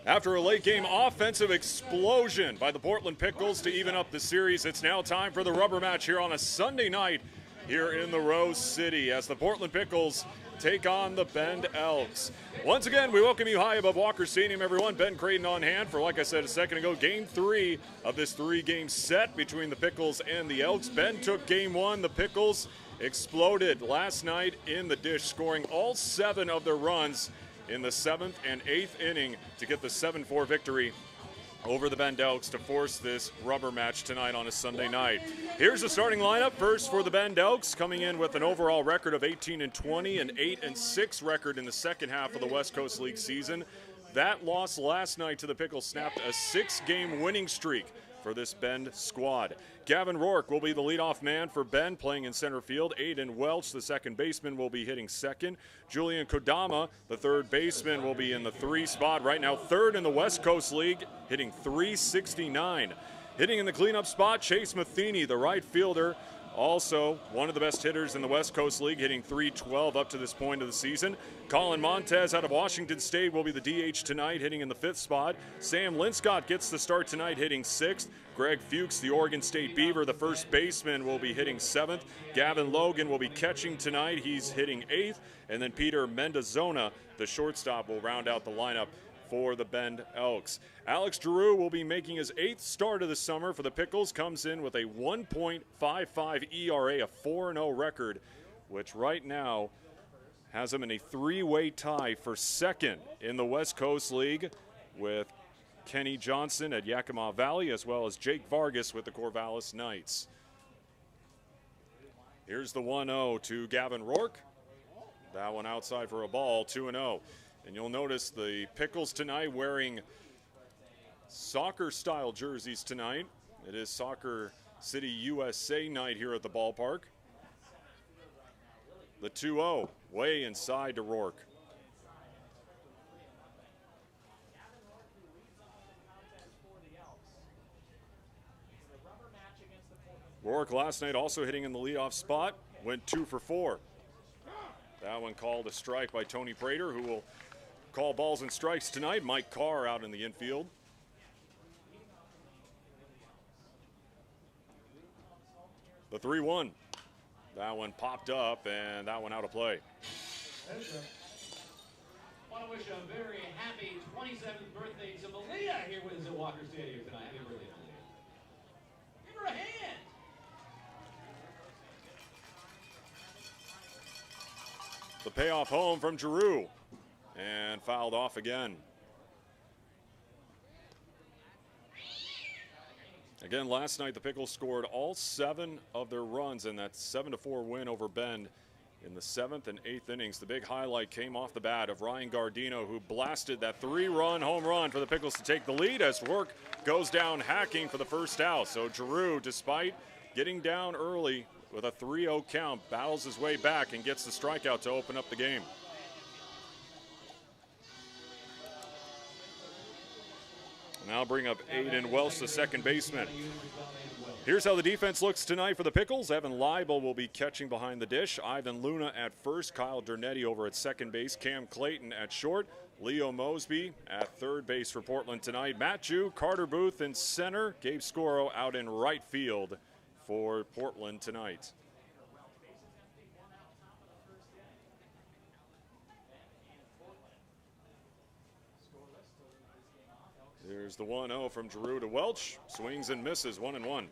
After a late-game offensive explosion by the Portland Pickles to even up the series, it's now time for the rubber match here on a Sunday night here in the Rose City as the Portland Pickles take on the Bend Elks. Once again, we welcome you high above Walker Stadium, everyone. Ben Creighton on hand for, like I said a second ago, Game 3 of this three-game set between the Pickles and the Elks. Ben took Game 1. The Pickles exploded last night in the dish, scoring all 7 of their runs in the 7th and 8th inning to get the 7-4 victory over the Bend Elks to force this rubber match tonight on a Sunday night. Here's the starting lineup. First for the Bend Elks, coming in with an overall record of 18-20 and 8-6 record in the second half of the West Coast League season. That loss last night to the Pickles snapped a 6-game winning streak for this Bend squad. Gavin Rourke will be the leadoff man for Bend, playing in center field. Aiden Welch, the second baseman, will be hitting second. Julian Kodama, the third baseman, will be in the 3 spot. Right now, third in the West Coast League, hitting .369. Hitting in the cleanup spot, Chase Matheny, the right fielder, also one of the best hitters in the West Coast League, hitting .312 up to this point of the season. Colin Montez out of Washington State will be the DH tonight, hitting in the 5th spot. Sam Linscott gets the start tonight, hitting 6th. Greg Fuchs, the Oregon State Beaver, the first baseman, will be hitting 7th. Gavin Logan will be catching tonight. He's hitting 8th. And then Peter Mendozona, the shortstop, will round out the lineup for the Bend Elks. Alex Giroux will be making his 8th start of the summer for the Pickles. Comes in with a 1.55 ERA, a 4-0 record, which right now has him in a 3-way tie for second in the West Coast League with Kenny Johnson at Yakima Valley, as well as Jake Vargas with the Corvallis Knights. Here's the 1-0 to Gavin Rourke. That one outside for a ball, 2-0. And you'll notice the Pickles tonight wearing soccer-style jerseys tonight. It is Soccer City USA night here at the ballpark. The 2-0, way inside to Rourke. Rourke last night also hitting in the leadoff spot, went 2 for 4. That one called a strike by Tony Prater, who will call balls and strikes tonight. Mike Carr out in the infield. The 3-1. That one popped up, and that one out of play. I want to wish a very happy 27th birthday to Malia here with us at Walker Stadium tonight. Happy birthday, Malia. Give her a hand. The payoff home from Giroux, and fouled off again. Again, last night the Pickles scored all 7 of their runs in that 7-4 win over Bend in the 7th and 8th innings. The big highlight came off the bat of Ryan Gardino, who blasted that 3-run home run for the Pickles to take the lead as Rourke goes down hacking for the first out. So Giroux, despite getting down early with a 3-0 count, battles his way back and gets the strikeout to open up the game. Now bring up Aiden Welch, the second baseman. Here's how the defense looks tonight for the Pickles. Evan Leibel will be catching behind the dish. Ivan Luna at first. Kyle Dernetti over at second base. Cam Clayton at short. Leo Mosby at third base for Portland tonight. Matt Jew, Carter Booth in center. Gabe Scoro out in right field for Portland tonight. There's the 1-0 from Giroux to Welch. Swings and misses, 1-1.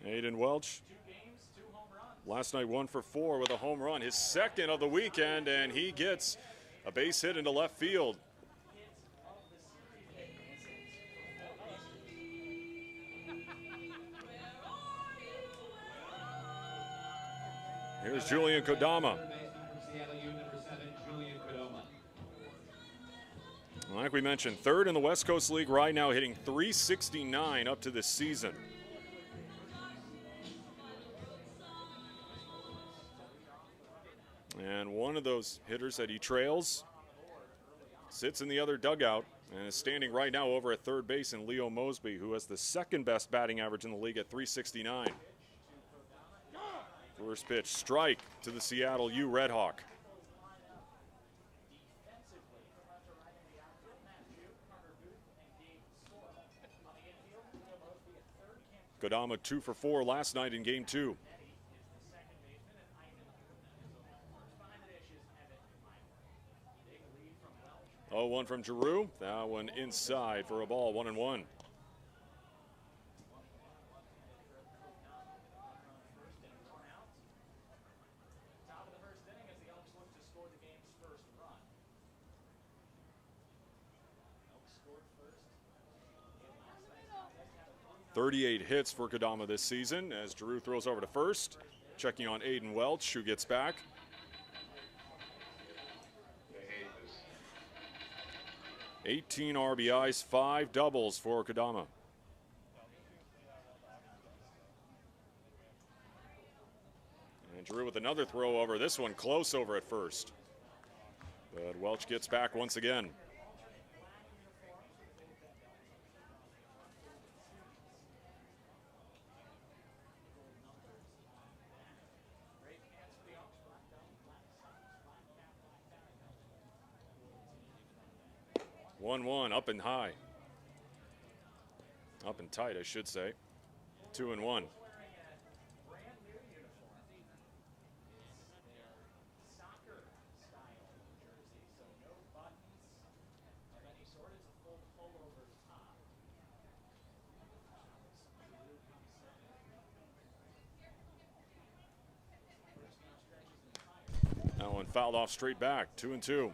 Aiden Welch, last night 1 for 4 with a home run, his second of the weekend, and he gets a base hit into left field. Here's Julian Kodama. Like we mentioned, third in the West Coast League right now, hitting .369 up to this season. And one of those hitters that he trails sits in the other dugout And is standing right now over at third base in Leo Mosby, who has the second best batting average in the league at .369. First pitch, strike to the Seattle U Redhawk. Kodama 2 for 4 last night in game 2. 0-1 from Giroux. That one inside for a ball, 1-1. Top of the first inning as the Elks look to score the game's first run. Elks scored first. 38 hits for Kodama this season as Giroux throws over to first. Checking on Aiden Welch, who gets back. "18 RBIs, 5 doubles for Kodama. And Giroux with another throw over. This one close over at first. But Welch gets back once again. One, up and high. Up and tight, I should say. 2-1. That one fouled off straight back, 2-2.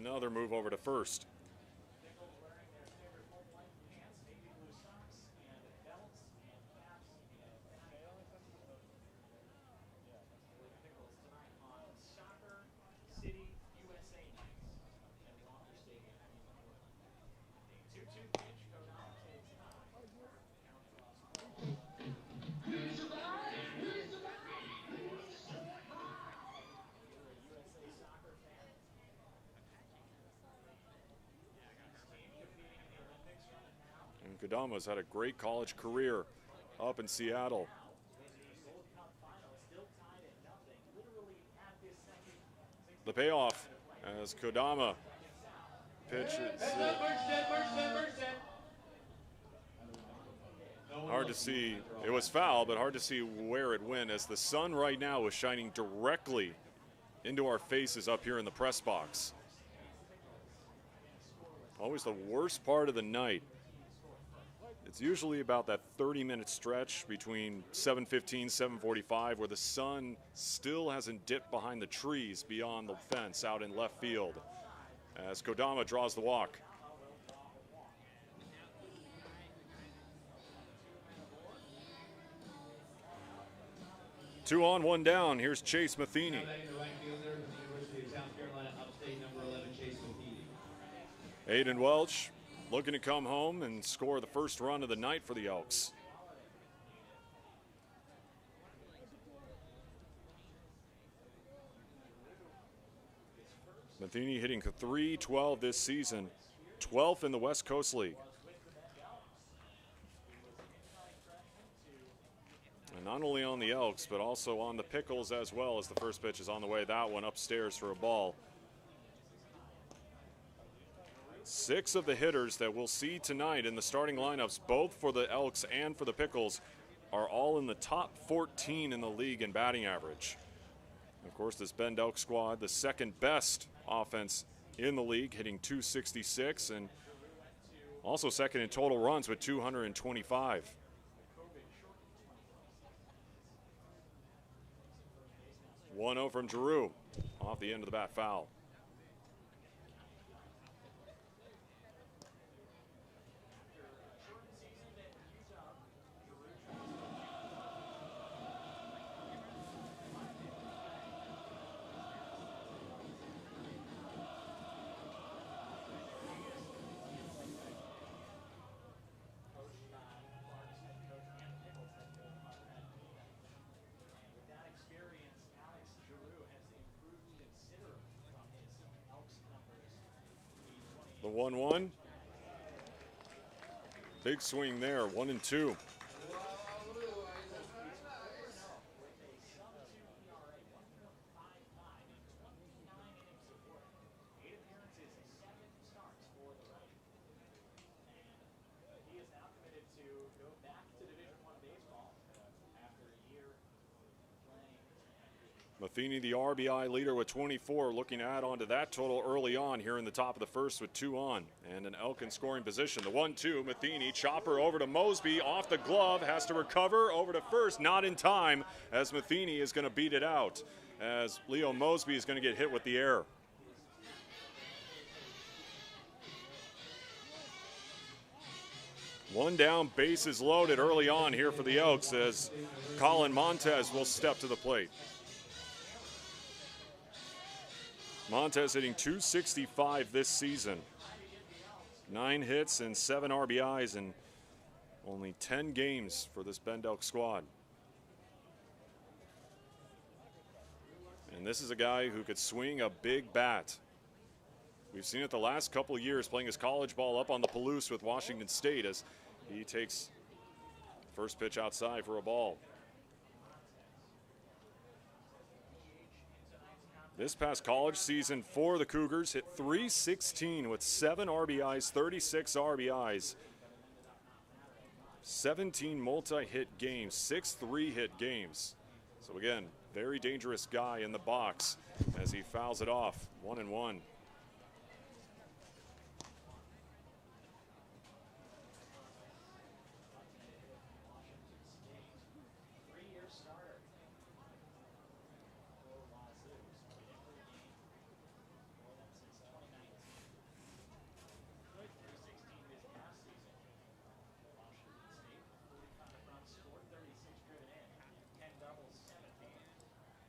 Another move over to first. Kodama's had a great college career up in Seattle. The payoff as Kodama pitches. Hard to see. It was foul, but hard to see where it went as the sun right now is shining directly into our faces up here in the press box. Always the worst part of the night. It's usually about that 30-minute stretch between 7:15, 7:45 where the sun still hasn't dipped behind the trees beyond the fence out in left field as Kodama draws the walk. Two on, one down. Here's Chase Matheny. Aiden Welch looking to come home and score the first run of the night for the Elks. Matheny hitting .312 this season, 12th in the West Coast League. And not only on the Elks, but also on the Pickles as well as the first pitch is on the way. That one upstairs for a ball. 6 of the hitters that we'll see tonight in the starting lineups, both for the Elks and for the Pickles, are all in the top 14 in the league in batting average. Of course, this Bend Elk squad, the second best offense in the league, hitting .266, and also second in total runs with 225. One-0 from Giroux, off the end of the bat foul. 1-1. Big swing there, 1-2. Matheny, the RBI leader with 24, looking to add on to that total early on here in the top of the first with 2 on. And an Elk in scoring position. The 1-2, Matheny, chopper over to Mosby, off the glove, has to recover, over to first, not in time, as Matheny is going to beat it out, as Leo Mosby is going to get hit with the air. One down, bases loaded early on here for the Elks, as Colin Montez will step to the plate. Montez hitting .265 this season. 9 hits and 7 RBIs in only 10 games for this Bend Elk squad. And this is a guy who could swing a big bat. We've seen it the last couple of years playing his college ball up on the Palouse with Washington State as he takes first pitch outside for a ball. This past college season for the Cougars, hit .316 with 7 RBIs, 36 RBIs, 17 multi-hit games, 6 3-hit games. So again, very dangerous guy in the box as he fouls it off, 1-1.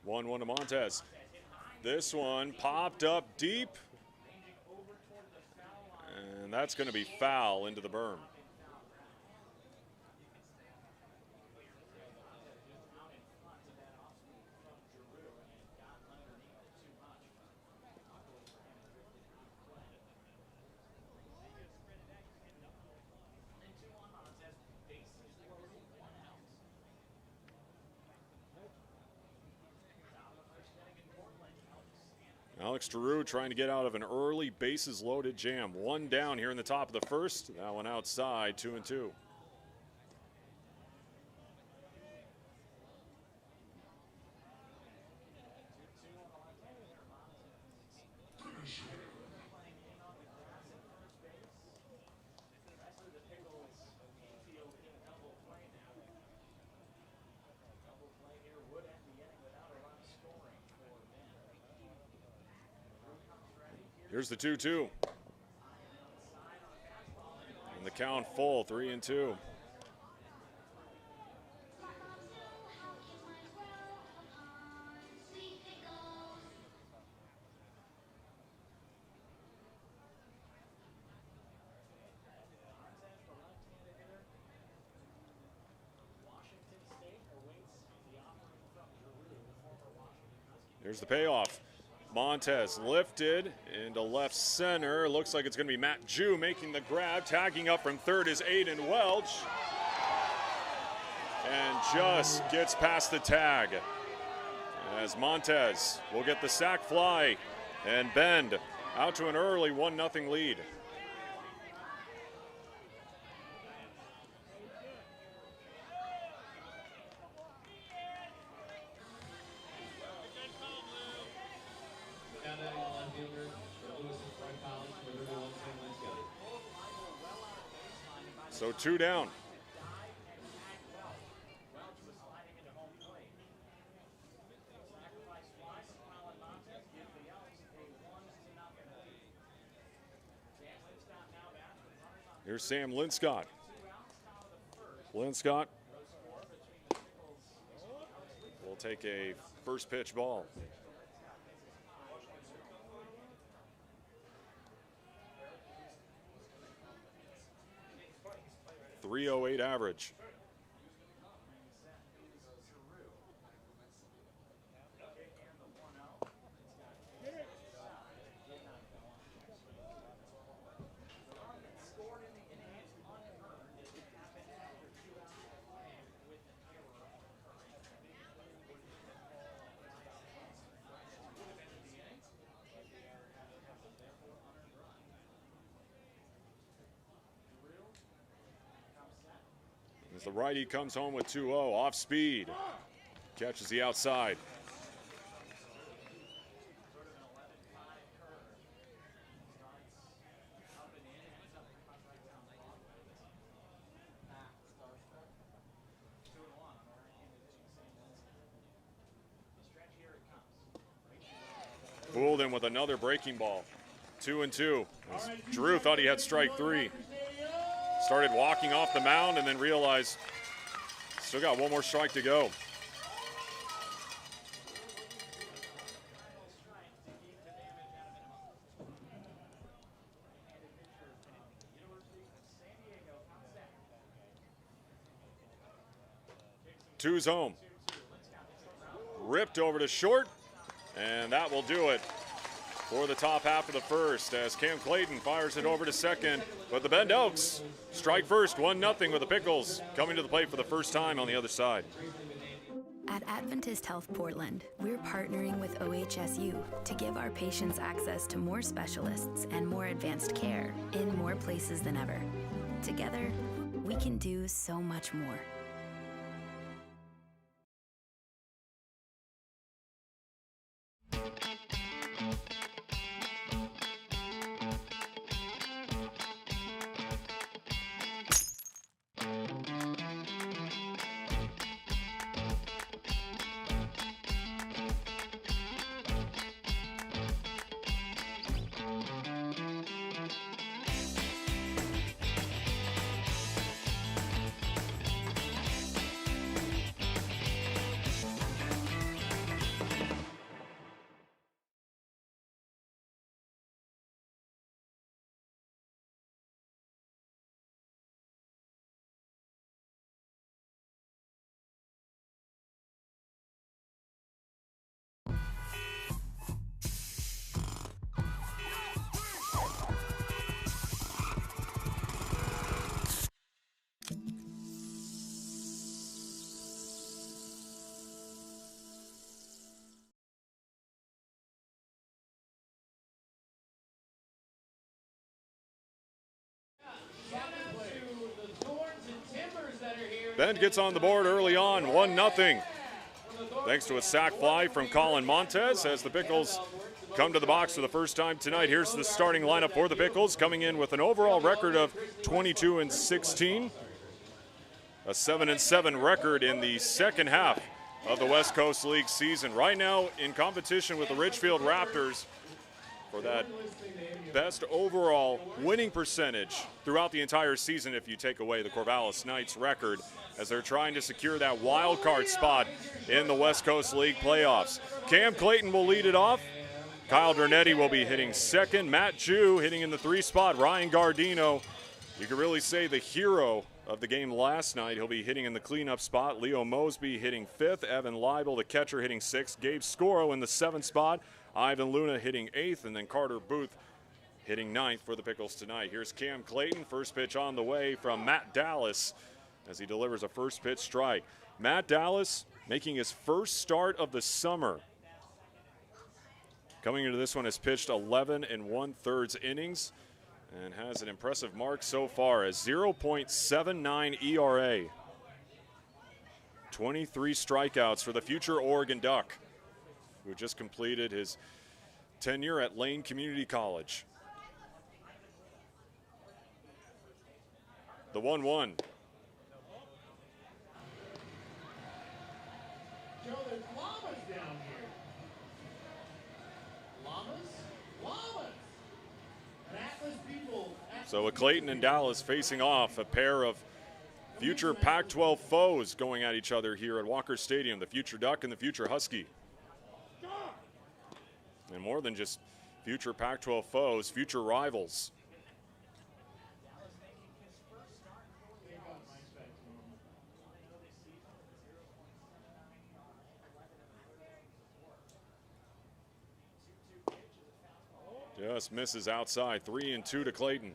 One to Montez. This one popped up deep, and that's going to be foul into the berm. Alex Giroux trying to get out of an early bases loaded jam. 1 down here in the top of the first. That one outside, 2-2. Here's the 2-2. And the count full, 3-2. Here's the payoff. Montez lifted into left center. Looks like it's going to be Matt Jew making the grab. Tagging up from third is Aiden Welch. And just gets past the tag. As Montez will get the sac fly. And Bend out to an early 1-0 lead. So 2 down. Here's Sam Linscott. Linscott will take a first pitch ball. .308 average. the righty comes home with 2-0, off speed. Catches the outside. Fooled him with another breaking ball. 2-2. Drew thought he had strike 3. Started walking off the mound and then realized still got one more strike to go. Two's home. Ripped over to short, and that will do it for the top half of the first as Cam Clayton fires it over to second. But the Bend Elks strike first, 1-0 with the Pickles coming to the plate for the first time on the other side. At Adventist Health Portland, we're partnering with OHSU to give our patients access to more specialists and more advanced care in more places than ever. Together, we can do so much more. Bend gets on the board early on, 1-0. Thanks to a sac fly from Colin Montez as the Pickles come to the box for the first time tonight. Here's the starting lineup for the Pickles, coming in with an overall record of 22-16. A 7-7 record in the second half of the West Coast League season. Right now in competition with the Richfield Raptors for that best overall winning percentage throughout the entire season if you take away the Corvallis Knights record, as they're trying to secure that wild card spot in the West Coast League playoffs. Cam Clayton will lead it off. Kyle Dernetti will be hitting second. Matt Jew hitting in the 3 spot. Ryan Gardino, you could really say the hero of the game last night. He'll be hitting in the cleanup spot. Leo Mosby hitting 5th. Evan Leibel, the catcher, hitting 6th. Gabe Scoro in the 7th spot. Ivan Luna hitting 8th. And then Carter Booth hitting 9th for the Pickles tonight. Here's Cam Clayton. First pitch on the way from Matt Dallas as he delivers a first pitch strike. Matt Dallas making his first start of the summer. Coming into this one has pitched 11 1/3 innings and has an impressive mark so far as 0.79 ERA. 23 strikeouts for the future Oregon Duck, who just completed his tenure at Lane Community College. The 1-1. Joe, there's llamas down here. Llamas? Llamas! And Atlas people. So with Clayton and Dallas facing off, a pair of future Pac-12 foes going at each other here at Walker Stadium, the future Duck and the future Husky. And more than just future Pac-12 foes, future rivals. Just misses outside. 3-2 to Clayton.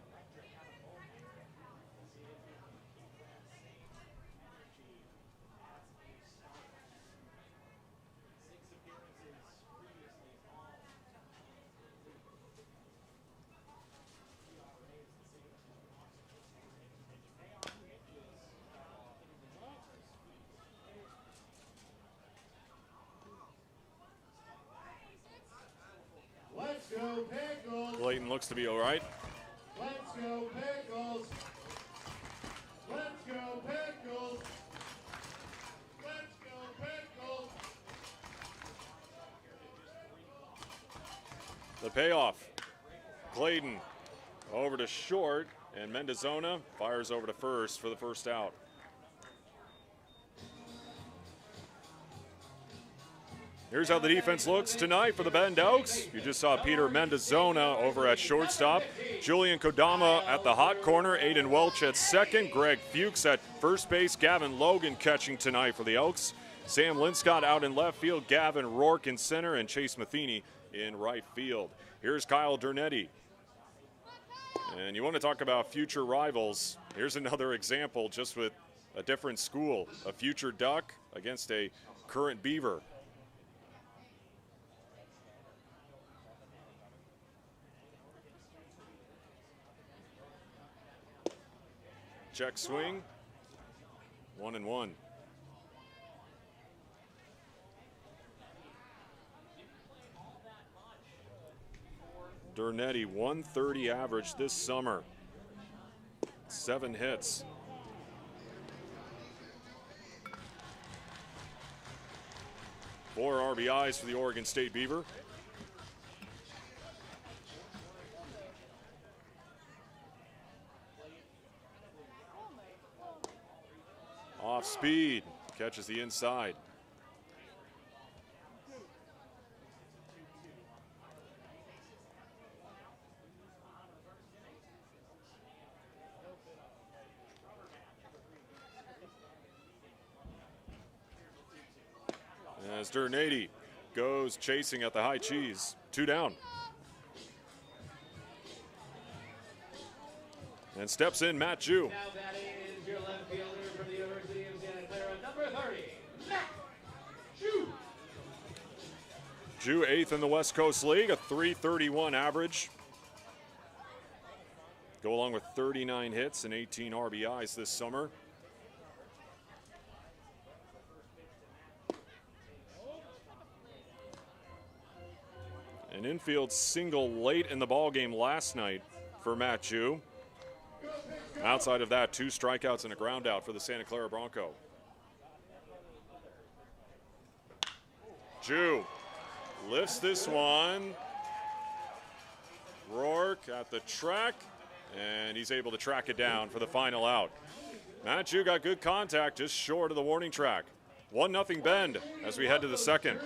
Clayton looks to be all right. Let's go, Pickles! Let's go, Pickles! Let's go, Pickles! The payoff. Clayton over to short, and Mendozona fires over to first for the first out. Here's how the defense looks tonight for the Bend Elks. You just saw Peter Mendozona over at shortstop. Julian Kodama at the hot corner. Aiden Welch at second. Greg Fuchs at first base. Gavin Logan catching tonight for the Elks. Sam Linscott out in left field. Gavin Rourke in center. And Chase Matheny in right field. Here's Kyle Dernetti. And you want to talk about future rivals. Here's another example just with a different school. A future Duck against a current Beaver. Check swing, 1-1. Dernetti, 130 average this summer. 7 hits. Four RBIs for the Oregon State Beaver. Off speed, catches the inside. As Dernetti goes chasing at the high cheese, 2 down. And steps in Matt Jew. Now that is your left fielder from the University of Santa Clara, number 30, Matt Jew. Jew 8th in the West Coast League, a .331 average. Go along with 39 hits and 18 RBIs this summer. An infield single late in the ballgame last night for Matt Jew. Outside of that, 2 strikeouts and a ground out for the Santa Clara Bronco. Jew lifts this one. Rourke at the track, and he's able to track it down for the final out. Matt Jew got good contact just short of the warning track. 1-0 Bend as we head to the second.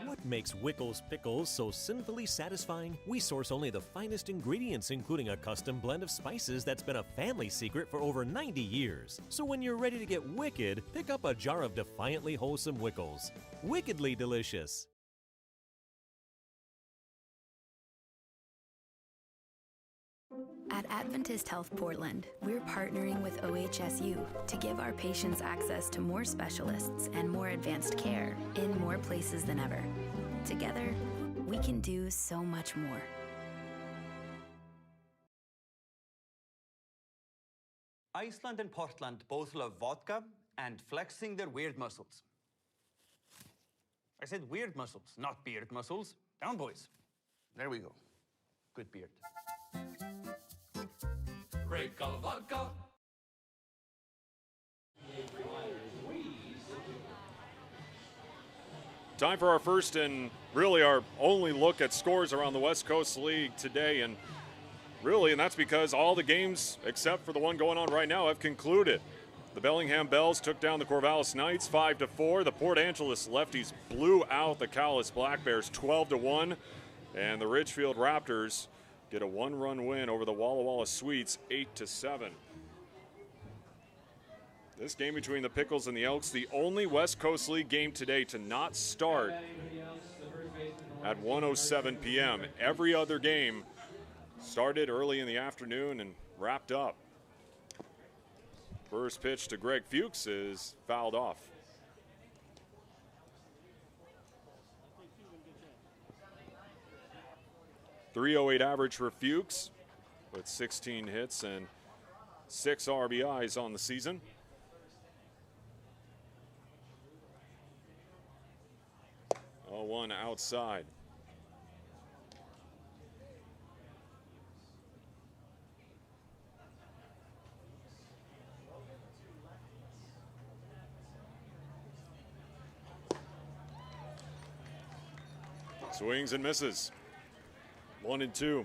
What makes Wickles Pickles so sinfully satisfying? We source only the finest ingredients, including a custom blend of spices that's been a family secret for over 90 years. So when you're ready to get wicked, pick up a jar of defiantly wholesome Wickles. Wickedly delicious. At Adventist Health Portland, we're partnering with OHSU to give our patients access to more specialists and more advanced care in more places than ever. Together, we can do so much more. Iceland and Portland both love vodka and flexing their weird muscles. I said weird muscles, not beard muscles. Down, boys. There we go. Good beard. Break of vodka. Time for our first and really our only look at scores around the West Coast League today. And that's because all the games, except for the one going on right now, have concluded. The Bellingham Bells took down the Corvallis Knights 5-4. The Port Angeles Lefties blew out the Cowlitz Black Bears 12-1. And the Ridgefield Raptors get a 1-run win over the Walla Walla Sweets 8-7. This game between the Pickles and the Elks, the only West Coast League game today to not start at 1:07 p.m. Every other game started early in the afternoon and wrapped up. First pitch to Greg Fuchs is fouled off. .308 average for Fuchs with 16 hits and 6 RBIs on the season. 0-1 outside. Swings and misses. 1-2.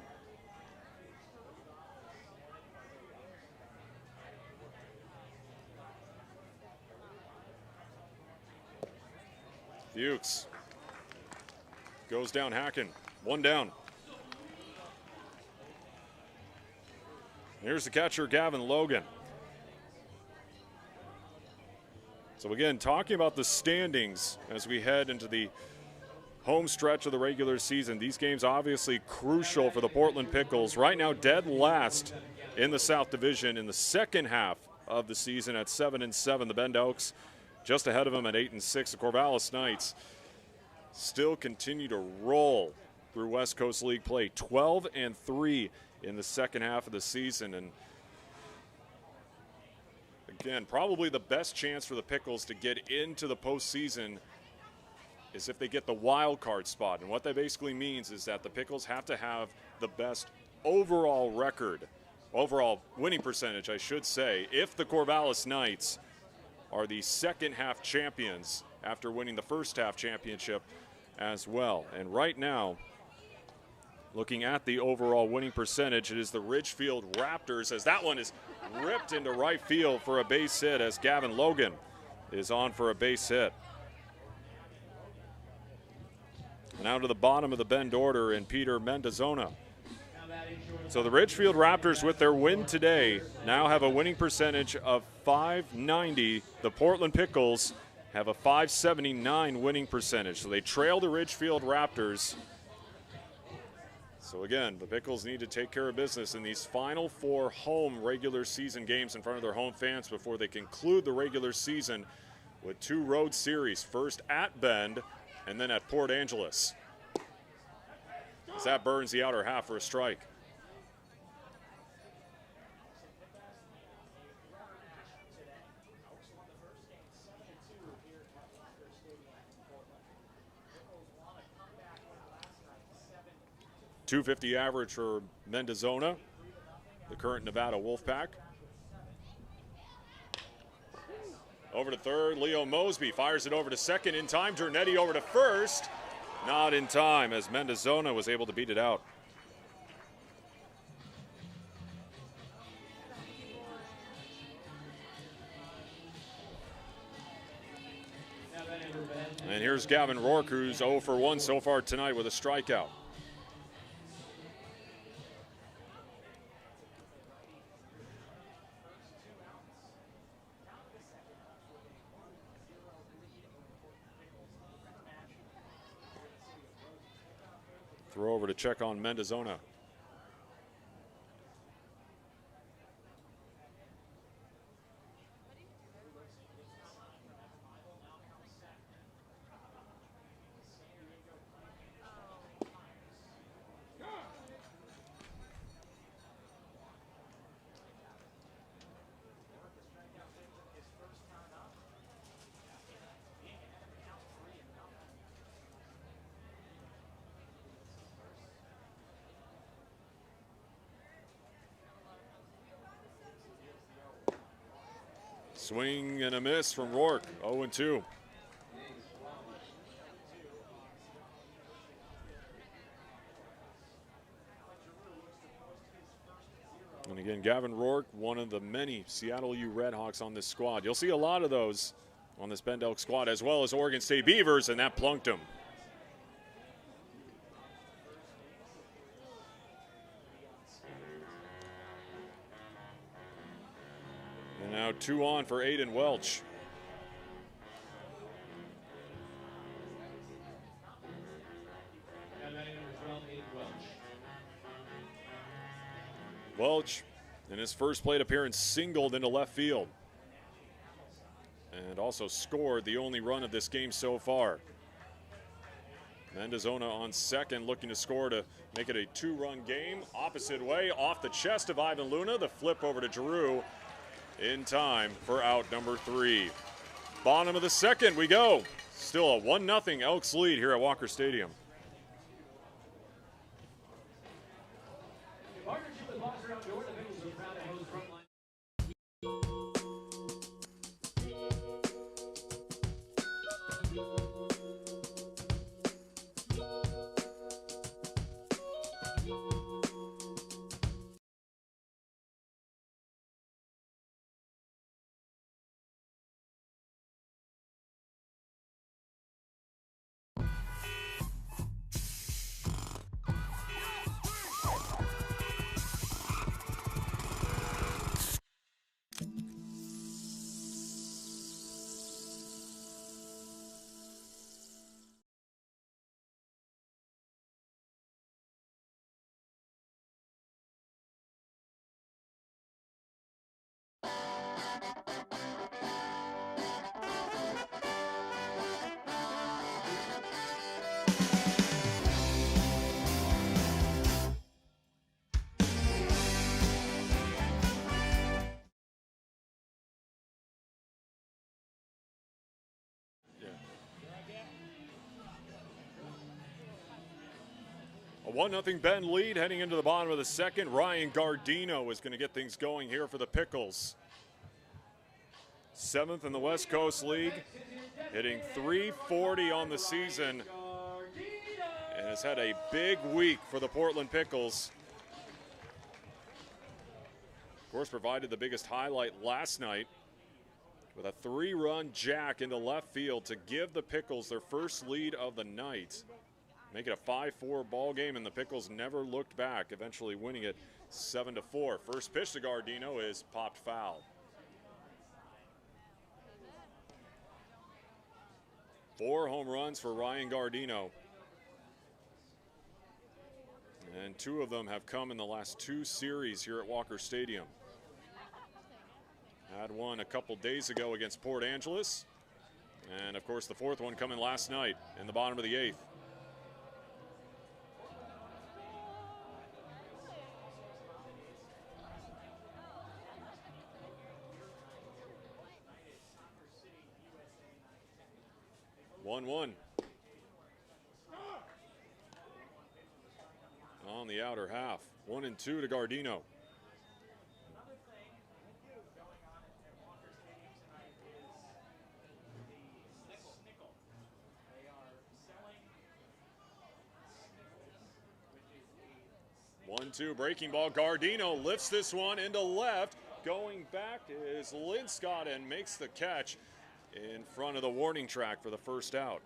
Fuchs goes down hacking. 1 down. Here's the catcher, Gavin Logan. So again, talking about the standings as we head into the home stretch of the regular season. These games obviously crucial for the Portland Pickles. Right now, dead last in the South Division in the second half of the season at 7-7. The Bend Elks just ahead of them at 8-6. The Corvallis Knights still continue to roll through West Coast League play. 12-3 in the second half of the season. And again, probably the best chance for the Pickles to get into the postseason is if they get the wild card spot. And what that basically means is that the Pickles have to have the best overall record, overall winning percentage, I should say, if the Corvallis Knights are the second half champions after winning the first half championship as well. And right now, looking at the overall winning percentage, it is the Ridgefield Raptors, as that one is ripped into right field for a base hit as Gavin Logan is on for a base hit. Now to the bottom of the Bend order and Peter Mendozona. So the Ridgefield Raptors, with their win today, now have a winning percentage of .590. The Portland Pickles have a .579 winning percentage. So they trail the Ridgefield Raptors. So again, the Pickles need to take care of business in these final 4 home regular season games in front of their home fans before they conclude the regular season with 2 road series, first at Bend and then at Port Angeles. As that burns the outer half for a strike. .250 average for Mendozona, the current Nevada Wolfpack. Over to third, Leo Mosby fires it over to second in time. Dernetti over to first. Not in time as Mendozona was able to beat it out. And here's Gavin Rourke, who's 0 for 1 so far tonight with a strikeout. Throw over to check on Mendozona. Swing and a miss from Rourke, 0-2. And again, Gavin Rourke, one of the many Seattle U Redhawks on this squad. You'll see a lot of those on this Bend Elk squad, as well as Oregon State Beavers, and that plunked him. Now 2 on for Aiden Welch. Welch, in his first plate appearance, singled into left field. And also scored the only run of this game so far. Mendozona on second, looking to score to make it a 2-run game. Opposite way, off the chest of Ivan Luna. The flip over to Giroux. In time for out number 3. Bottom of the second we go. Still a 1-0 Elks lead here at Walker Stadium. In partnership with Foster Outdoor, the Pickles are proud to host Frontline. A 1-0 Bend lead heading into the bottom of the second. Ryan Gardino is going to get things going here for the Pickles. 7th in the West Coast League, hitting .340 on the season, and has had a big week for the Portland Pickles. Of course, provided the biggest highlight last night with a 3-run jack into left field to give the Pickles their first lead of the night. Make it a 5-4 ball game, and the Pickles never looked back, eventually winning it 7-4. First pitch to Gardino is popped foul. 4 home runs for Ryan Gardino, and 2 of them have come in the last 2 series here at Walker Stadium. Had one a couple days ago against Port Angeles, and of course the 4th one coming last night in the bottom of the 8th. One on the outer half. 1-2 to Gardino. One-two breaking ball. Gardino lifts this one into left. Going back is Linscott and makes the catch in front of the warning track for the first out.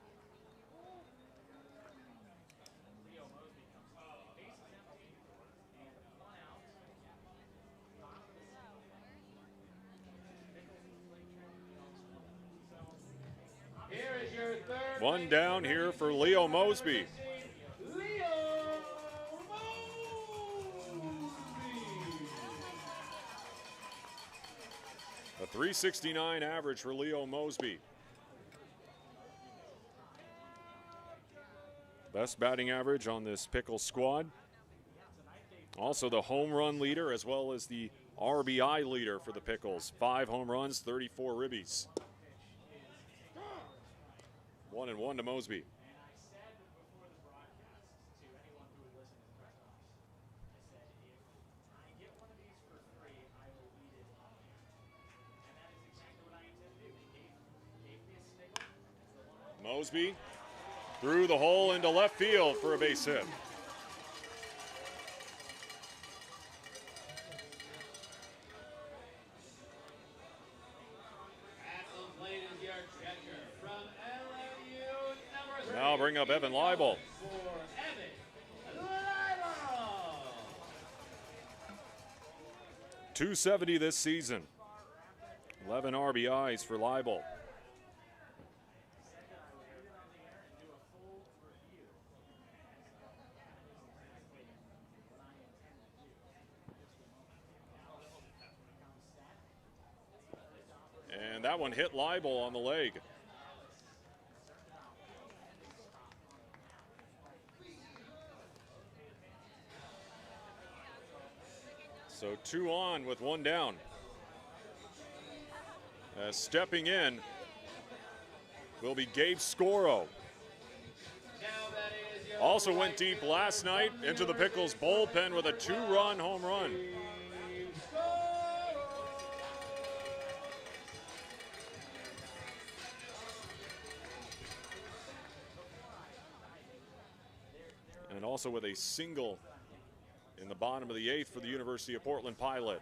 Here is your third. One down here for Leo Mosby. A .369 average for Leo Mosby. Best batting average on this Pickles squad. Also the home run leader as well as the RBI leader for the Pickles. 5 home runs, 34 ribbies. 1-1 to Mosby. Mosby through the hole into left field for a base hit. Now bring up Evan Leibel. 270 this season. 11 RBIs for Leibel. And that one hit Leibel on the leg. So 2 on with 1 down. Stepping in will be Gabe Scoro. Also went deep last night into the Pickles bullpen with a 2-run home run. And also with a single in the bottom of the 8th for the University of Portland Pilot.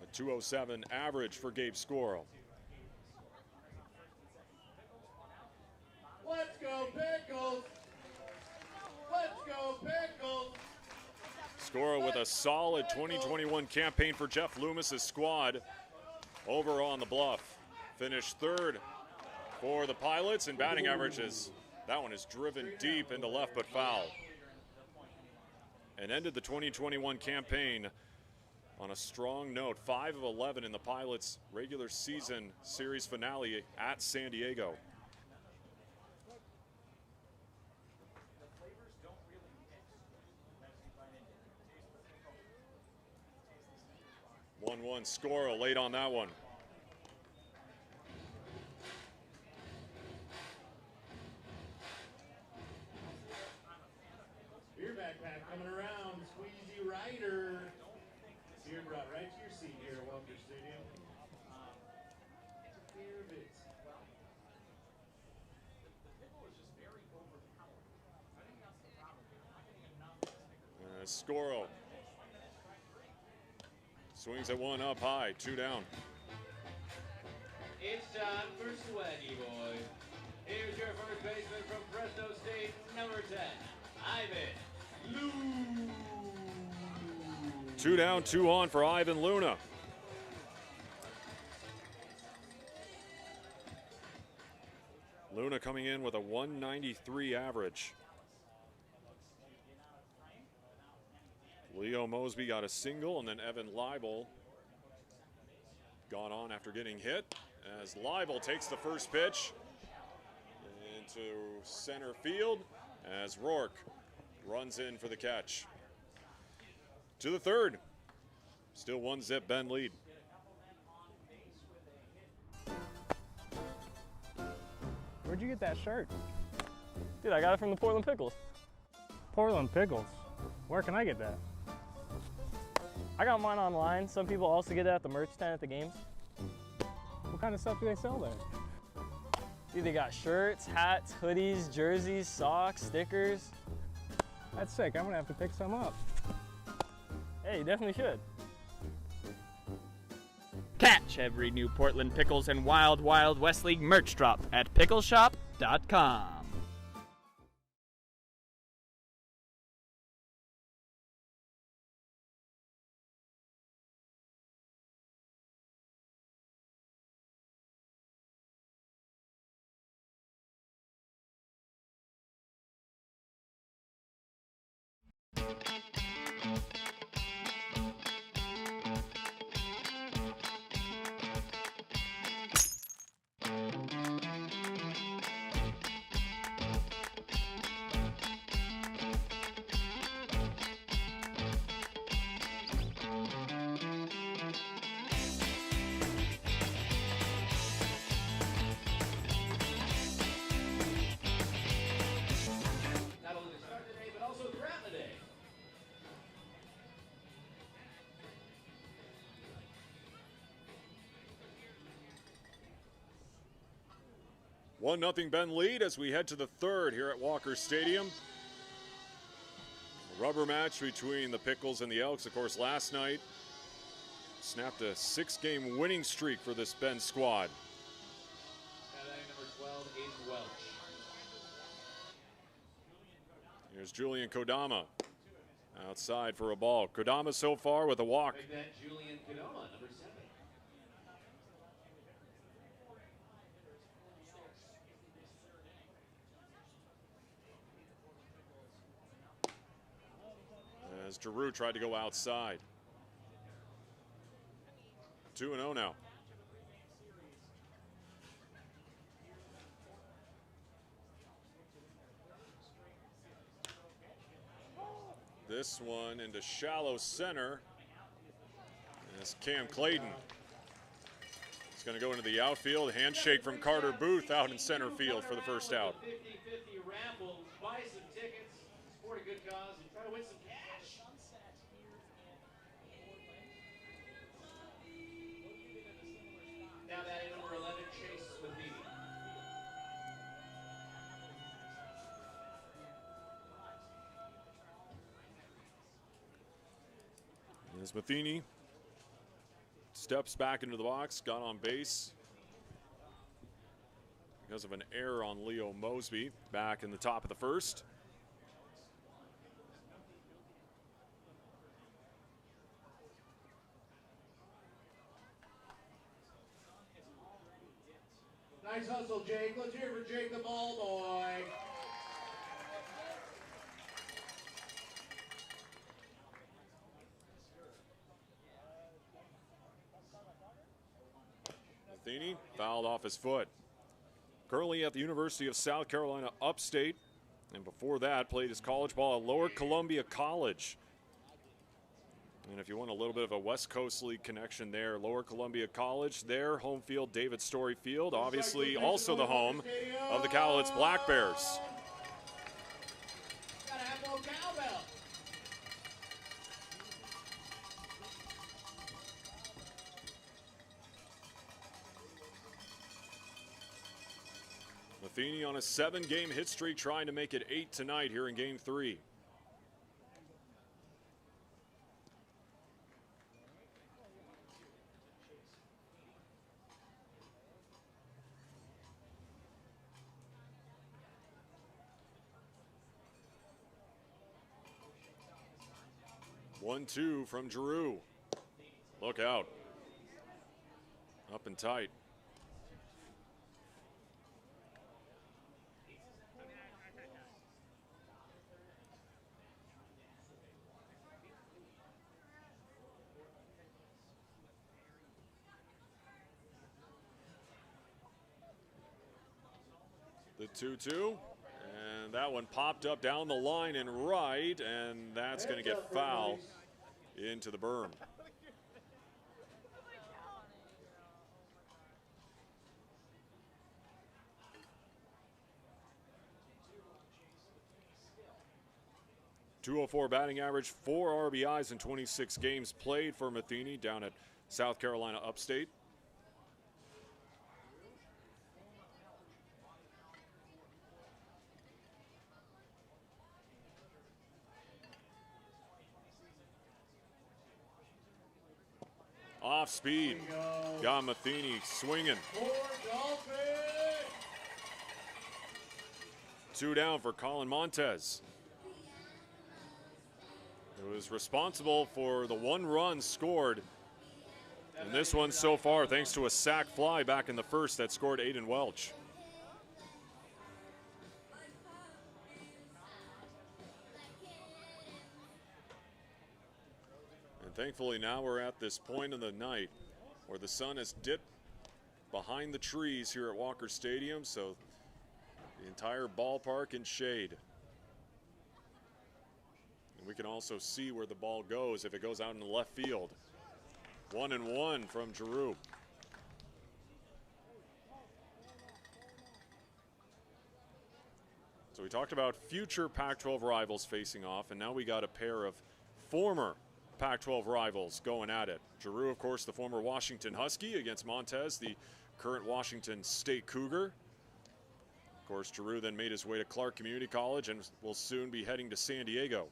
A 207 average for Gabe Scoro. Let's go Pickles! Let's go Pickles! Scoro with a solid 2021 campaign for Jeff Loomis's squad over on the Bluff. Finished 3rd for the Pilots in batting averages. That one is driven deep into left but foul. And ended the 2021 campaign on a strong note, 5 of 11 in the Pilots' regular season series finale at San Diego. 1-1 Scoro late on that one. Beer backpack coming around, Squeezy Rider. Beer brought right to your seat here at Walker Stadium. Beer bits. Scoro swings at one up high, 2 down. It's time for Swaggy Boy. Here's your first baseman from Fresno State, number 10, Ivan Luna. 2 down, 2 on for Ivan Luna. Luna coming in with a 193 average. Leo Mosby got a single, and then Evan Leibel got on after getting hit as Leibel takes the first pitch into center field as Rourke runs in for the catch. To the 3rd. Still 1-zip Ben lead. Where'd you get that shirt? Dude, I got it from the Portland Pickles. Portland Pickles? Where can I get that? I got mine online. Some people also get it at the merch stand at the games. What kind of stuff do they sell there? Dude, they got shirts, hats, hoodies, jerseys, socks, stickers. That's sick. I'm gonna have to pick some up. Hey, you definitely should. Catch every new Portland Pickles and Wild Wild West League merch drop at pickleshop.com. Not only to start the day, but also throughout the day. One 1-0 Ben lead as we head to the 3rd here at Walker Stadium. A rubber match between the Pickles and the Elks. Of course, last night snapped a 6-game winning streak for this Ben squad. Number 12, Aiden Welch. Here's Julian Kodama outside for a ball. Kodama so far with a walk. Make that Julian Kodama, number 7. As Giroux tried to go outside. 2-0 now. This one into shallow center. As Cam Clayton is going to go into the outfield. Handshake from Carter Booth out in center field for the first out. 50-50 raffle. Buy some tickets, support a good cause, and try to win some cash. Now batting number 11, Chase Matheny. As Matheny steps back into the box, got on base because of an error on Leo Mosby back in the top of the first. Nice hustle, Jake. Let's hear it for Jake the ball boy. Matheny fouled off his foot. Currently at the University of South Carolina Upstate, and before that played his college ball at Lower Columbia College. And if you want a little bit of a West Coast League connection there, Lower Columbia College, their home field, David Story Field, obviously also the home of the Cowlitz Black Bears. Gotta have more cowbell. Matheny on a 7-game hit streak, trying to make it 8 tonight here in Game 3. One-two from Giroux. Look out. Up and tight. The 2-2, and that one popped up down the line and right, and that's going to get foul into the berm. .204 batting average, 4 RBIs in 26 games played for Matheny down at South Carolina Upstate. Off speed, got Matheny swinging. 2 down for Colin Montez. It was responsible for the 1 run scored in this one so far, thanks to a sac fly back in the first that scored Aiden Welch. Thankfully, now we're at this point in the night where the sun has dipped behind the trees here at Walker Stadium, so the entire ballpark in shade. And we can also see where the ball goes if it goes out in the left field. 1-1 from Giroux. So we talked about future Pac-12 rivals facing off, and now we got a pair of former Pac-12 rivals going at it. Giroux, of course, the former Washington Husky, against Montez, the current Washington State Cougar. Of course, Giroux then made his way to Clark Community College and will soon be heading to San Diego.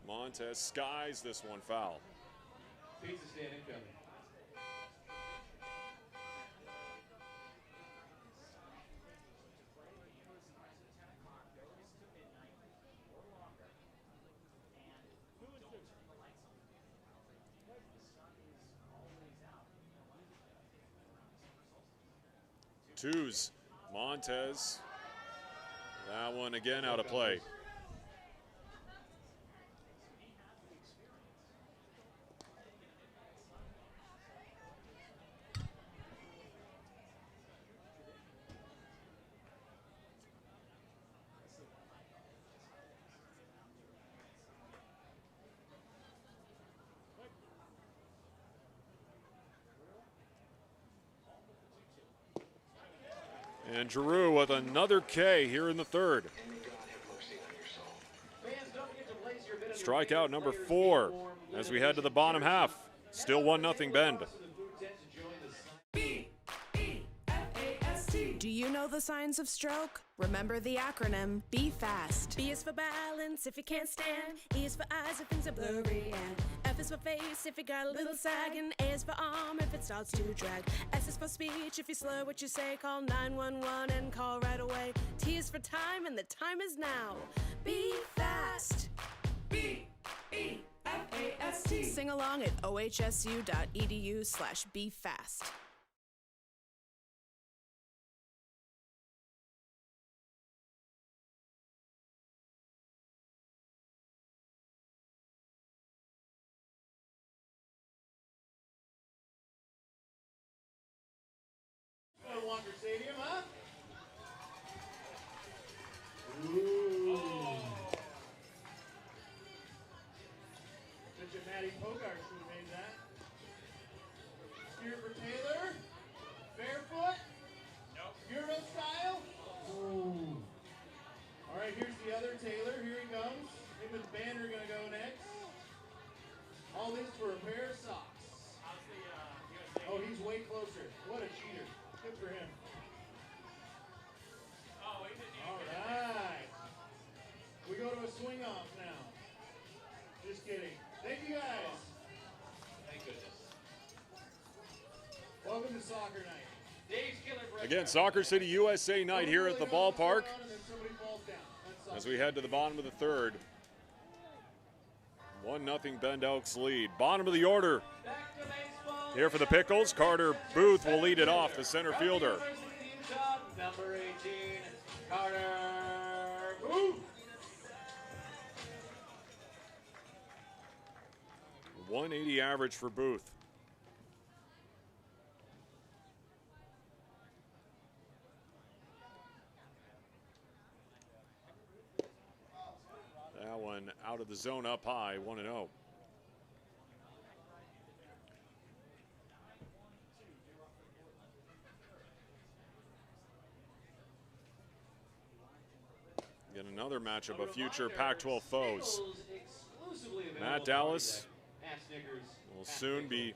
Montez skies this one foul. Pizza stand incoming. Twos, Montez. That one again out of play. And Giroux with another K here in the third. Strikeout number 4 as we head to the bottom half. Still 1-0 Bend. Do you know the signs of stroke? Remember the acronym Be Fast. B is for balance if you can't stand. E is for eyes if things are blurry. And F is for face if you got a little sag. And A is for arm if it starts to drag. S is for speech if you slur what you say. Call 911 and call right away. T is for time and the time is now. Be fast. B-E-F-A-S-T. Sing along at ohsu.edu/BeFast. Walker Stadium, huh? Ooh. Such a Matty Bogart should have made that. Steer for Taylor. Barefoot. Nope. Euro style. Ooh. All right, here's the other Taylor. Here he comes. Him and Banner are going to go next. All this for a pair of socks. Oh, he's way closer. What a cheater. Good for him. All right. We go to a swing off now. Just kidding. Thank you guys. Thank goodness. Welcome to soccer night. Again, Soccer City USA night here at the ballpark as we head to the bottom of the third. 1-0 Bend Elks lead. Bottom of the order. Here for the Pickles, Carter Booth will lead it off, the center fielder. Number 18, Carter Booth. 180 average for Booth. That one out of the zone up high, 1-0. Again, another matchup of future Pac-12 foes. Matt Dallas will soon be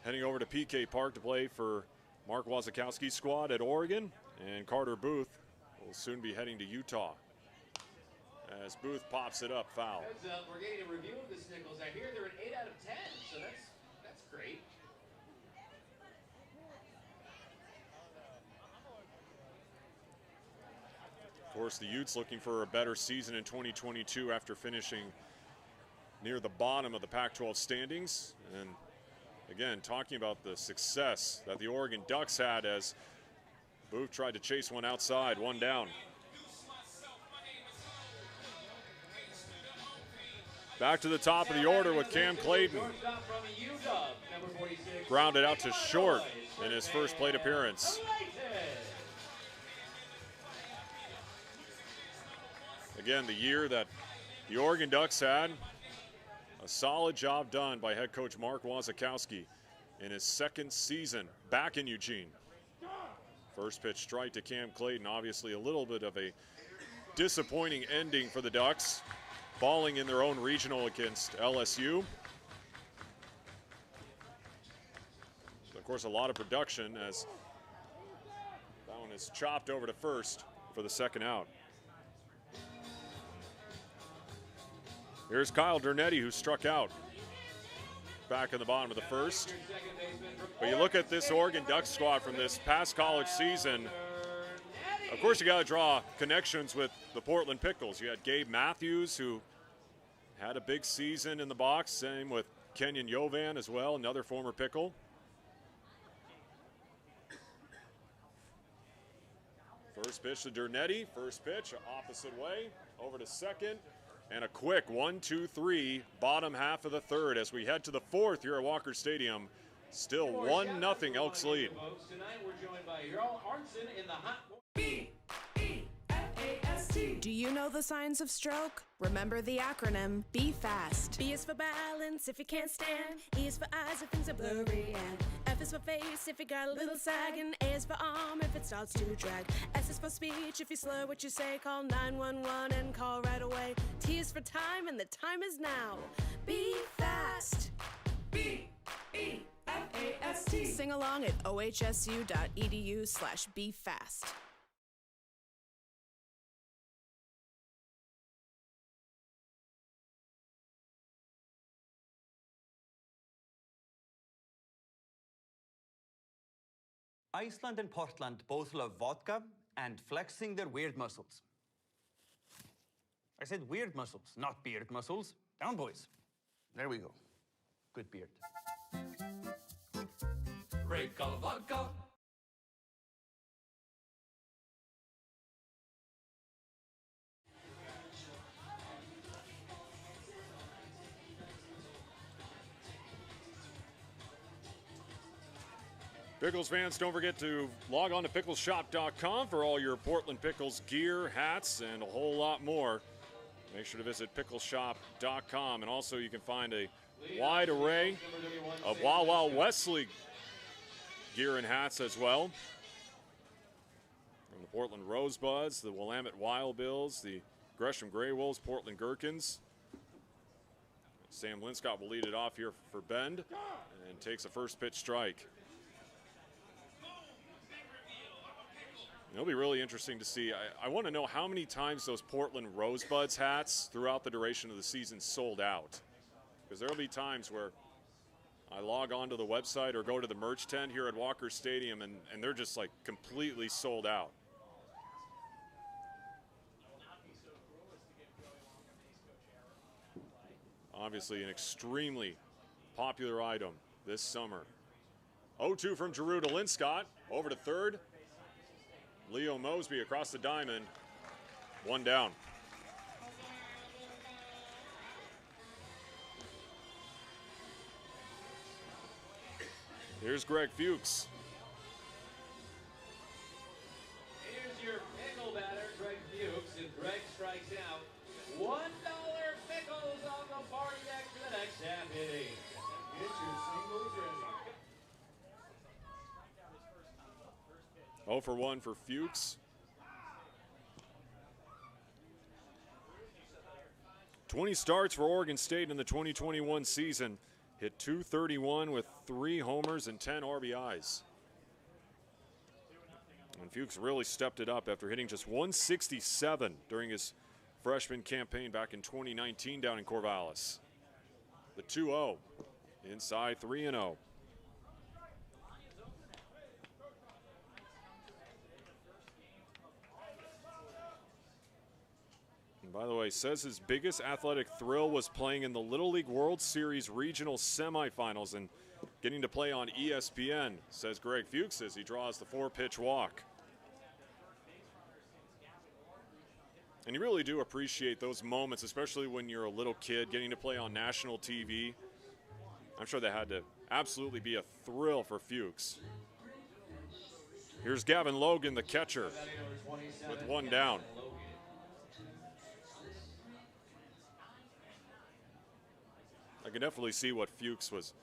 heading over to PK Park to play for Mark Wazakowski's squad at Oregon, and Carter Booth will soon be heading to Utah. As Booth pops it up, foul. We're getting a review of the Snickles. I hear they're an 8 out of 10, so that's great. Of course, the Utes looking for a better season in 2022 after finishing near the bottom of the Pac-12 standings. And again, talking about the success that the Oregon Ducks had as Booth tried to chase one outside, one down. Back to the top of the order with Cam Clayton. Grounded out to short in his first plate appearance. Again, the year that the Oregon Ducks had, a solid job done by head coach Mark Wazakowski in his second season back in Eugene. First pitch strike to Cam Clayton, obviously a little bit of a disappointing ending for the Ducks, falling in their own regional against LSU. Of course, a lot of production as that one is chopped over to first for the second out. Here's Kyle Dernetti, who struck out back in the bottom of the first. But you look at this Oregon Ducks squad from this past college season, of course you got to draw connections with the Portland Pickles. You had Gabe Matthews, who had a big season in the box, same with Kenyon Yovan as well, another former Pickle. First pitch to Dernetti, first pitch opposite way, over to second. And a quick 1-2-3 bottom half of the third as we head to the fourth here at Walker Stadium. Still 1-0 Elks lead. Tonight we're joined by Jarl Arnson in the hot. B-E-F-A-S-T. B-F-A-S-T. Do you know the signs of stroke? Remember the acronym, be fast. B is for balance if you can't stand. E is for eyes if things are blurry. And F is for face if you got a little sag. And A is for arm if it starts to drag. S is for speech if you slur what you say. Call 911 and call right away. T is for time and the time is now. Be fast. B-E-F-A-S-T. Sing along at ohsu.edu/befast. Iceland and Portland both love vodka and flexing their weird muscles. I said weird muscles, not beard muscles. Down, boys. There we go. Good beard. Break a vodka. Pickles fans, don't forget to log on to pickleshop.com for all your Portland Pickles gear, hats, and a whole lot more. Make sure to visit pickleshop.com. And also you can find a wide array of Wild Wild Wesley gear and hats as well. From the Portland Rosebuds, the Willamette Wild Bills, the Gresham Grey Wolves, Portland Gherkins. Sam Linscott will lead it off here for Bend and takes a first pitch strike. It'll be really interesting to see. I want to know how many times those Portland Rosebuds hats throughout the duration of the season sold out. Because there will be times where I log on to the website or go to the merch tent here at Walker Stadium and they're just like completely sold out. Obviously an extremely popular item this summer. 0-2 from Giroux to Linscott. Over to third. Leo Mosby across the diamond. One down. Here's Greg Fuchs. Here's your pickle batter, Greg Fuchs, and Greg strikes out. $1 pickles on the party deck for the next half inning. Get your singles ready. 0 for 1 for Fuchs. 20 starts for Oregon State in the 2021 season. Hit .231 with 3 homers and 10 RBIs. And Fuchs really stepped it up after hitting just .167 during his freshman campaign back in 2019 down in Corvallis. The 2-0 inside 3-0. By the way, says his biggest athletic thrill was playing in the Little League World Series regional semifinals and getting to play on ESPN, says Greg Fuchs as he draws the 4-pitch walk. And you really do appreciate those moments, especially when you're a little kid, getting to play on national TV. I'm sure that had to absolutely be a thrill for Fuchs. Here's Gavin Logan, the catcher, with one down. I can definitely see what Fuchs was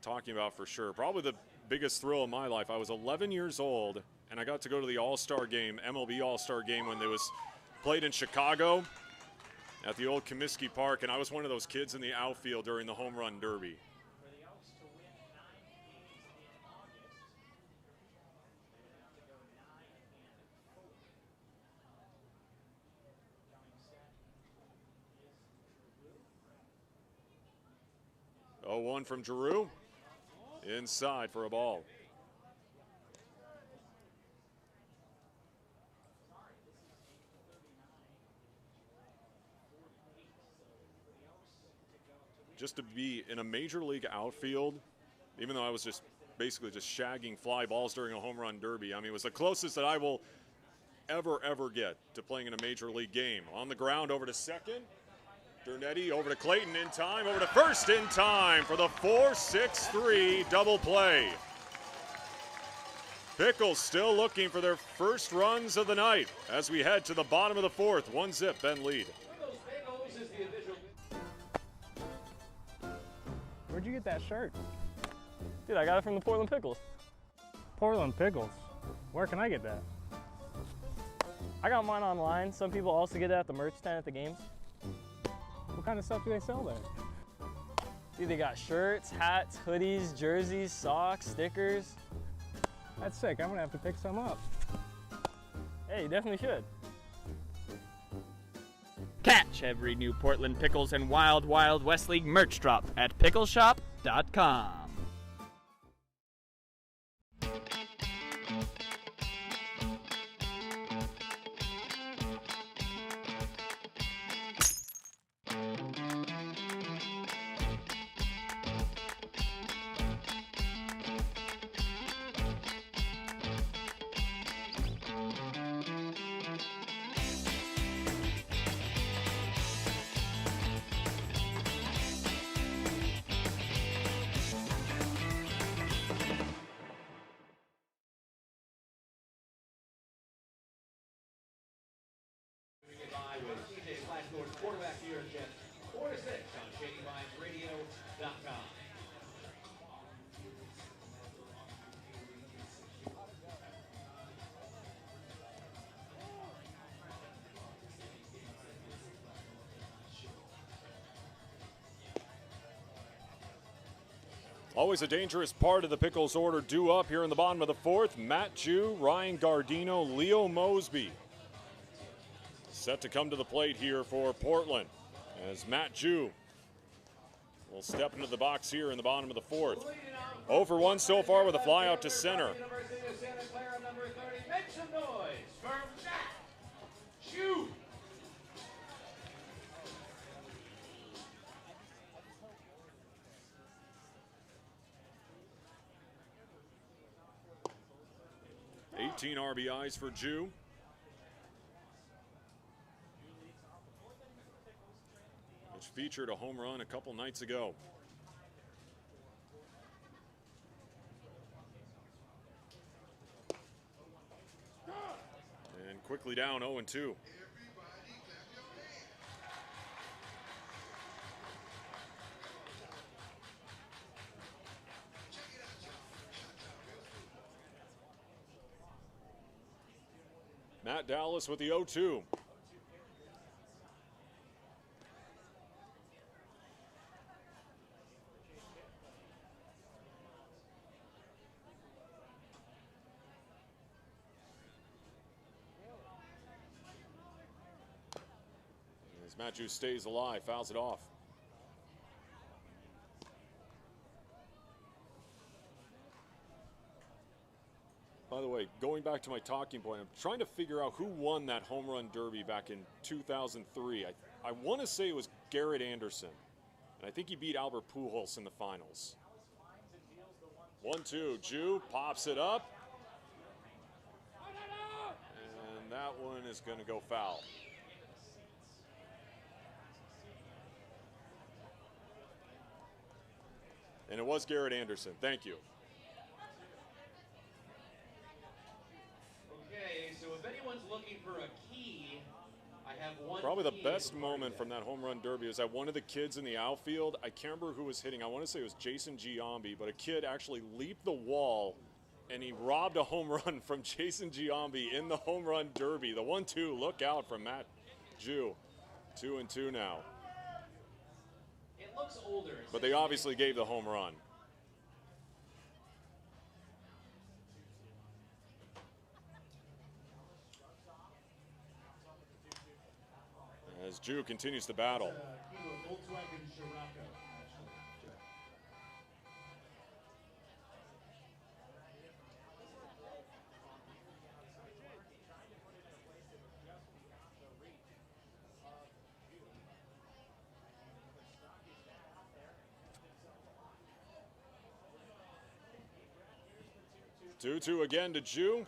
talking about for sure. Probably the biggest thrill of my life. I was 11 years old, and I got to go to the All-Star game, MLB All-Star game, when it was played in Chicago at the old Comiskey Park, and I was one of those kids in the outfield during the home run derby. Oh, 1 from Giroux. Inside for a ball. Just to be in a major league outfield, even though I was just basically just shagging fly balls during a home run derby, I mean, it was the closest that I will ever get to playing in a major league game. On the ground, over to second. Dernetti over to Clayton in time, over to first in time for the 4-6-3 double play. Pickles still looking for their first runs of the night as we head to the bottom of the fourth. 1-0 Bend lead. Where'd you get that shirt? Dude, I got it from the Portland Pickles. Portland Pickles? Where can I get that? I got mine online. Some people also get it at the merch stand at the games. What kind of stuff do they sell there? Dude, they got shirts, hats, hoodies, jerseys, socks, stickers. That's sick. I'm gonna have to pick some up. Hey, you definitely should. Catch every new Portland Pickles and Wild Wild West League merch drop at pickleshop.com. Quarterback here at Jets, 4-6 on ShadyVibesRadio.com. Always a dangerous part of the Pickles order due up here in the bottom of the fourth. Matt Jew, Ryan Gardino, Leo Mosby set to come to the plate here for Portland as Matt Jew will step into the box here in the bottom of the fourth. 0 for 1 so far with a fly out to center. University of Santa Clara, number 30. Make some noise for Matt Jew. $18 RBIs for Jew. Which featured a home run a couple nights ago. And quickly down 0-2. Matt Dallas with the 0-2. As Matthew stays alive, fouls it off. By the way, going back to my talking point, I'm trying to figure out who won that home run derby back in 2003. I want to say it was Garrett Anderson, and I think he beat Albert Pujols in the finals. 1-2, Jew pops it up, and that one is going to go foul. And it was Garrett Anderson. Thank you. Okay, so if anyone's looking for a key, I have one. Probably the key best moment from that home run derby was that one of the kids in the outfield, I can't remember who was hitting, I want to say it was Jason Giambi, but a kid actually leaped the wall and he robbed a home run from Jason Giambi in the home run derby. The 1-2, look out from Matt Jew. 2-2 now. It looks older. But they obviously gave the home run. As Jew continues to battle. Volkswagen Scirocco, actually. 2-2 again to Jew.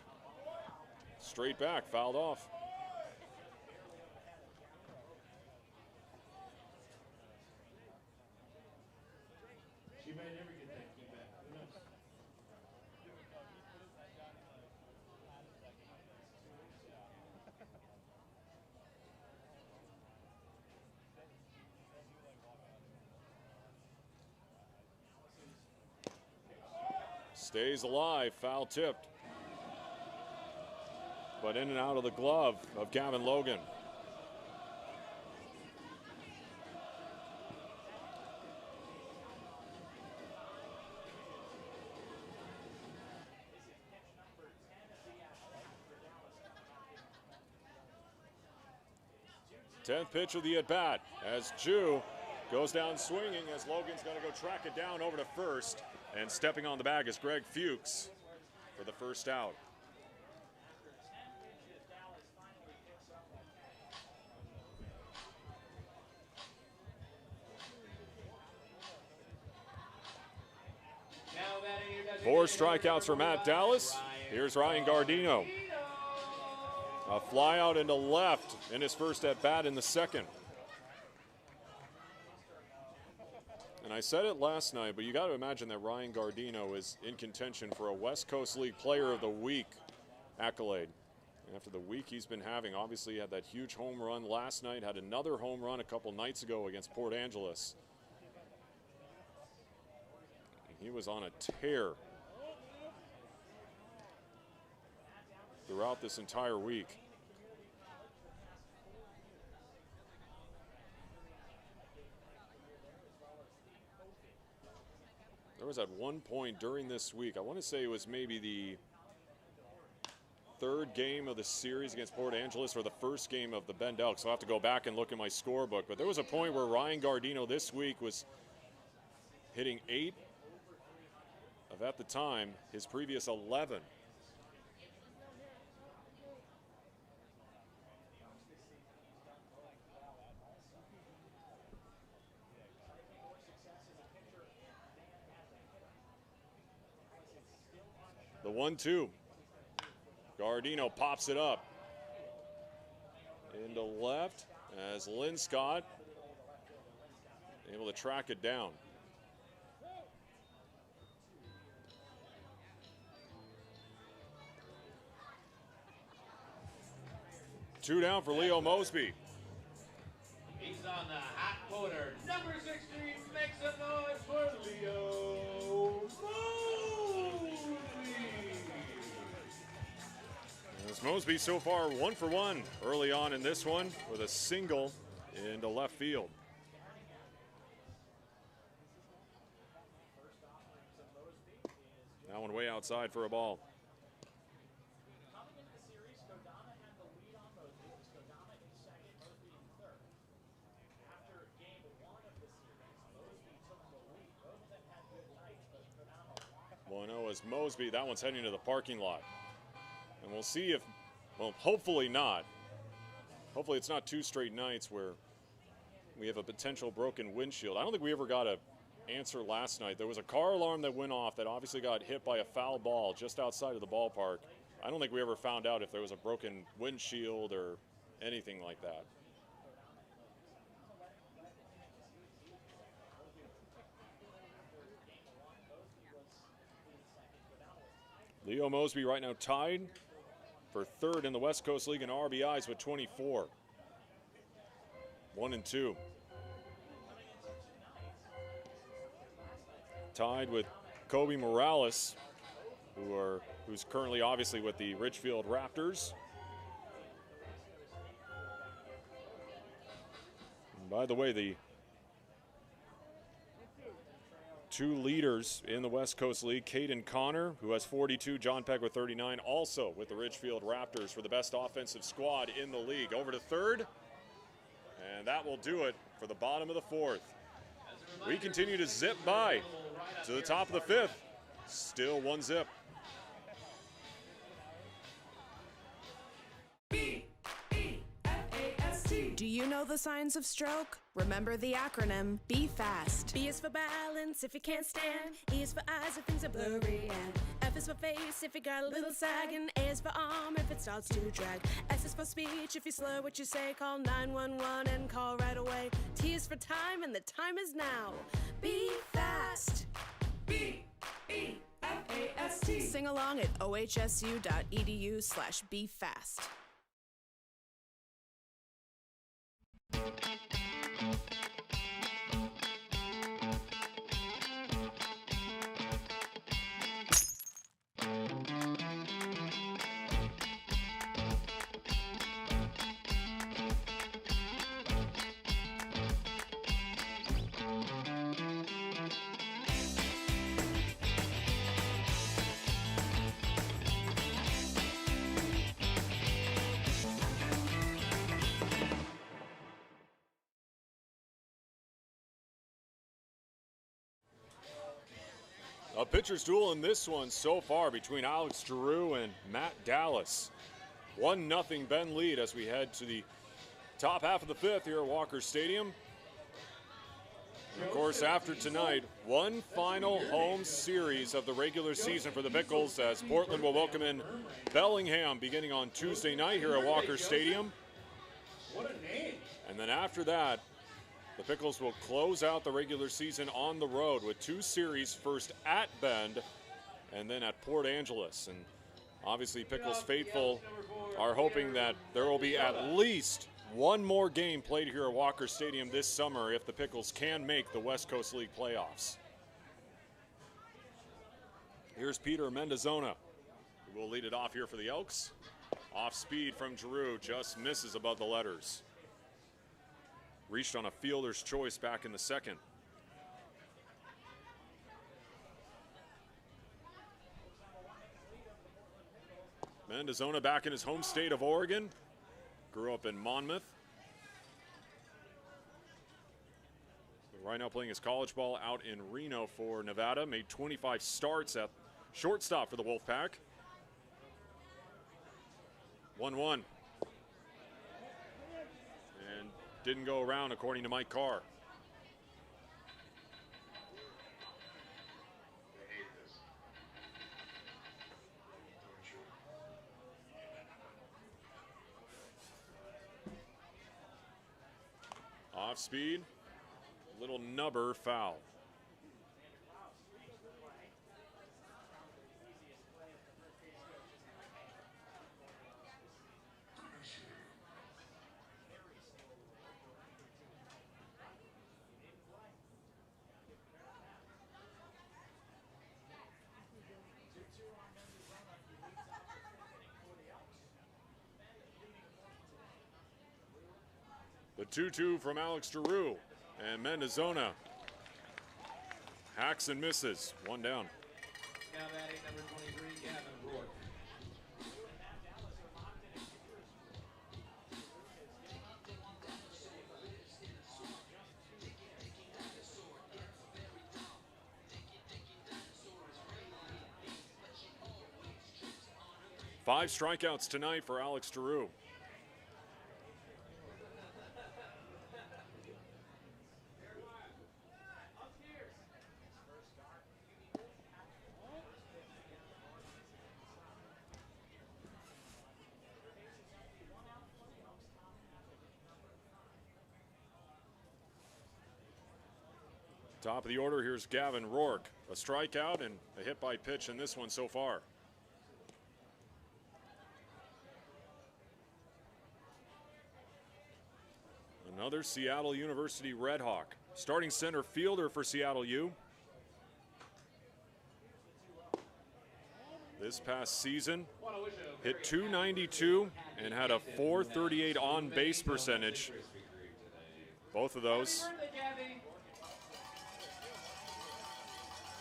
Straight back, fouled off. She might never get that key back. Who knows? Stays alive, foul tipped. But in and out of the glove of Gavin Logan. Tenth pitch of the at-bat as Jew goes down swinging as Logan's going to go track it down over to first. And stepping on the bag is Greg Fuchs for the first out. Four strikeouts for Matt Dallas. Here's Ryan Gardino. A fly out into left in his first at-bat in the second. And I said it last night, but you got to imagine that Ryan Gardino is in contention for a West Coast League Player of the Week accolade. After the week he's been having, obviously he had that huge home run last night, had another home run a couple nights ago against Port Angeles. He was on a tear throughout this entire week. There was at one point during this week, I want to say it was maybe the third game of the series against Port Angeles or the first game of the Bend Elks. I'll have to go back and look at my scorebook. But there was a point where Ryan Gardino this week was hitting 8 of, at the time, his previous 11. The 1-2. Gardino pops it up into left as Lynn Scott able to track it down. Two down for Leo Mosby. He's on the hot motor. Number 16 makes a noise for Leo Mosby. As Mosby so far 1 for 1 early on in this one with a single into left field. That one way outside for a ball. As Mosby, that one's heading to the parking lot. And we'll see if, well, hopefully not. Hopefully it's not 2 straight nights where we have a potential broken windshield. I don't think we ever got an answer last night. There was a car alarm that went off that obviously got hit by a foul ball just outside of the ballpark. I don't think we ever found out if there was a broken windshield or anything like that. Leo Mosby right now tied for third in the West Coast League in RBIs with 24. 1 and 2. Tied with Kobe Morales, who's currently obviously with the Ridgefield Raptors. And by the way, the 2 leaders in the West Coast League, Caden Connor, who has 42, John Peck with 39, also with the Ridgefield Raptors for the best offensive squad in the league. Over to third, and that will do it for the bottom of the 4th. We continue to zip by to the top of the 5th. Still 1-0. Do you know the signs of stroke? Remember the acronym, be fast. B is for balance if you can't stand. E is for eyes if things are blurry. And F is for face if you got a little sag. And A is for arm if it starts to drag. S is for speech if you slur what you say. Call 911 and call right away. T is for time and the time is now. Be fast. B-E-F-A-S-T. Sing along at ohsu.edu/befast. A pitcher's duel in this one so far between Alex Giroux and Matt Dallas. 1-0 Ben lead as we head to the top half of the fifth here at Walker Stadium. And of course, after tonight, one final home series of the regular season for the Pickles as Portland will welcome in Bellingham beginning on Tuesday night here at Walker Stadium. What a name. And then after that, the Pickles will close out the regular season on the road with two series, first at Bend and then at Port Angeles. And obviously Pickles faithful are hoping that there will be at least one more game played here at Walker Stadium this summer if the Pickles can make the West Coast League playoffs. Here's Peter Mendozona, who will lead it off here for the Elks. Off speed from Giroux, just misses above the letters. Reached on a fielder's choice back in the second. Mendozona back in his home state of Oregon. Grew up in Monmouth. Right now playing his college ball out in Reno for Nevada. Made 25 starts at shortstop for the Wolfpack. 1-1. And didn't go around according to Mike Carr. Off speed, little nubber foul. The 2-2 from Alex Giroux, and Mendozona hacks and misses. One down. Now batting number 23, Gavin Rourke. Five strikeouts tonight for Alex Giroux. Top of the order, here's Gavin Rourke. A strikeout and a hit by pitch in this one so far. Another Seattle University Red Hawk. Starting center fielder for Seattle U. This past season, hit .292 and had a .438 on-base percentage. Both of those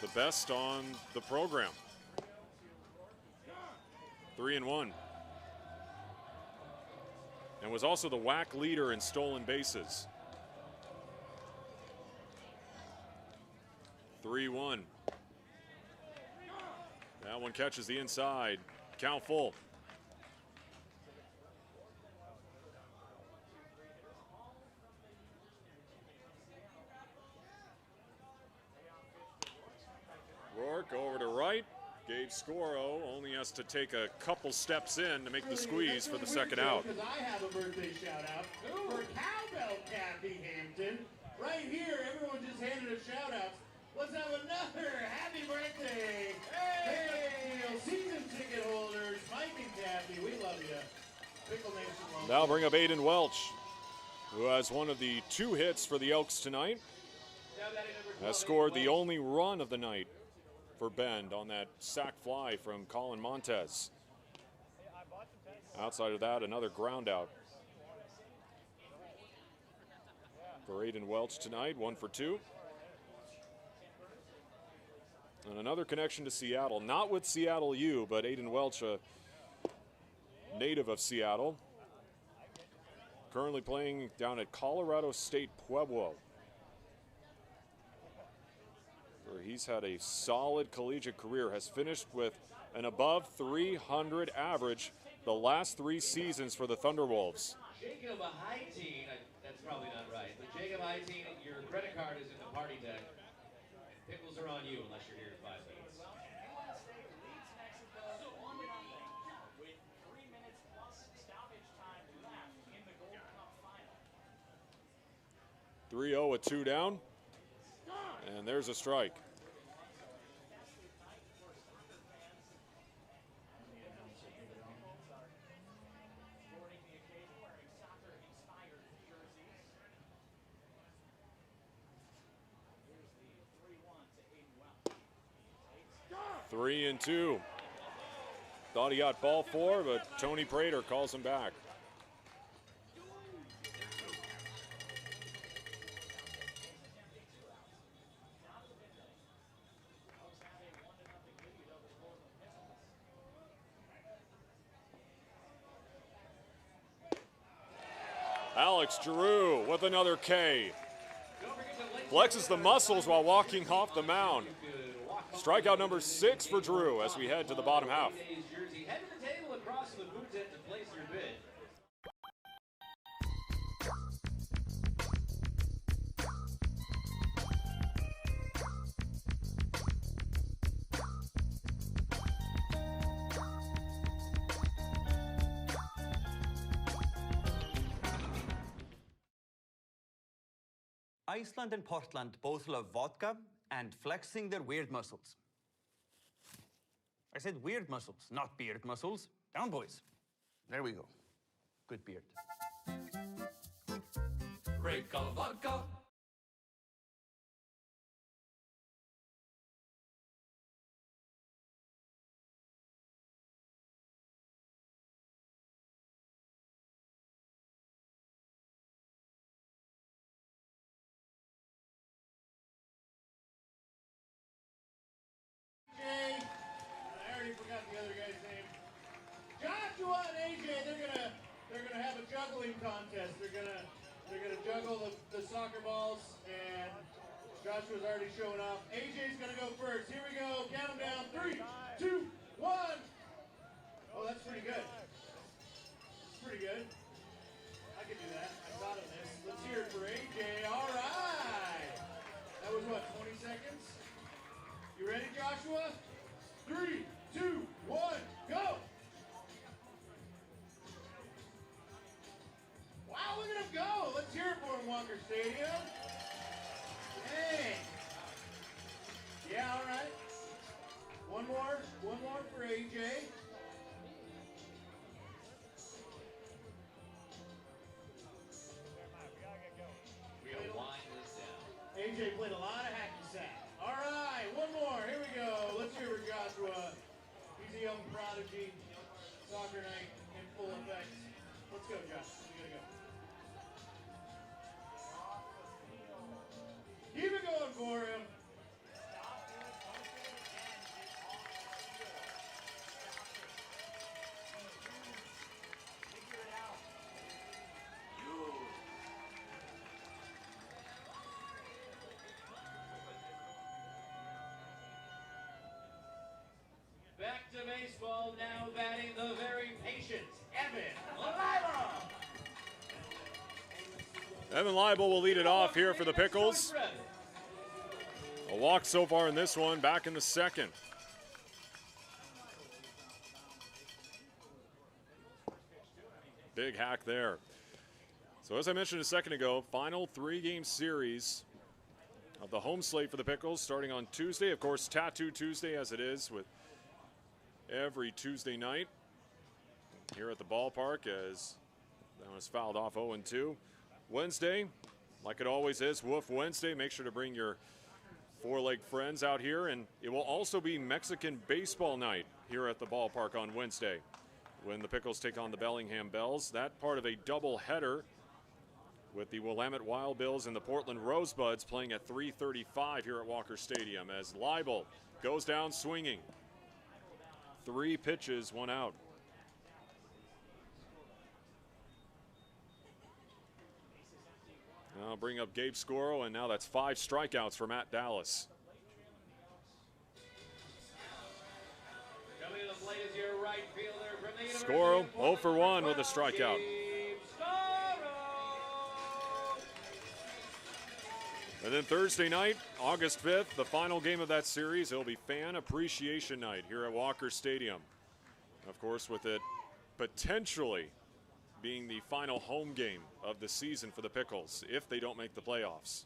the best on the program. 3-1. And was also the WAC leader in stolen bases. 3-1. That one catches the inside. Count full. Rourke over to right. Gabe Scoro only has to take a couple steps in to make the squeeze for the second out. Because I have a birthday shout out for Cowbell Kathy Hampton. Right here, everyone just handed us shout outs. Let's have another happy birthday. Hey! Season ticket holders, Mike and Kathy, we love you. Pickle Nation. Now bring up Aiden Welch, who has one of the two hits for the Elks tonight. Has scored the only run of the night for Bend on that sac fly from Colin Montez. Outside of that, another ground out for Aiden Welch tonight, 1 for 2. And another connection to Seattle, not with Seattle U, but Aiden Welch, a native of Seattle, currently playing down at Colorado State Pueblo, where he's had a solid collegiate career, has finished with an above 300 average the last 3 seasons for the Thunderwolves. Jacob Heiteen, that's probably not right, but Jacob Heiteen, your credit card is in the party deck. Pickles are on you unless you're here in 5 minutes. 3-0 with 2 down. And there's a strike. Three and 2. Thought he got ball 4, but Tony Prater calls him back. Alex Giroux with another K. Flexes the muscles while walking off the mound. Strikeout number 6 for Giroux as we head to the bottom half. Head to the table across the food tent to place your bid. Iceland and Portland both love vodka and flexing their weird muscles. I said weird muscles, not beard muscles. Down, boys. There we go. Good beard. Break of vodka. I already forgot the other guy's name. Joshua and AJ, they're gonna have a juggling contest. They're gonna juggle the soccer balls, and Joshua's already showing off. AJ's gonna go first. Here we go. Count them down. 3, 2, 1. Oh, that's pretty good. That's pretty good. I can do that. I thought of this. Let's hear it for AJ. All right. That was what, 20 seconds? You ready, Joshua? 3, 2, 1, go! Wow, look at him go! Let's hear it for him, Walker Stadium. Dang. Yeah, all right. One more for AJ. We gotta wind this down. AJ played a lot of hacky sack. All right, one more. Here we go. Let's hear it for Joshua. He's a young prodigy. Soccer night in full effect. Let's go, Josh. You gotta go. Keep it going for him. Back to baseball, now batting the very patient Evan Leibel. Evan Leibel will lead it off here for the Pickles. A walk so far in this one, back in the second. Big hack there. So as I mentioned a second ago, final 3-game series of the home slate for the Pickles starting on Tuesday. Of course, Tattoo Tuesday as it is with every Tuesday night here at the ballpark, as that was fouled off 0-2. Wednesday, like it always is, Woof Wednesday. Make sure to bring your 4-leg friends out here. And it will also be Mexican baseball night here at the ballpark on Wednesday when the Pickles take on the Bellingham Bells. That part of a double-header with the Willamette Wild Bills and the Portland Rosebuds playing at 3:35 here at Walker Stadium as Leibel goes down swinging. 3 pitches, 1 out. Now bring up Gabe Scoro, and now that's 5 strikeouts for Matt Dallas. Coming to the plate is your right fielder from the University Scoro of 0 for 1 with a 12, strikeout. Gabe Scoro. And then Thursday night, August 5th, the final game of that series, it'll be Fan Appreciation Night here at Walker Stadium. Of course, with it potentially being the final home game of the season for the Pickles if they don't make the playoffs.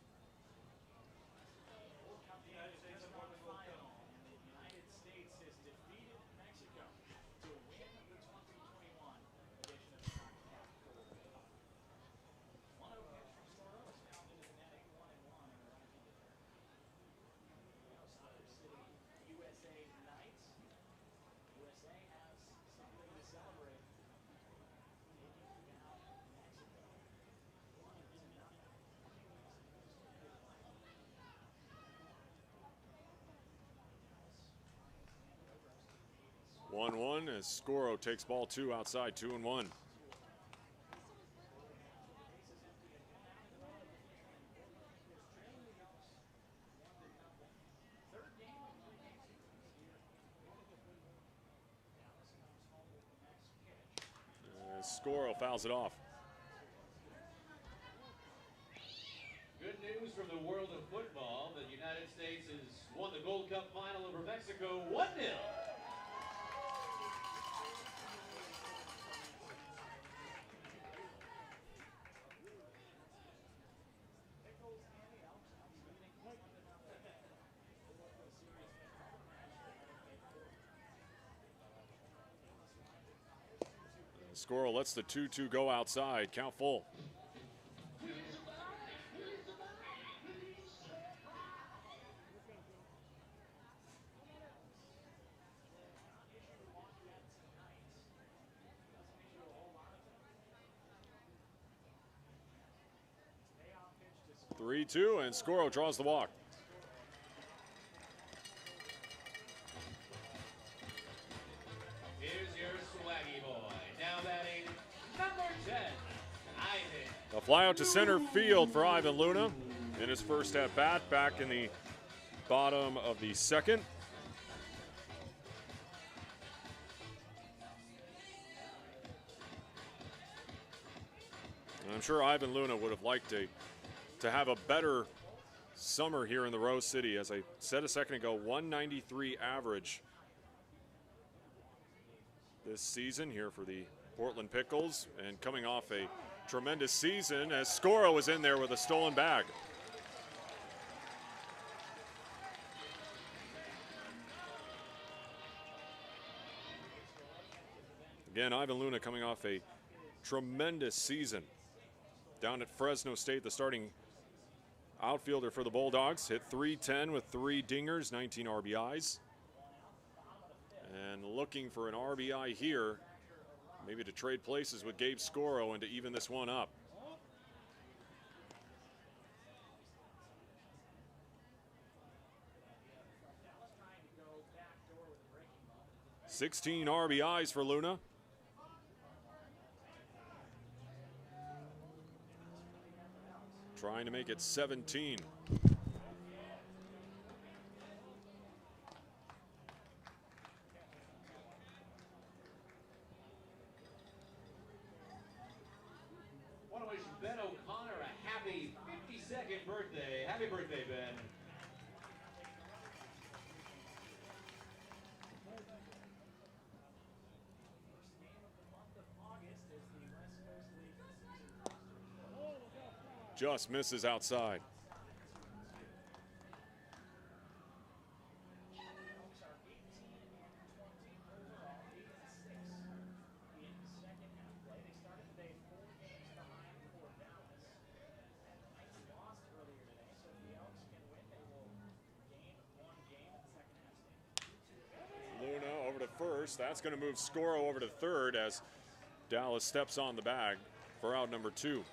One as Scoro takes ball 2 outside, 2-1. Scoro fouls it off. Good news from the world of football. The United States has won the Gold Cup final over Mexico 1-0. Scoro lets the 2-2 go outside. Count full. Three-two, and Scoro draws the walk. Here's your swaggy boy. Now batting number 10, Ivan. A fly out to center field for Ivan Luna in his first at bat back in the bottom of the second. And I'm sure Ivan Luna would have liked to have a better summer here in the Rose City. As I said a second ago, 193 average this season here for the Portland Pickles, and coming off a tremendous season as Scoro was in there with a stolen bag. Again, Ivan Luna coming off a tremendous season down at Fresno State, the starting outfielder for the Bulldogs. Hit .310 with 3 dingers, 19 RBIs. And looking for an RBI here, maybe to trade places with Gabe Scoro and to even this one up. $16 RBIs for Luna. Trying to make it 17. Want to wish Ben O'Connor a happy 52nd birthday. Happy birthday, Ben. Just misses outside. Luna over to first. That's going to move Scoro over to third as Dallas steps on the bag for out number 2.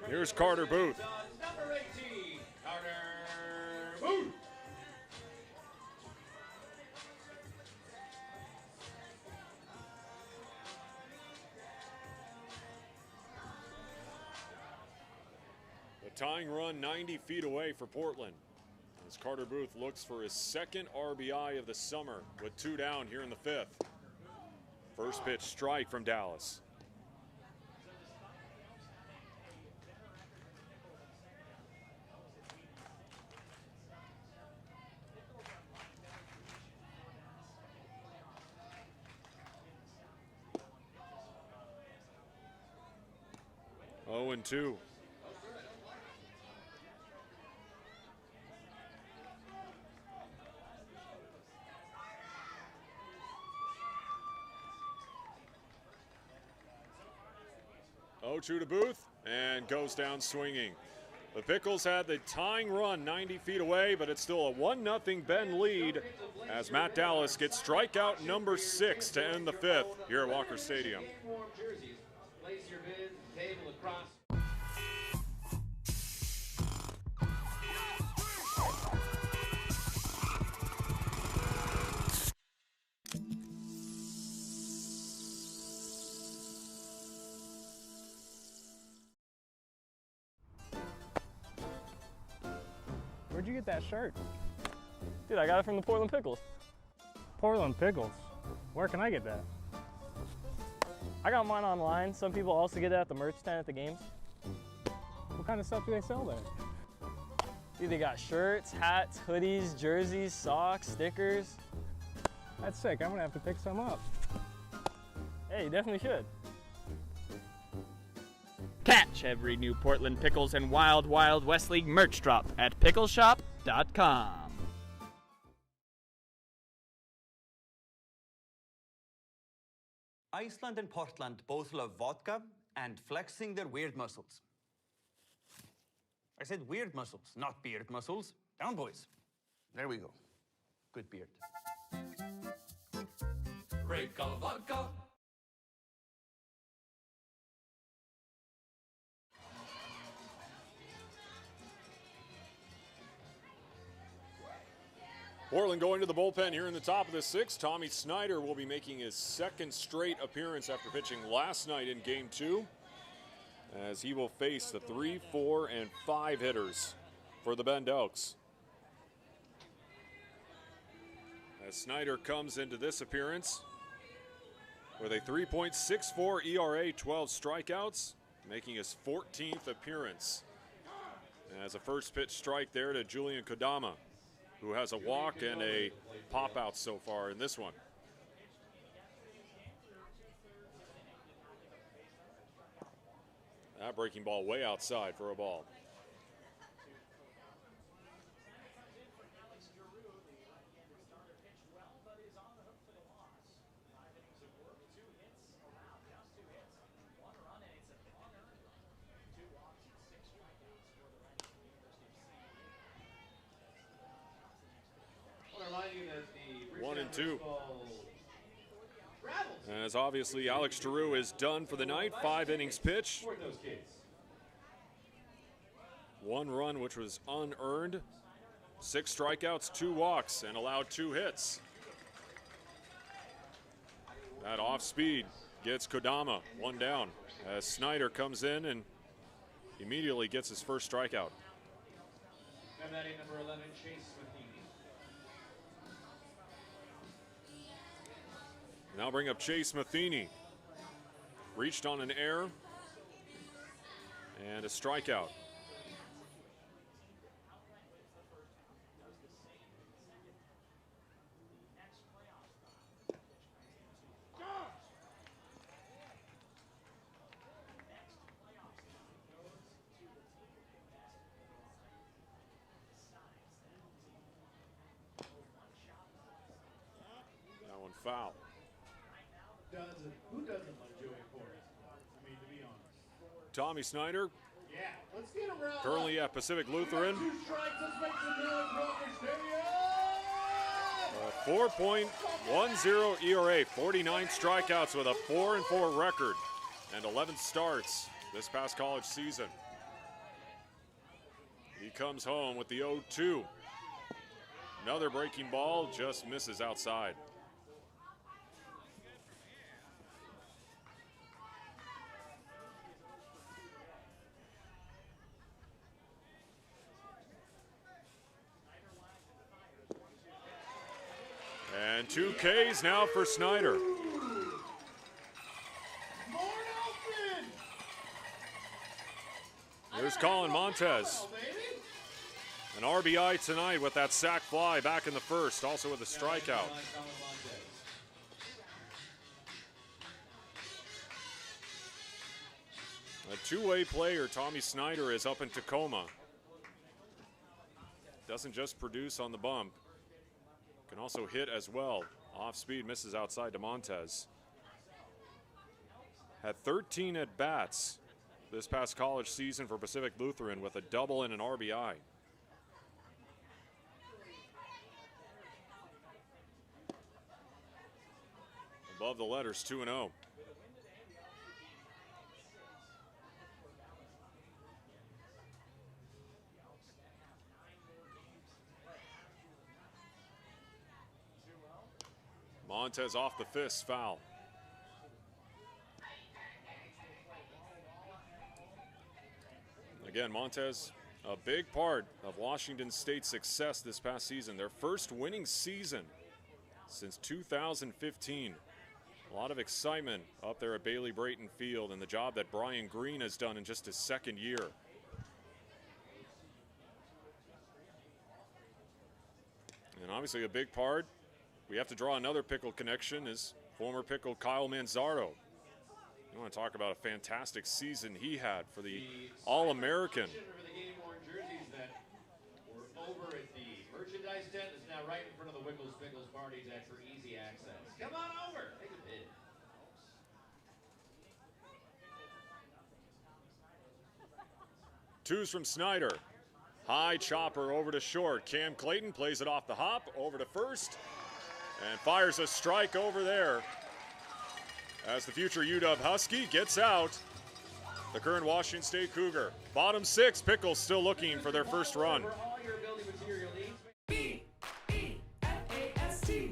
Here's Carter Booth. Number 18, Carter Booth. tying run 90 feet away for Portland. As Carter Booth looks for his second RBI of the summer with 2 down here in the 5th. First pitch strike from Dallas. Oh, and 2. Oh, 2 to Booth and goes down swinging. The Pickles had the tying run 90 feet away, but it's still a 1-0 Bend lead as Matt Dallas gets strikeout number 6 to end the 5th here at Walker Stadium. Place your bid, table across. Where'd you get that shirt? Dude, I got it from the Portland Pickles. Portland Pickles? Where can I get that? I got mine online. Some people also get it at the merch stand at the games. What kind of stuff do they sell there? Dude, they got shirts, hats, hoodies, jerseys, socks, stickers. That's sick. I'm gonna have to pick some up. Hey, you definitely should. Catch every new Portland Pickles and Wild Wild West League merch drop at pickleshop.com. Iceland and Portland both love vodka and flexing their weird muscles. I said weird muscles, not beard muscles. Down, boys. There we go. Good beard. Great color vodka. Portland going to the bullpen here in the top of the 6th. Tommy Snyder will be making his 2nd straight appearance after pitching last night in Game 2, as he will face the 3, 4, and 5 hitters for the Bend Elks. As Snyder comes into this appearance with a 3.64 ERA, 12 strikeouts, making his 14th appearance. As a first pitch strike there to Julian Kodama, who has a walk and a pop-out so far in this one. That breaking ball way outside for a ball. One and 2. As obviously Alex Giroux is done for the night. 5 innings pitched. 1 run, which was unearned. 6 strikeouts, 2 walks, and allowed 2 hits. That off speed gets Kodama 1 down as Snyder comes in and immediately gets his first strikeout. And that is number 11, Chase Matheny. Now bring up Chase Matheny. Reached on an error and a strikeout. That one foul. Who doesn't love Joey Forrest? I mean, to be honest. Tommy Snyder, Yeah, let's get him riled currently up. at Pacific Lutheran. 2 strikes, let's make some noise, Walker Stadium! 4.10 ERA, 49 strikeouts with a 4-4 record, and 11 starts this past college season. He comes home with the 0-2. Another breaking ball, just misses outside. 2 Ks now for Snyder. Here's Colin Montez. An RBI tonight with that sac fly back in the first, also with a strikeout. A two-way player, Tommy Snyder, is up in Tacoma. Doesn't just produce on the bump. Can also hit as well. Off speed, misses outside to Montez. Had 13 at-bats this past college season for Pacific Lutheran with a double and an RBI. Above the letters, 2-0. Montez off the fist, foul. Again, Montez, a big part of Washington State's success this past season. Their first winning season since 2015. A lot of excitement up there at Bailey Brayton Field and the job that Brian Green has done in just his second year. And obviously a big part, we have to draw another Pickle connection, is former Pickle Kyle Manzaro. You want to talk about a fantastic season he had for the All-American. For the game-worn jerseys that were over at the merchandise tent is now right in front of the Wickles Pickles party deck for easy access. Come on over, take a bid. Twos from Snyder. High chopper over to short. Cam Clayton plays it off the hop over to first and fires a strike over there as the future UW Husky gets out the current Washington State Cougar. Bottom six, Pickles still looking for their first run.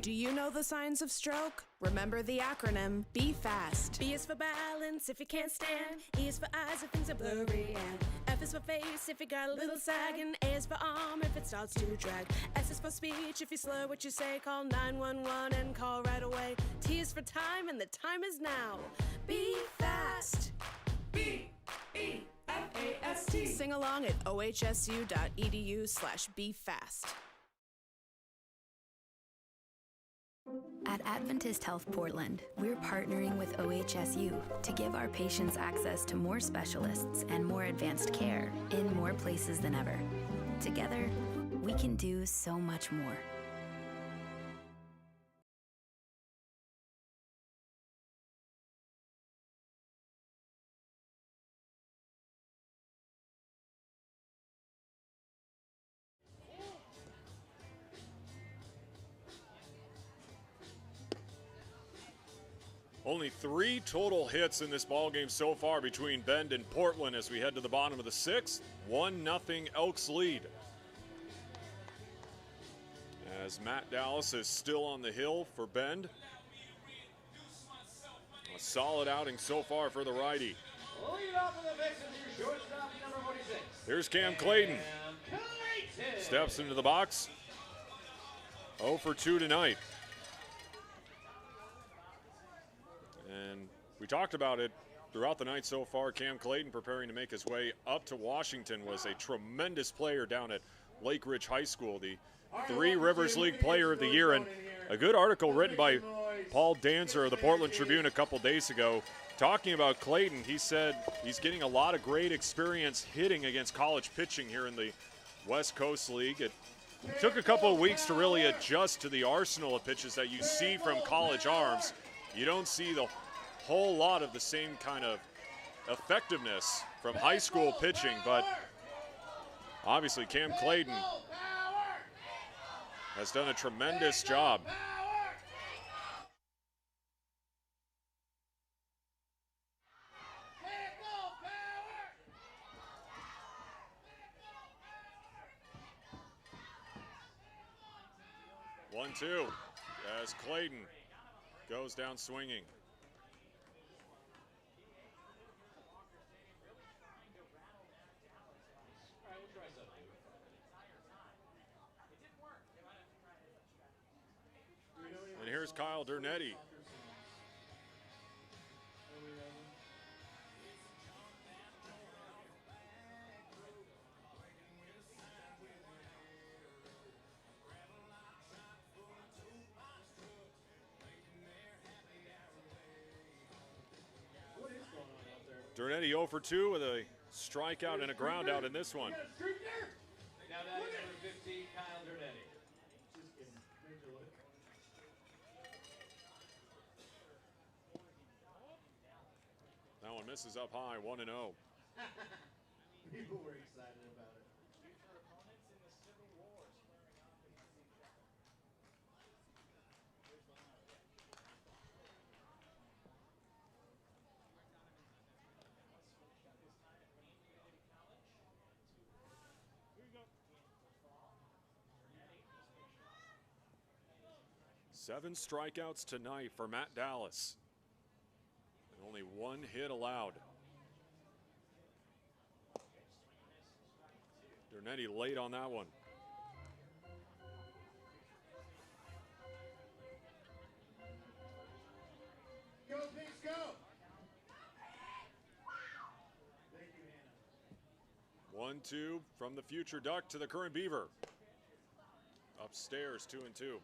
Do you know the signs of stroke? Remember the acronym, be fast. B is for balance if you can't stand. E is for eyes if things are blurry. And F is for face if you got a little sag. And A is for arm if it starts to drag. S is for speech if you slur what you say. Call 911 and call right away. T is for time and the time is now. Be fast. B-E-F-A-S-T. Sing along at ohsu.edu/befast. At Adventist Health Portland, we're partnering with OHSU to give our patients access to more specialists and more advanced care in more places than ever. Together, we can do so much more. Only 3 total hits in this ballgame so far between Bend and Portland as we head to the bottom of the 6th. 1-0 Elks lead. As Matt Dallas is still on the hill for Bend. A solid outing so far for the righty. Here's Cam Clayton. Steps into the box. 0 for 2 tonight. And we talked about it throughout the night so far. Cam Clayton preparing to make his way up to Washington was a tremendous player down at Lake Ridge High School, the Three Rivers League Player of the Year. And a good article written by Paul Danzer of the Portland Tribune a couple days ago talking about Clayton. He said he's getting a lot of great experience hitting against college pitching here in the West Coast League. It took a couple of weeks to really adjust to the arsenal of pitches that you see from college arms. You don't see the whole lot of the same kind of effectiveness from high school pitching, but obviously Cam Clayton has done a tremendous job. One-two as Clayton goes down swinging. Kyle Dernetti. Dernetti 0 for 2 with a strikeout and a ground out in this one. Now batting number 15, Kyle Dernetti. That one misses up high, 1-0. People were excited about it. Seven strikeouts tonight for Matt Dallas. And only one hit allowed. Dernetti late on that one. Go, Pigs, go! Thank you, Hannah. 1-2 from the future Duck to the current Beaver. Upstairs, 2-2.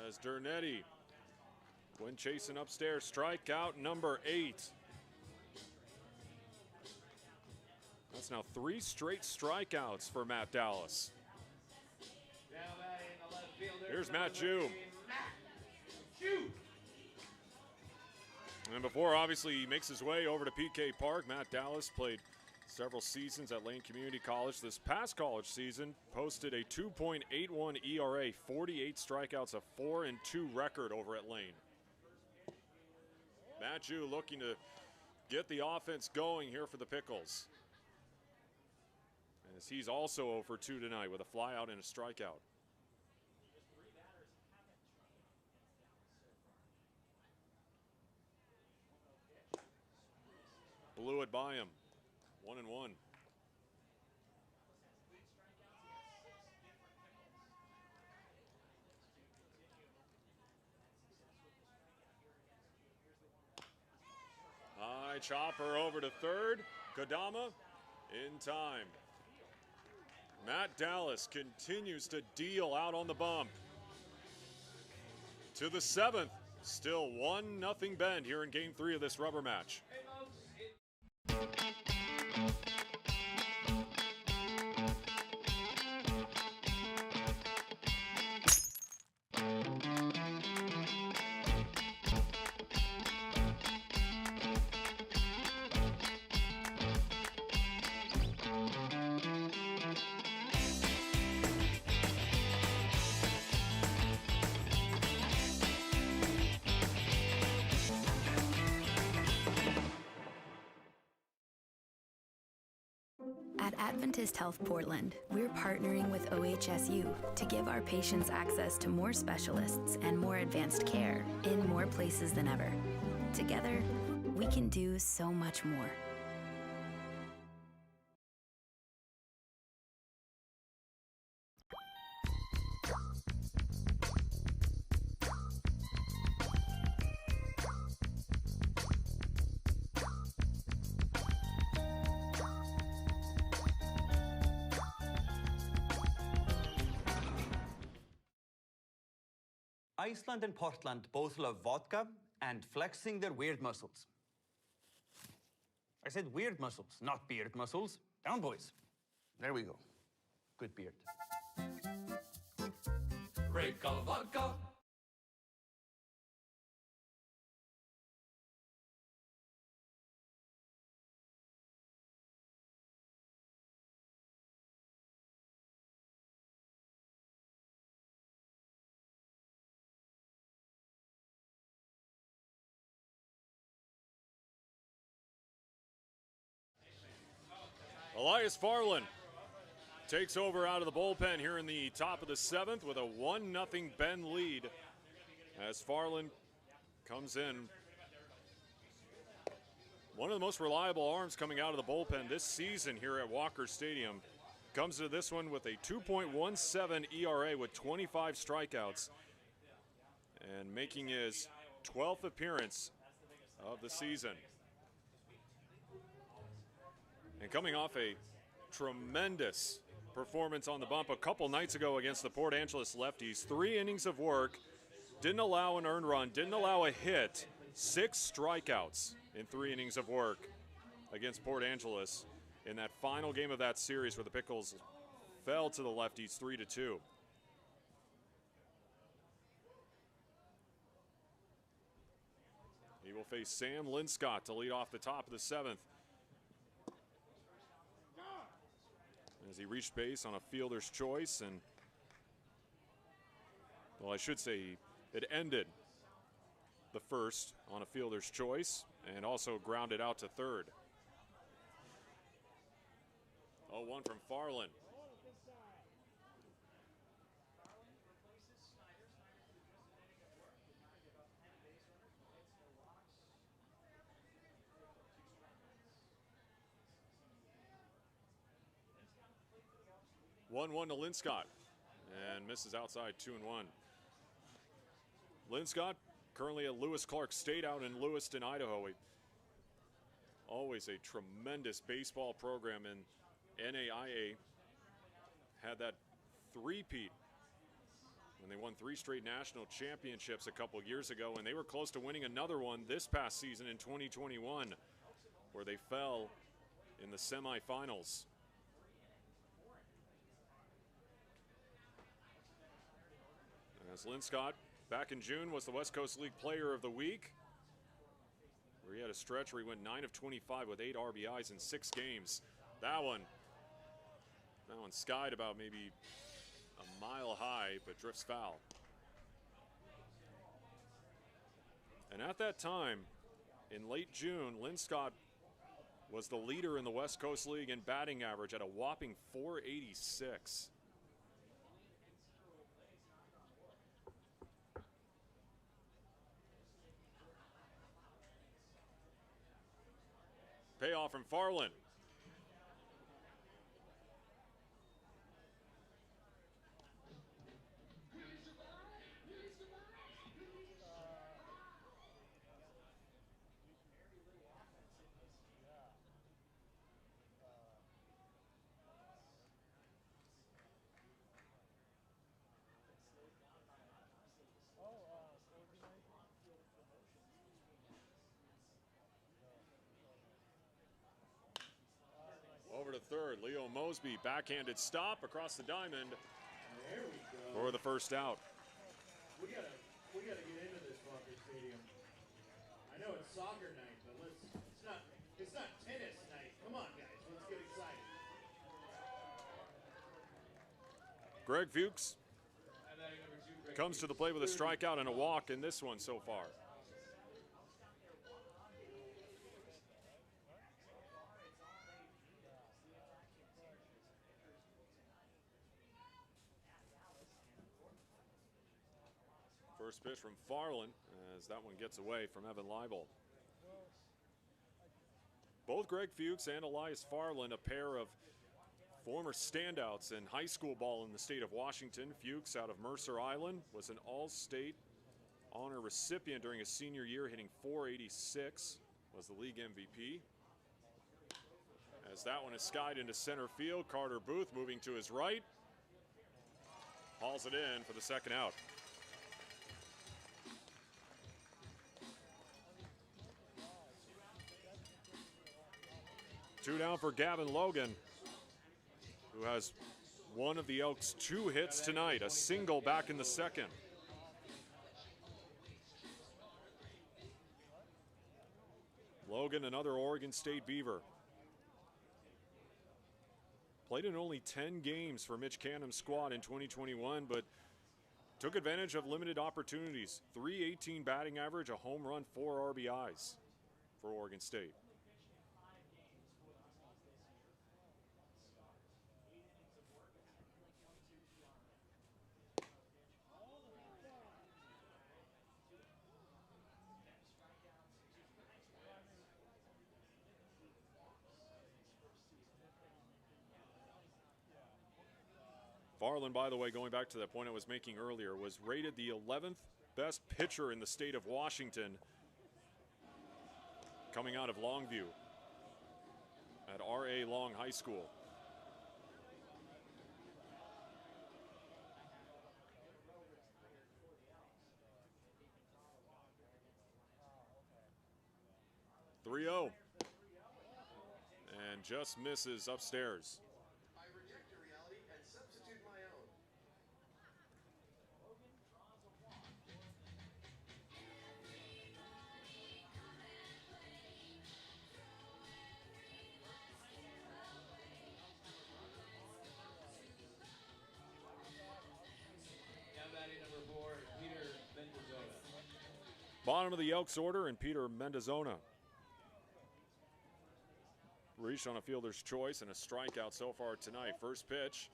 As Dernetti, when chasing upstairs, strikeout number 8. That's now 3 straight strikeouts for Matt Dallas. Now batting the left fielder. Here's number Matt Jew. 13, Matt Jew. And before, obviously, he makes his way over to PK Park, Matt Dallas played several seasons at Lane Community College. This past college season, posted a 2.81 ERA, 48 strikeouts, a 4-2 record over at Lane. Matt Jew looking to get the offense going here for the Pickles, as he's also 0 for 2 tonight with a flyout and a strikeout. Blew it by him. 1-1. High chopper over to third. Kodama in time. Matt Dallas continues to deal out on the bump. To the 7th. Still 1-0 Bend here in Game 3 of this rubber match. Hey, folks. At Adventist Health Portland, we're partnering with OHSU to give our patients access to more specialists and more advanced care in more places than ever. Together, we can do so much more. Iceland and Portland both love vodka and flexing their weird muscles. I said weird muscles, not beard muscles. Down, boys. There we go. Good beard. Great color vodka. Elias Farland takes over out of the bullpen here in the top of the 7th with a 1-0 Bend lead, as Farland comes in. One of the most reliable arms coming out of the bullpen this season here at Walker Stadium. Comes to this one with a 2.17 ERA with 25 strikeouts. And making his 12th appearance of the season. And coming off a tremendous performance on the bump a couple nights ago against the Port Angeles lefties. 3 innings of work, didn't allow an earned run, didn't allow a hit, 6 strikeouts in 3 innings of work against Port Angeles in that final game of that series where the Pickles fell to the lefties 3-2. He will face Sam Linscott to lead off the top of the 7th. As he reached base on a fielder's choice, and, well, I should say it ended the first on a fielder's choice and also grounded out to third. 0-1 from Farland. One to Linscott, and misses outside 2-1. Linscott currently at Lewis Clark State out in Lewiston, Idaho. Always a tremendous baseball program in NAIA. Had that three-peat when they won 3 straight national championships a couple years ago, and they were close to winning another one this past season in 2021, where they fell in the semifinals. As Linscott, back in June, was the West Coast League Player of the Week, where he had a stretch where he went 9 of 25 with 8 RBIs in 6 games. That one skied about maybe a mile high, but drifts foul. And at that time, in late June, Linscott was the leader in the West Coast League in batting average at a whopping .486. Payoff from Farland. Over to third, Leo Mosby, backhanded stop across the diamond for the first out. We gotta get into this Walker Stadium. I know it's soccer night, but it's not tennis night. Come on, guys, let's get excited. Greg Fuchs comes to the plate with a strikeout and a walk in this one so far. First pitch from Farland as that one gets away from Evan Leibel. Both Greg Fuchs and Elias Farland, a pair of former standouts in high school ball in the state of Washington. Fuchs out of Mercer Island was an all-state honor recipient during his senior year, hitting .486, was the league MVP. As that one is skied into center field, Carter Booth moving to his right, hauls it in for the second out. Two down for Gavin Logan, who has one of the Elks' 2 hits tonight, a single back in the second. Logan, another Oregon State Beaver. Played in only 10 games for Mitch Canham's squad in 2021, but took advantage of limited opportunities. .318 batting average, a home run, 4 RBIs for Oregon State. Farland, by the way, going back to that point I was making earlier, was rated the 11th best pitcher in the state of Washington coming out of Longview at R.A. Long High School. .3-0 and just misses upstairs. I reject your reality and substitute my own. Now batting number 4, Peter Mendozona. Bottom of the Elks order, and Peter Mendozona reached on a fielder's choice and a strikeout so far tonight. First pitch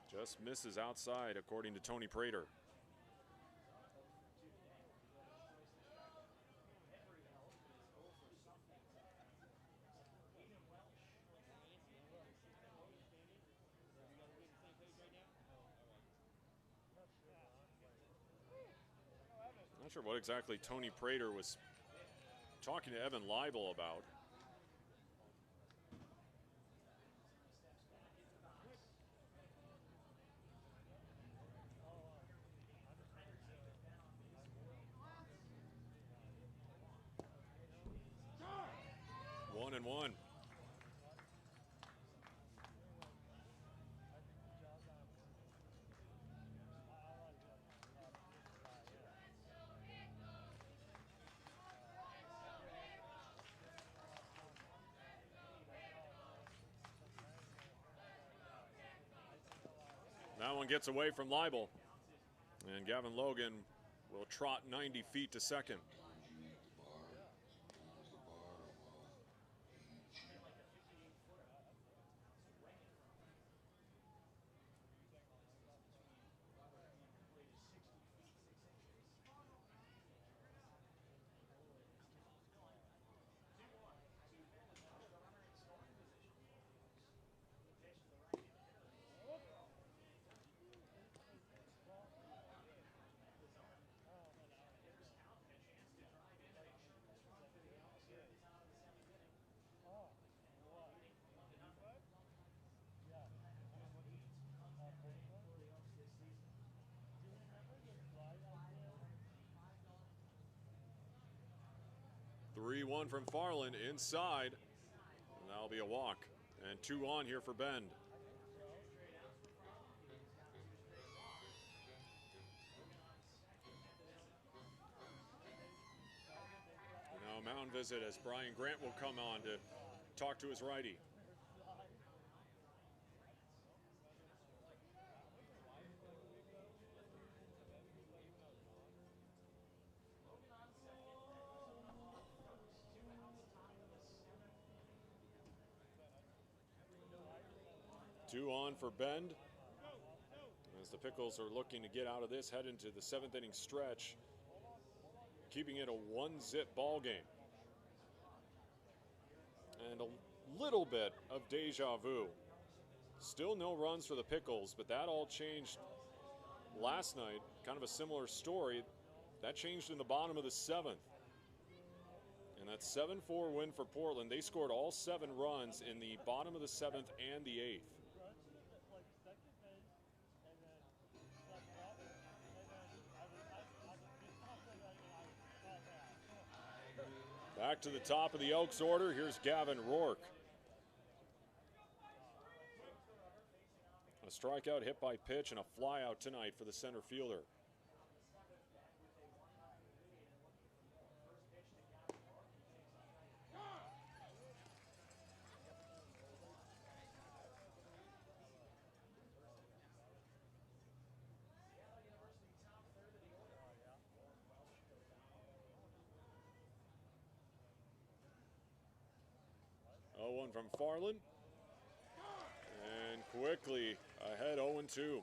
just misses outside, according to Tony Prater. Not sure what exactly Tony Prater was talking to Evan Leibel about. One and one. That one gets away from Leibel, and Gavin Logan will trot 90 feet to second. Three-one from Farland inside, and that'll be a walk. And 2 on here for Bend. Now mound visit as Brian Grant will come on to talk to his righty. Two on for Bend as the Pickles are looking to get out of this, head into the 7th inning stretch, keeping it a 1-zip ball game. And a little bit of deja vu. Still no runs for the Pickles, but that all changed last night. Kind of a similar story. That changed in the bottom of the 7th. And that 7-4 win for Portland. They scored all 7 runs in the bottom of the 7th and the 8th. Back to the top of the Elks order. Here's Gavin Rourke. A strikeout, hit by pitch, and a flyout tonight for the center fielder. One from Farland, and quickly ahead 0-2.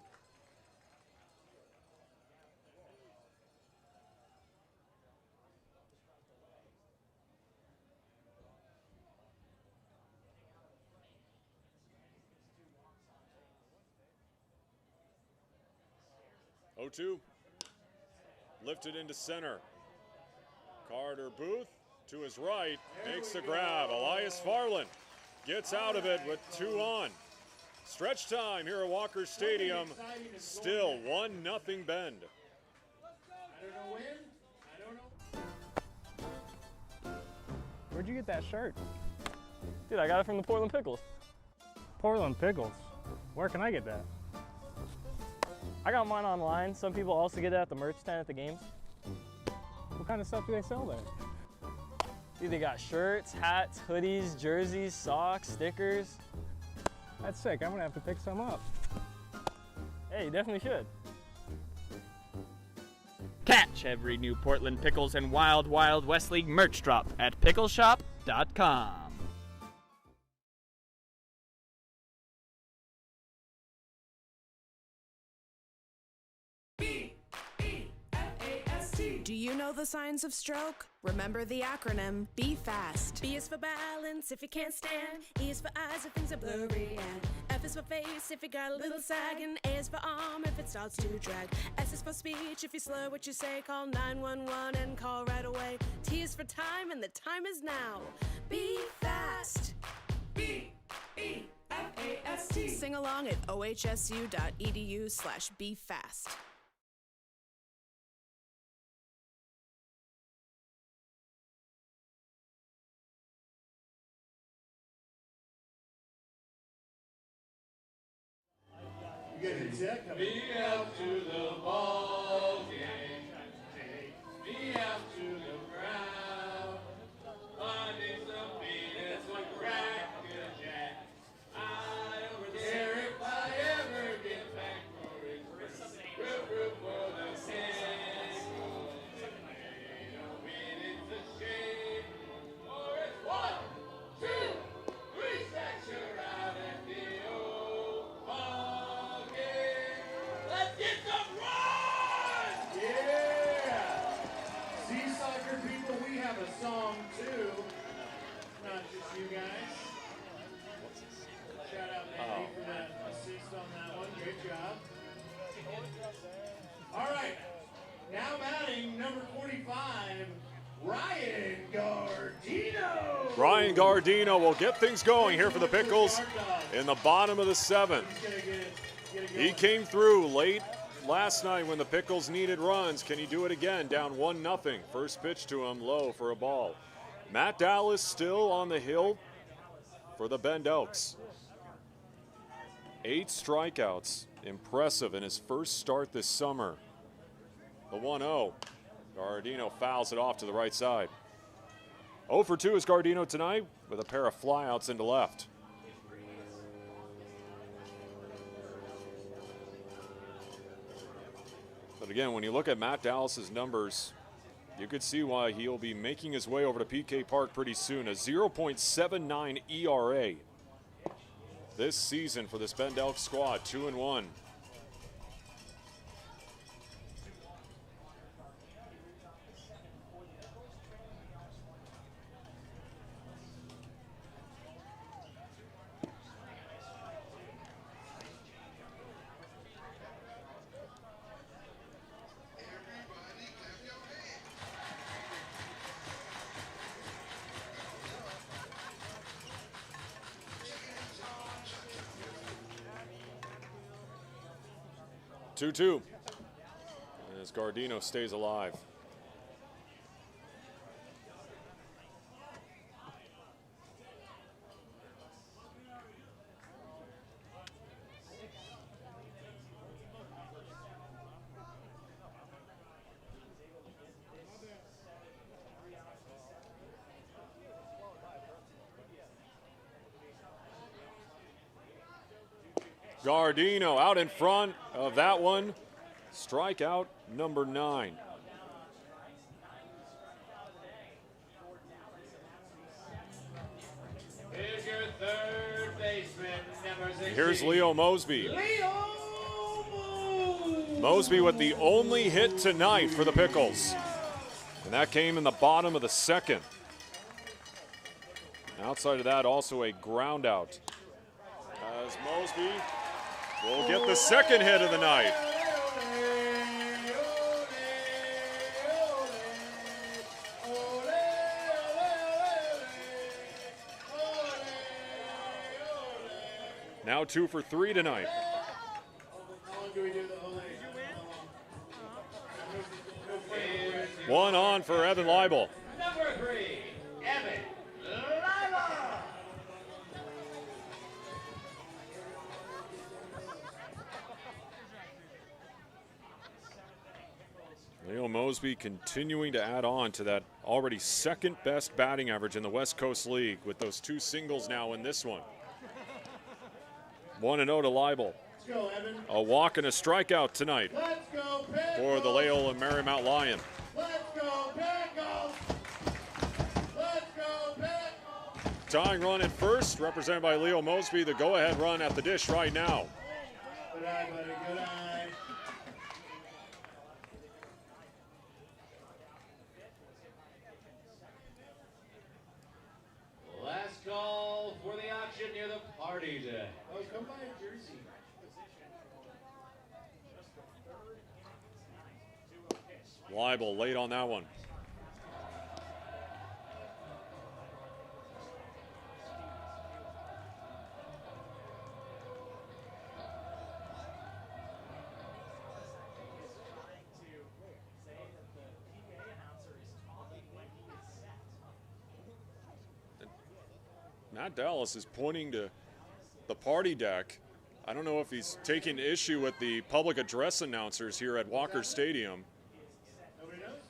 0-2. Lifted into center. Carter Booth to his right, makes the grab. Elias Farland gets out of it with 2 on. Stretch time here at Walker Stadium. Still 1-0 Bend. I don't know when. I don't know. Where'd you get that shirt? Dude, I got it from the Portland Pickles. Portland Pickles? Where can I get that? I got mine online. Some people also get it at the merch stand at the games. What kind of stuff do they sell there? Dude, they got shirts, hats, hoodies, jerseys, socks, stickers. That's sick. I'm gonna have to pick some up. Hey, you definitely should. Catch every new Portland Pickles and Wild Wild West League merch drop at pickleshop.com. Do you know the signs of stroke? Remember the acronym, be fast. B is for balance if you can't stand. E is for eyes if things are blurry. And F is for face if you got a little sag. And A is for arm if it starts to drag. S is for speech if you slur what you say. Call 911 and call right away. T is for time and the time is now. Be fast. B-E-F-A-S-T. Sing along at ohsu.edu/befast. You get a tip? Me out to the ball game. Me out to the ground. Finding some peanuts with Cracker Jack. I don't care if I ever get back for it. Root for the Pickles. When it's a shame. Or it's 1, 2, 3 stacks you're out at the old ball game. Let's get some run! Yeah! See, soccer people, we have a song too. Not just you guys. Shout out Mandy for that assist on that one. Great job. All right. Now batting number 45, Ryan Gardino. Ryan Gardino will get things going here for the Pickles in the bottom of the 7th. He's gonna get it He going. came through late last night when the Pickles needed runs. Can he do it again? Down 1-0. First pitch to him, low for a ball. Matt Dallas still on the hill for the Bend Elks. 8 strikeouts. Impressive in his first start this summer. The 1-0. Gardino fouls it off to the right side. 0 for 2 is Gardino tonight with a pair of flyouts into left. But again, when you look at Matt Dallas's numbers, you could see why he'll be making his way over to PK Park pretty soon. A 0.79 ERA this season for this Bend Elks squad, 2-1. Everybody clap your hands. 2-2 as Gardino stays alive. Gardino out in front of that one. Strikeout number 9. Here's your third baseman, number 16. Here's Leo Mosby. Leo Mosby with the only hit tonight for the Pickles. And that came in the bottom of the 2nd. Outside of that, also a ground out. As Mosby will get the 2nd hit of the night. Now 2 for 3 tonight. How long do we do the Ole? One on for Evan Leibel. Number 3, Evan Lila. Leo Mosby continuing to add on to that already second best batting average in the West Coast League with those 2 singles now in this one. 1-0 to Leibel. Let's go, Evan. A walk and a strikeout tonight Let's go, Pickles. for the Loyola Marymount Lion. Let's go, Pickles. Let's go, Pickles. Tying run at first, represented by Leo Mosby. The go-ahead run at the dish right now. Good eye, buddy. Good eye. Last call for the auction near the party deck. Oh, come by a jersey. Leibel late on that one. Matt Dallas is pointing to the party deck. I don't know if he's taking issue with the public address announcers here at Walker Stadium. Nobody knows?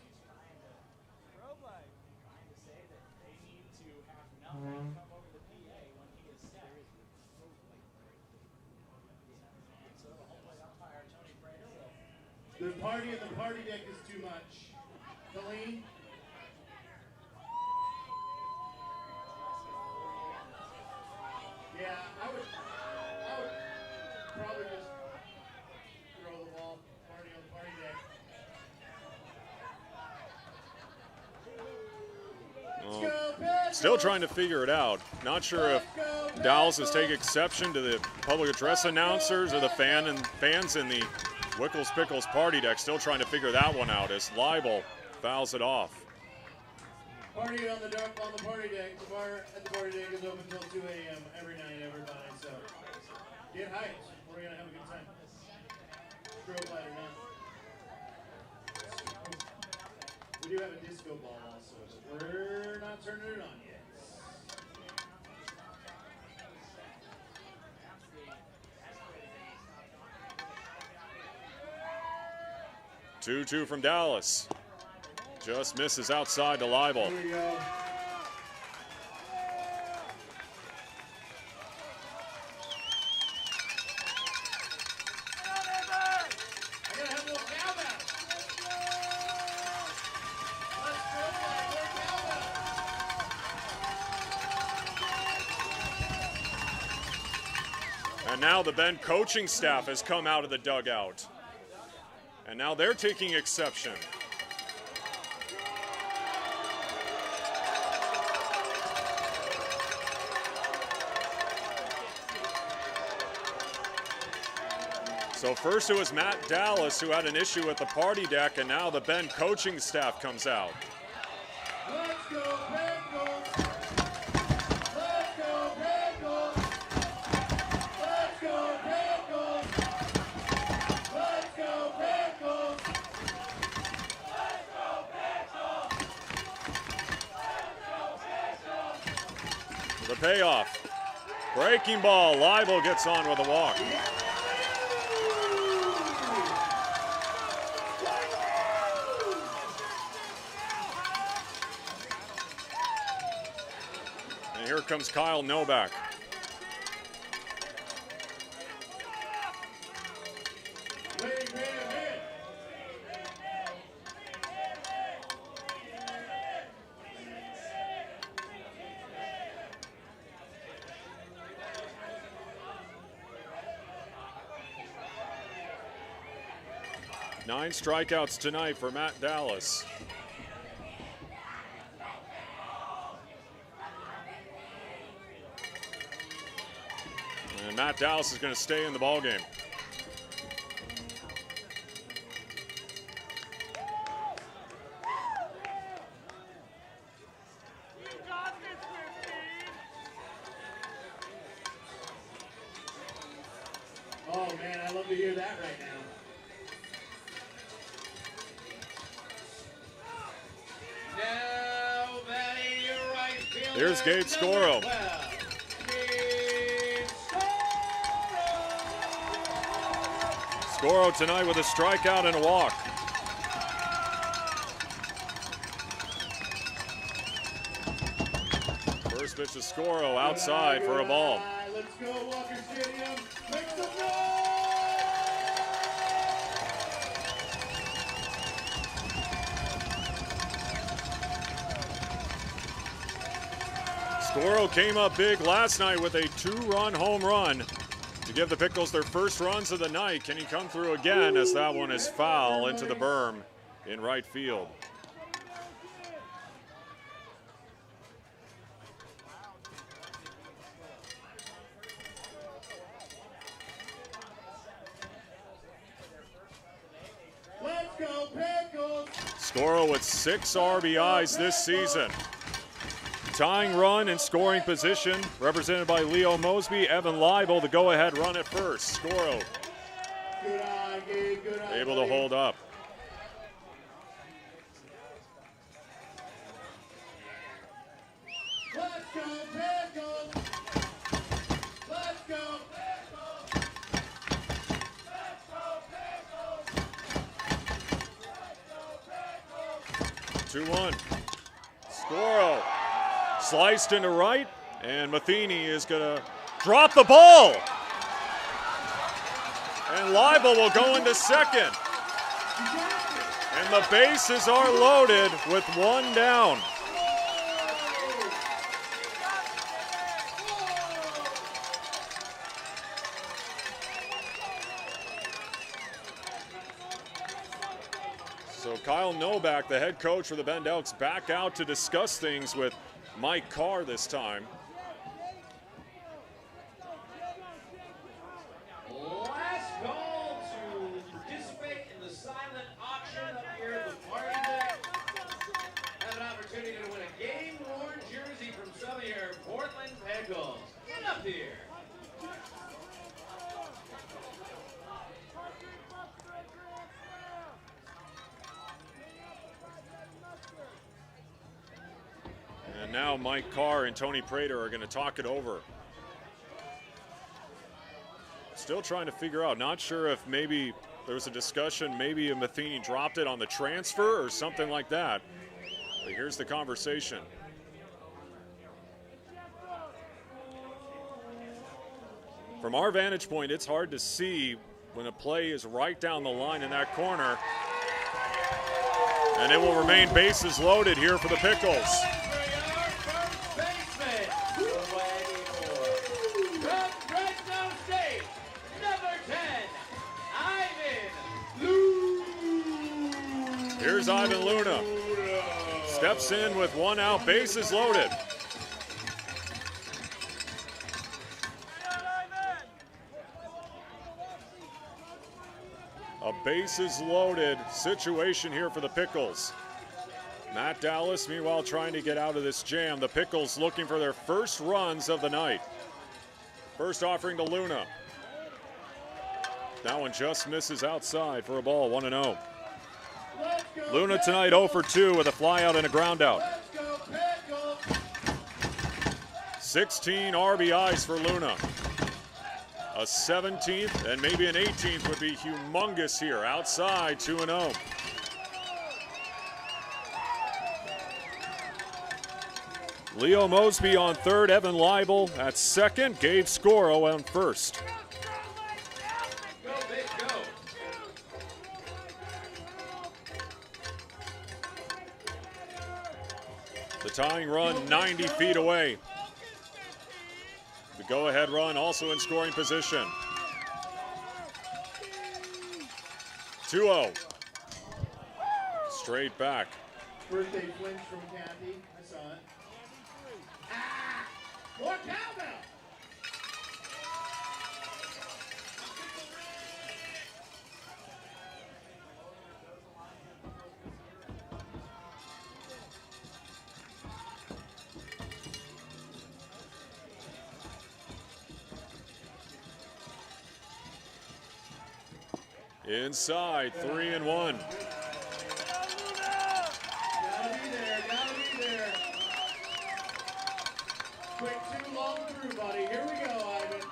The party at the party deck is too much. Colleen? Yeah, I would probably just throw the ball, party on the party deck. Let's go, Pickles! Still trying to figure it out. Not sure if Dallas is taking exception to the public address announcers or the fans in the Wickles Pickles party deck. Still trying to figure that one out as Leibel fouls it off. Party on the party deck. The bar at the party deck is open until 2 a.m. every night, everybody. So get hyped. We're gonna have a good time. Strobe light or not. We do have a disco ball also, but we're not turning it on yet. 2-2 from Dallas. Just misses outside to Leibel. Here we go. And now the Bend coaching staff has come out of the dugout. And now they're taking exception. So first it was Matt Dallas who had an issue with the party deck, and now the Bend coaching staff comes out. Let's go, Pickles! Let's go, Pickles! Let's go, Pickles! Let's go, Pickles! Let's go, Pickles! The payoff. Breaking ball. Leibel gets on with a walk. And here comes Kyle Novak. Nine strikeouts tonight for Matt Dallas. And Matt Dallas is going to stay in the ballgame. Oh man, I love to hear that right now. Now batting your right fielder. Here's Gabe Scoro. Scoro tonight with a strikeout and a walk. First pitch to Scoro outside for a ball. Let's go, Walker Stadium. Make some noise! Scoro came up big last night with a 2-run home run to give the Pickles their first runs of the night. Can he come through again as that one is foul into the berm in right field? Let's go, Pickles! Scoro with 6 RBIs this season. Tying run in scoring position, represented by Leo Mosby. Evan Leibel, the go-ahead run at first. Scoro Good eye, Gabe. Good eye. able to hold up. Let's go, Pickles! Let's go, Pickles! 2-1. Scoro sliced into right, and Matheny is going to drop the ball. And Leibel will go into second. And the bases are loaded with 1 down. So Kyle Novak, the head coach for the Bend Elks, back out to discuss things with Mike Carr this time. Last call to participate in the silent auction up here at the party deck. Have an opportunity to win a game-worn jersey from some of your Portland Pickles. Get up here. And now Mike Carr and Tony Prater are going to talk it over. Still trying to figure out, not sure if maybe there was a discussion, maybe Matheny dropped it on the transfer or something like that. But here's the conversation. From our vantage point, it's hard to see when a play is right down the line in that corner. And it will remain bases loaded here for the Pickles. Here's Ivan Luna. Steps in with 1 out, bases loaded. A bases loaded situation here for the Pickles. Matt Dallas, meanwhile, trying to get out of this jam. The Pickles looking for their first runs of the night. First offering to Luna. That one just misses outside for a ball, 1-0. Luna tonight 0 for 2 with a flyout and a ground out. 16 RBIs for Luna. A 17th and maybe an 18th would be humongous here. Outside, 2-0. Leo Mosby on third, Evan Leibel at second, Gabe Scoro on first. The tying run 90 feet away. The go-ahead run also in scoring position. 2-0. Straight back. Birthday flinch from Kathy. I saw it. Ah! More cowbell! Inside, 3-1. Gotta be there, gotta be there. Quick two long through, buddy. Here we go, Ivan.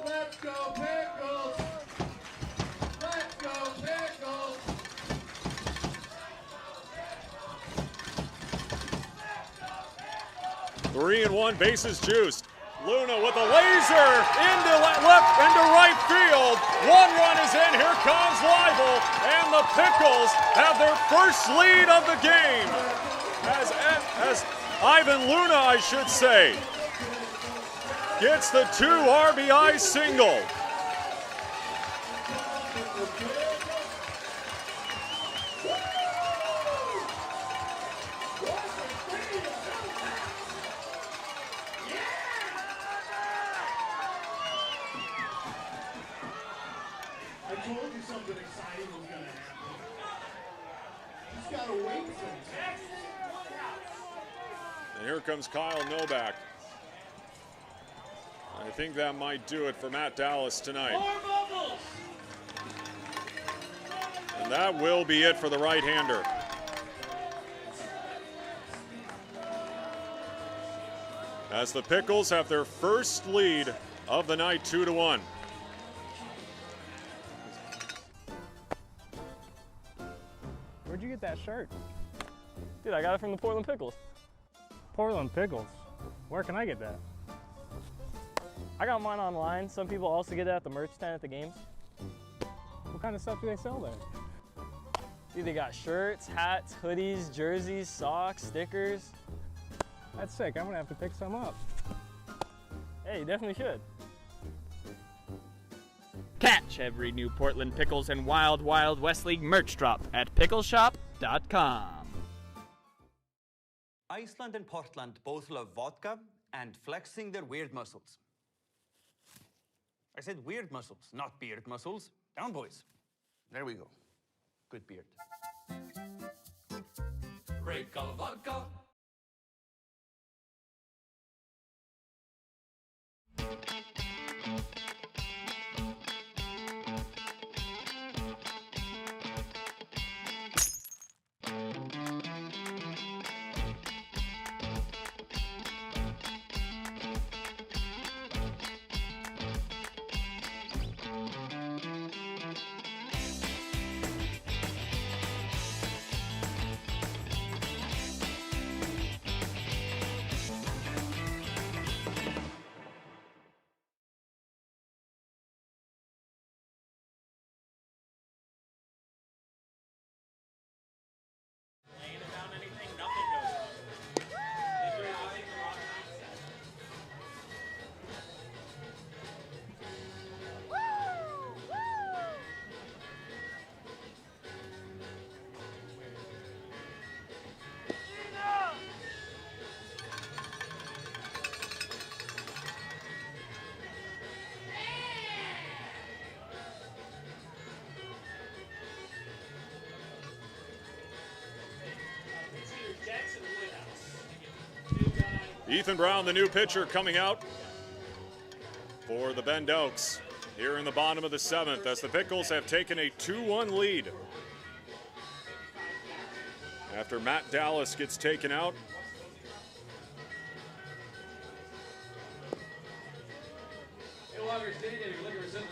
Let's go, Pickles! Let's go, Pickles! Three and one, bases juiced. Luna with a laser into right field. One run is in. Here comes Leibel, and the Pickles have their first lead of the game. As Ivan Luna, I should say, gets the 2 RBI single. I told you something exciting was going to happen. Just got to wait sometimes. And here comes Kyle Novak. I think that might do it for Matt Dallas tonight. And that will be it for the right-hander. As the Pickles have their first lead of the night, 2-1. Where'd you get that shirt? Dude, I got it from the Portland Pickles. Portland Pickles? Where can I get that? I got mine online. Some people also get it at the merch tent at the games. What kind of stuff do they sell there? Dude, they got shirts, hats, hoodies, jerseys, socks, stickers. That's sick. I'm gonna have to pick some up. Hey, you definitely should. Catch every new Portland Pickles and Wild Wild West League merch drop at pickleshop.com. Iceland and Portland both love vodka and flexing their weird muscles. I said weird muscles, not beard muscles. Down, boys. There we go. Good beard. Break of vodka. Ethan Brown, the new pitcher, coming out for the Bend Elks here in the bottom of the 7th as the Pickles have taken a 2-1 lead. After Matt Dallas gets taken out.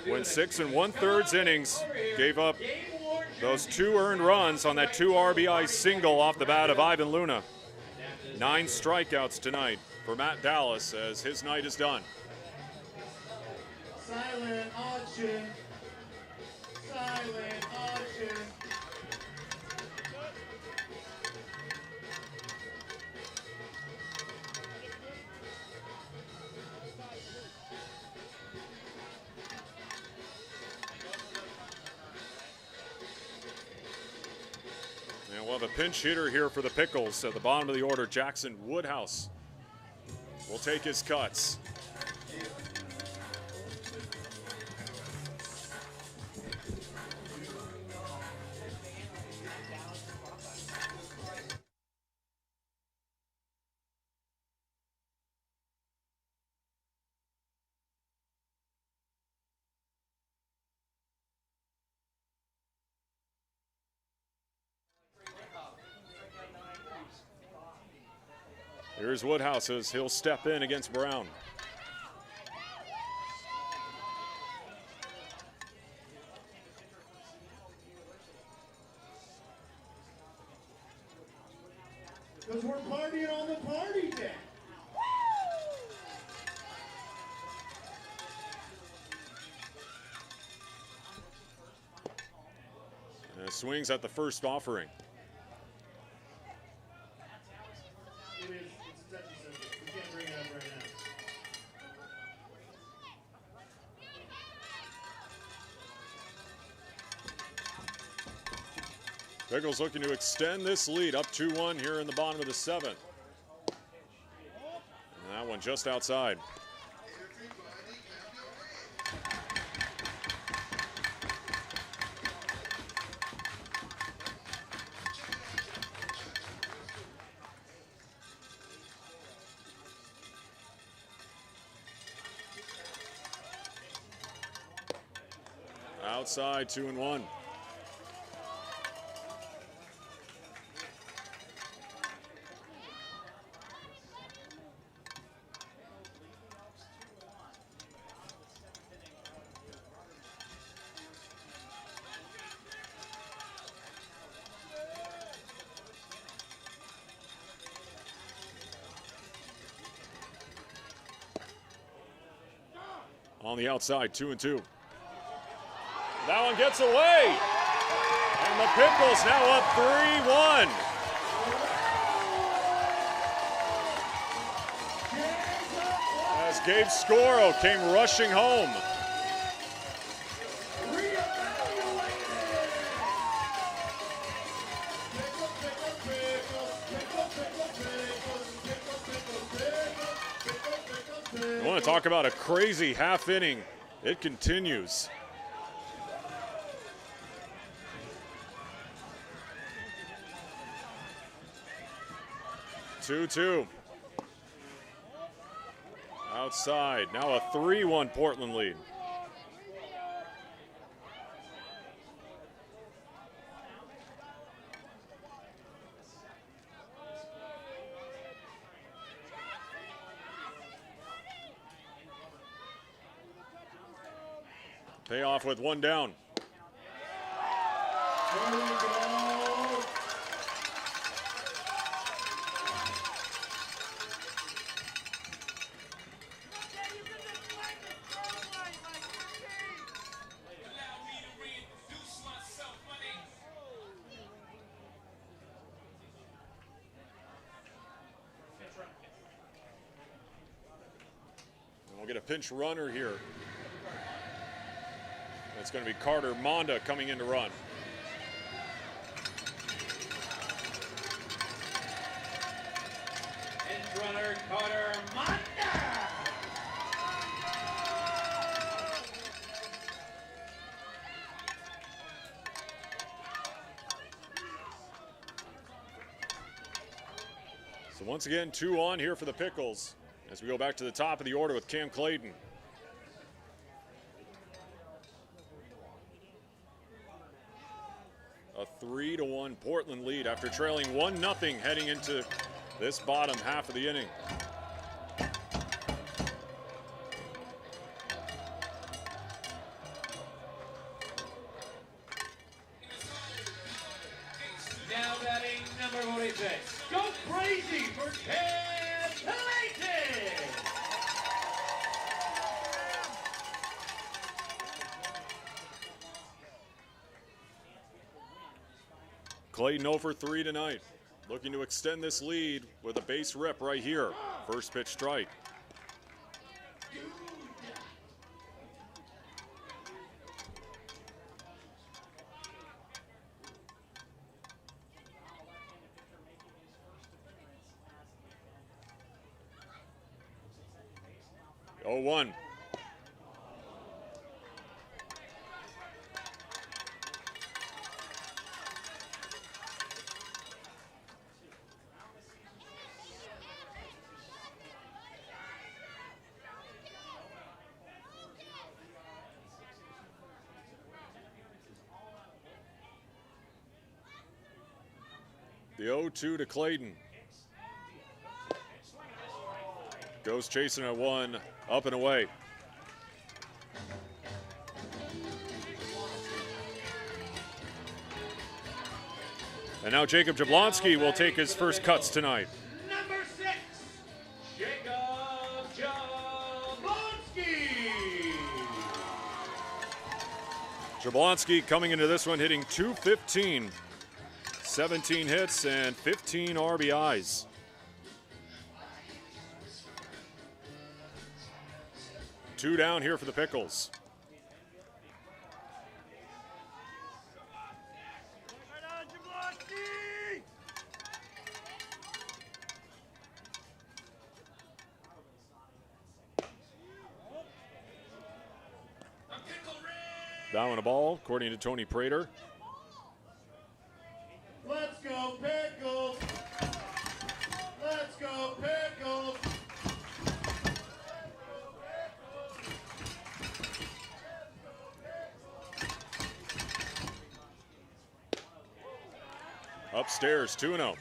Went 6 1/3 innings, gave up those 2 earned runs on that 2 RBI single off the bat of Ivan Luna. 9 strikeouts tonight for Matt Dallas as his night is done. Silent auction. Silent auction. And we'll have a pinch hitter here for the Pickles at the bottom of the order. Jackson Woodhouse will take his cuts. Here's Woodhouse as he'll step in against Brown. Because we're partying on the party deck. And swings at the first offering. It's a touchy subject. We can't bring it up right now. Pickles looking to extend this lead up 2-1 here in the bottom of the 7th. And that one just outside. Outside, 2-1. On the outside, 2-2. That one gets away. And the Pickles now up 3-1. As Gabe Scoro came rushing home. I want to talk about a crazy half inning. It continues. Two. Outside, now a 3-1 Portland lead. Payoff with one down. There we go. We'll get a pinch runner here. It's going to be Carter Monda coming in to run. Pinch runner Carter Monda. So once again, 2 on here for the Pickles as we go back to the top of the order with Cam Clayton. A 3-1 Portland lead after trailing 1-0 heading into this bottom half of the inning. Now batting number 46. Go crazy for Cam Clayton. Clayton 0 for 3 tonight. Looking to extend this lead with a base rip right here. First pitch strike. Oh, 1. The 0-2 to Clayton. goes chasing at one, up and away. And now Jacob Jablonski will take his first cuts tonight. Number 6, Jacob Jablonski. Jablonski coming into this one hitting .215, 17 hits and 15 RBIs. Two down here for the Pickles. Down a ball, according to Tony Prater. Let's go Pickles! Let's go Pickles! Upstairs, 2-0.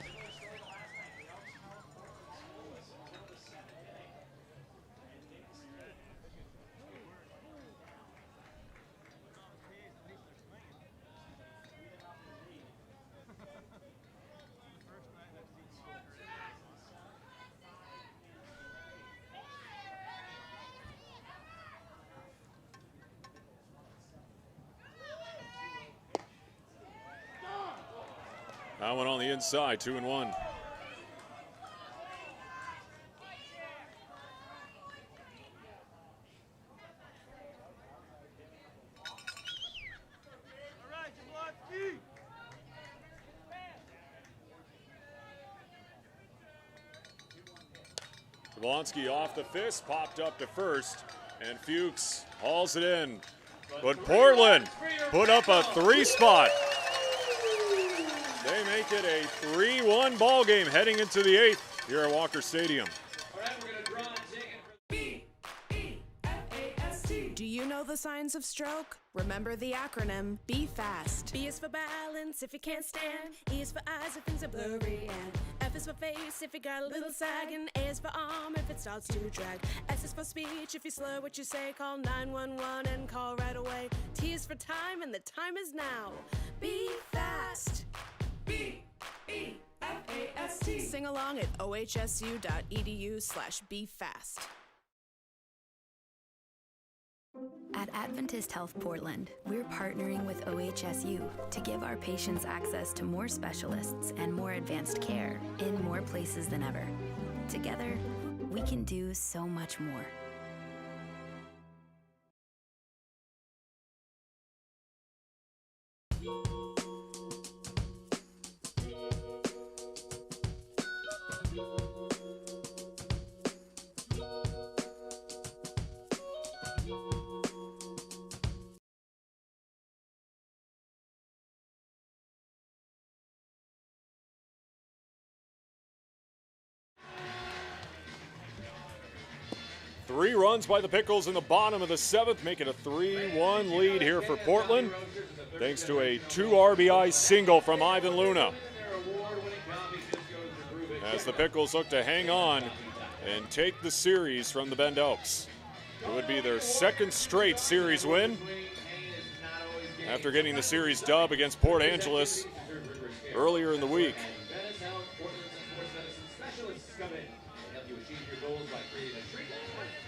That one on the inside, 2-1. Jablonski off the fist, popped up to first, and Fuchs hauls it in. But Portland put up a 3-spot. They make it a 3-1 ball game heading into the 8th here at Walker Stadium. Do you know the signs of stroke? Remember the acronym, be fast. B is for balance if you can't stand. E is for eyes if things are blurry. And F is for face if you got a little sag. And A is for arm if it starts to drag. S is for speech if you slur what you say. Call 911 and call right away. T is for time and the time is now. Be fast. B-E-F-A-S-T. Sing along at ohsu.edu/befast. At Adventist Health Portland, we're partnering with OHSU to give our patients access to more specialists and more advanced care in more places than ever. Together, we can do so much more. Three runs by the Pickles in the bottom of the 7th, make it a 3-1 lead here for Portland, thanks to a 2 RBI single from Ivan Luna. As the Pickles look to hang on and take the series from the Bend Elks. It would be their 2nd straight series win after getting the series dub against Port Angeles earlier in the week.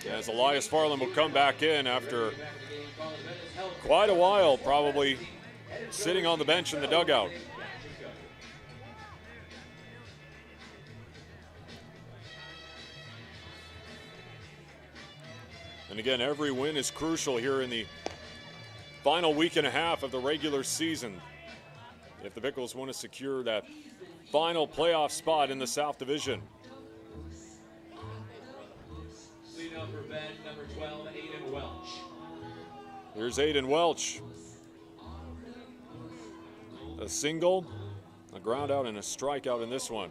As Elias Farland will come back in after quite a while, probably sitting on the bench in the dugout. And again, every win is crucial here in the final week and a half of the regular season. If the Pickles want to secure that final playoff spot in the South Division. For Ben, number 12, Aiden Welch. Here's Aiden Welch. A single, a ground out, and a strikeout in this one.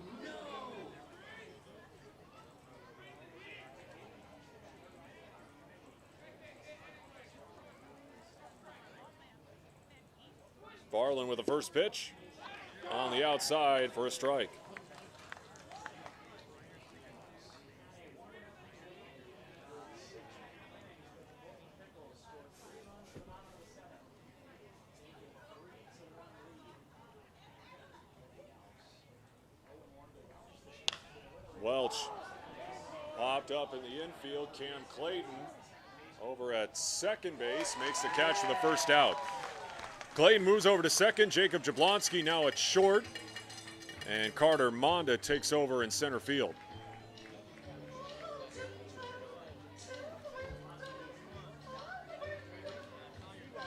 Farland with the first pitch on the outside for a strike. up in the infield. Cam Clayton over at second base makes the catch for the first out. Clayton moves over to second. Jacob Jablonski now at short. And Carter Monda takes over in center field.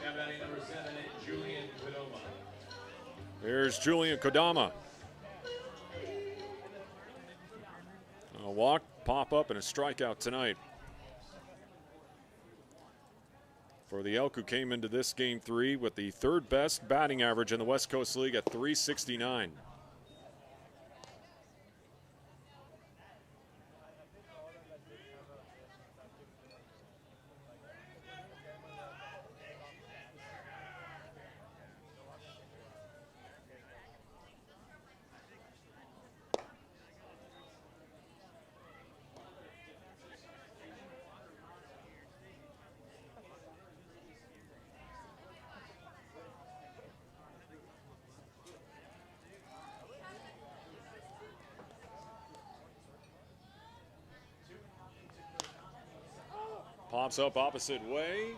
Now batting number 7, Julian Kodama. Here's Julian Kodama. A walk, pop up, and a strikeout tonight for the Elk, who came into this game 3 with the third best batting average in the West Coast League at .369. Pops up opposite way.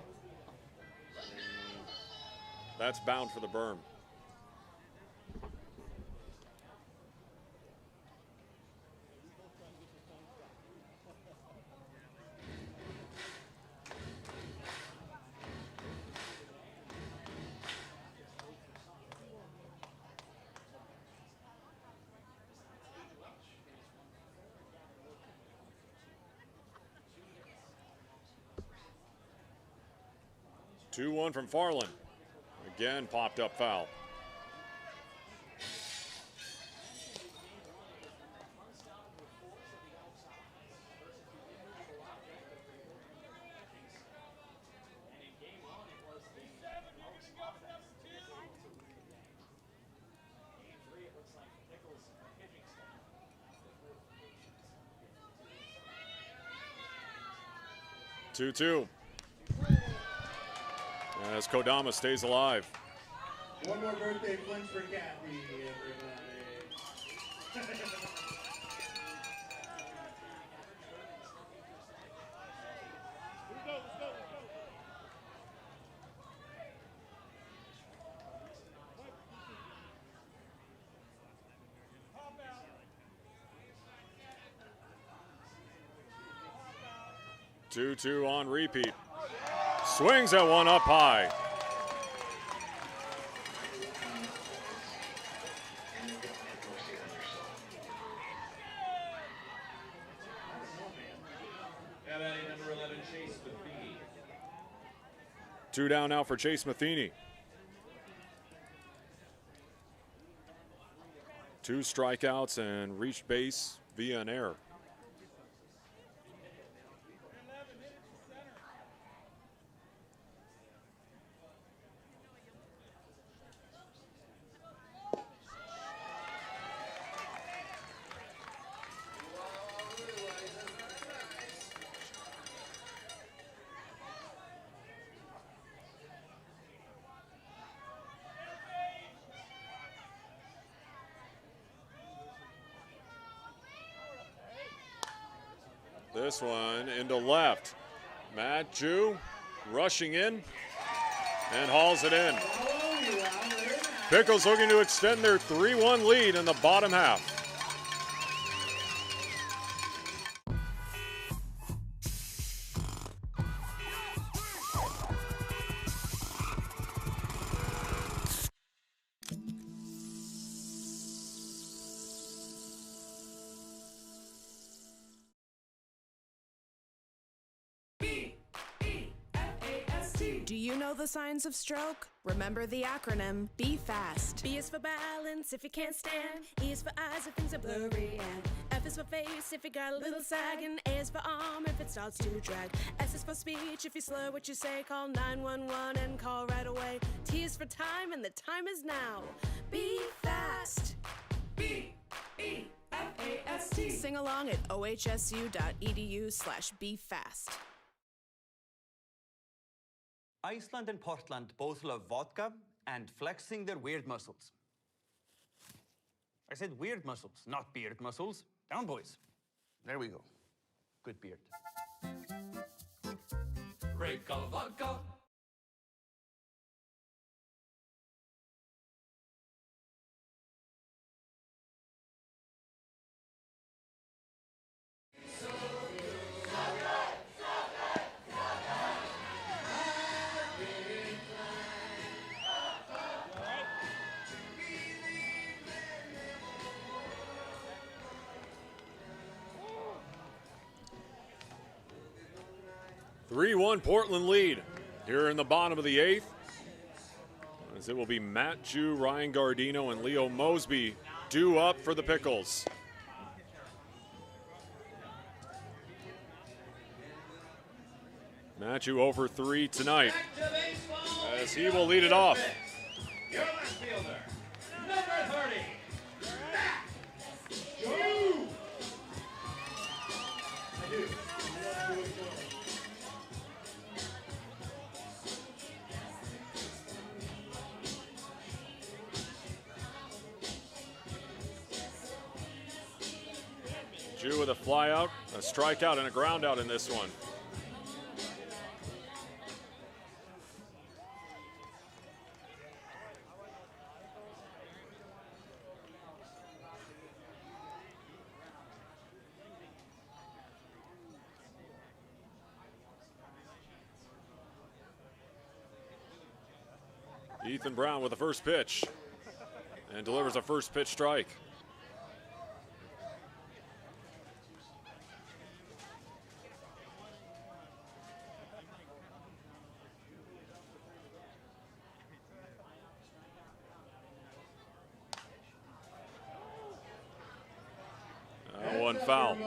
That's bound for the berm. Two-one from Farland. Again, popped up foul. Two-two. As Kodama stays alive. One more birthday flinch for Kathy, everybody. 2-2 on repeat. Swings at one up high. Now batting number 11, Chase Matheny. Two down now for Chase Matheny. Two strikeouts and reached base via an error. This one into left. Matt Jew rushing in and hauls it in. Pickles looking to extend their 3-1 lead in the bottom half. Do you know the signs of stroke? Remember the acronym, be fast. B is for balance if you can't stand. E is for eyes if things are blurry. And F is for face if you got a little sag. And A is for arm if it starts to drag. S is for speech if you slur what you say. Call 911 and call right away. T is for time and the time is now. Be fast. B-E-F-A-S-T. Sing along at ohsu.edu/befast. Iceland and Portland both love vodka and flexing their weird muscles. I said weird muscles, not beard muscles. Down, boys. There we go. good beard. Great color vodka. Three-1 Portland lead here in the bottom of the eighth. As it will be Matt Jew, Ryan Gardino, and Leo Mosby due up for the Pickles. Matt Jew over 3 tonight as he will lead it off. Your left fielder, number 30, Matt Jew. I do. Jew with a flyout, a strikeout, and a groundout in this one. Ethan Brown with the first pitch and delivers a first pitch strike. One foul.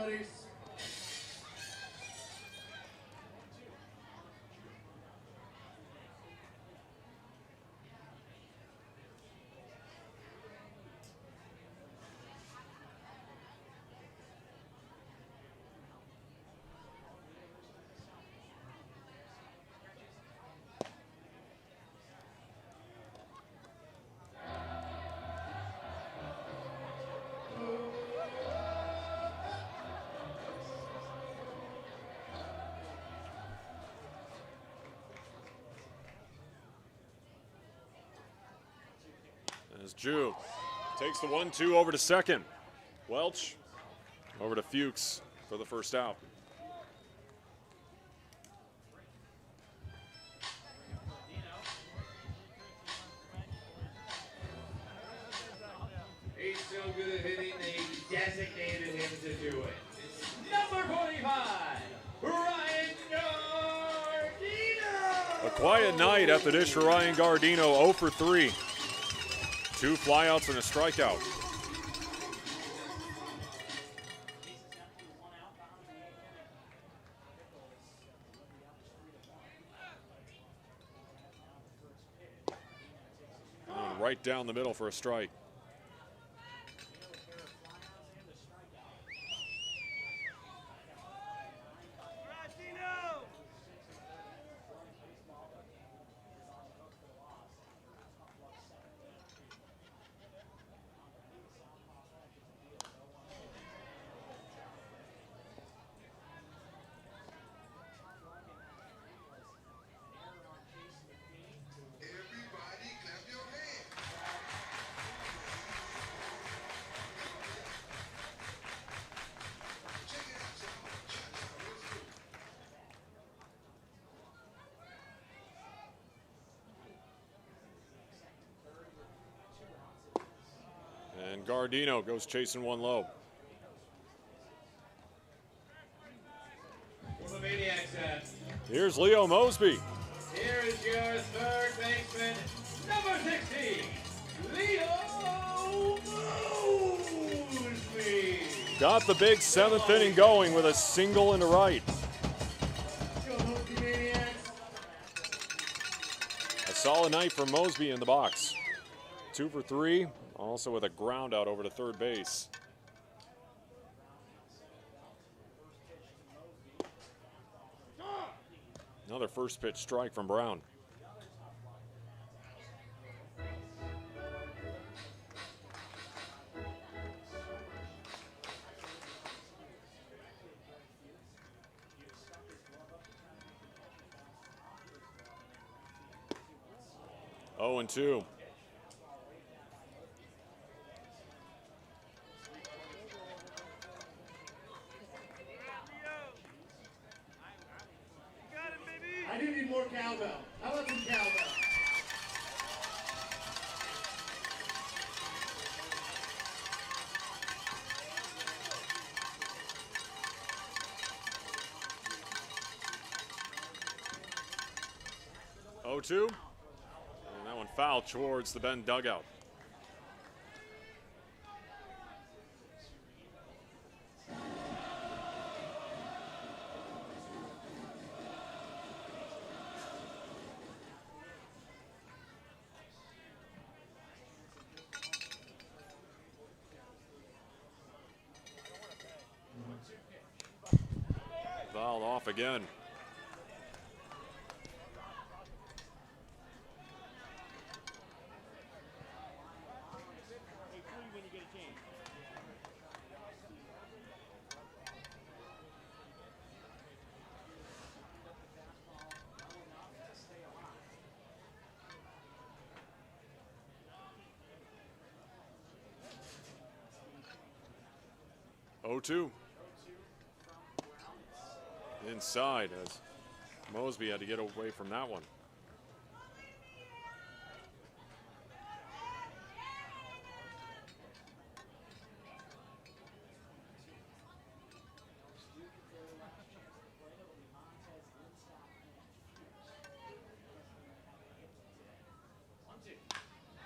As Jew takes the 1-2 over to second. Welch over to Fuchs for the first out. He's so good at hitting, they designated him to do it. It's number 45, Ryan Gardino. A quiet night at the dish for Ryan Gardino, 0 for 3. 2 flyouts and a strikeout. And right down the middle for a strike. Everybody clap your hands. Check it out, y'all. Cha-cha, let's do it. And Gardino goes chasing one low. For the Maniacs set. Here's Leo Mosby. Here is your third baseman, number 16, Leo Mosby. Got the big 7th inning going with a single into right. Go Mosby Maniacs. A solid night for Mosby in the box. 2 for 3, also with a ground out over to third base. Another first pitch strike from Brown. 0-2. I do need more cowbell. How about some cowbell? Oh, 2. And that one fouled towards the Bend dugout. Fouled off again. Oh, 2. Inside as Mosby had to get away from that one.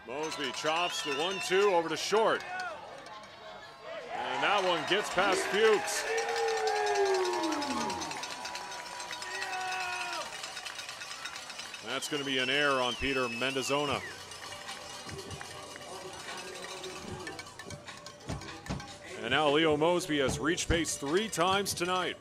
Mosby chops the 1-2 over to short. And that one gets past Fuchs. That's going to be an error on Peter Mendozona. And now Leo Mosby has reached base 3 times tonight.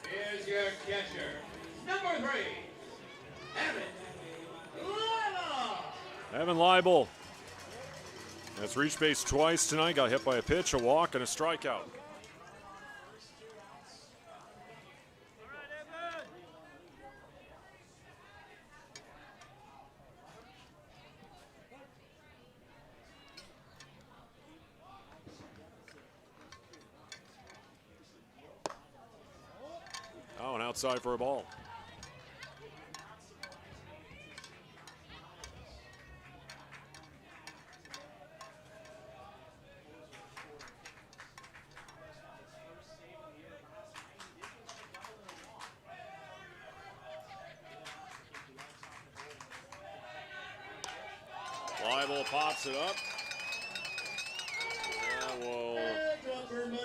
Here's your catcher, number 3, Evan Leibel. Evan Leibel has reached base twice tonight. Got hit by a pitch, a walk, and a strikeout. Oh, and outside for a ball. Leibel pops it up. That will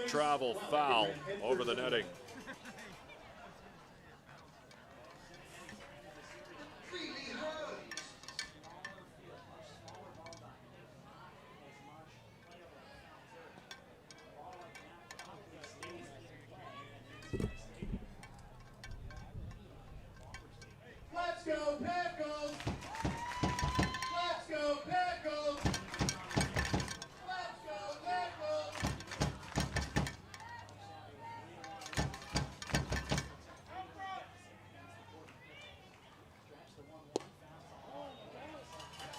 travel foul over the netting. Let's go, Pickles! Let's go, Pickles! Let's go, Pickles!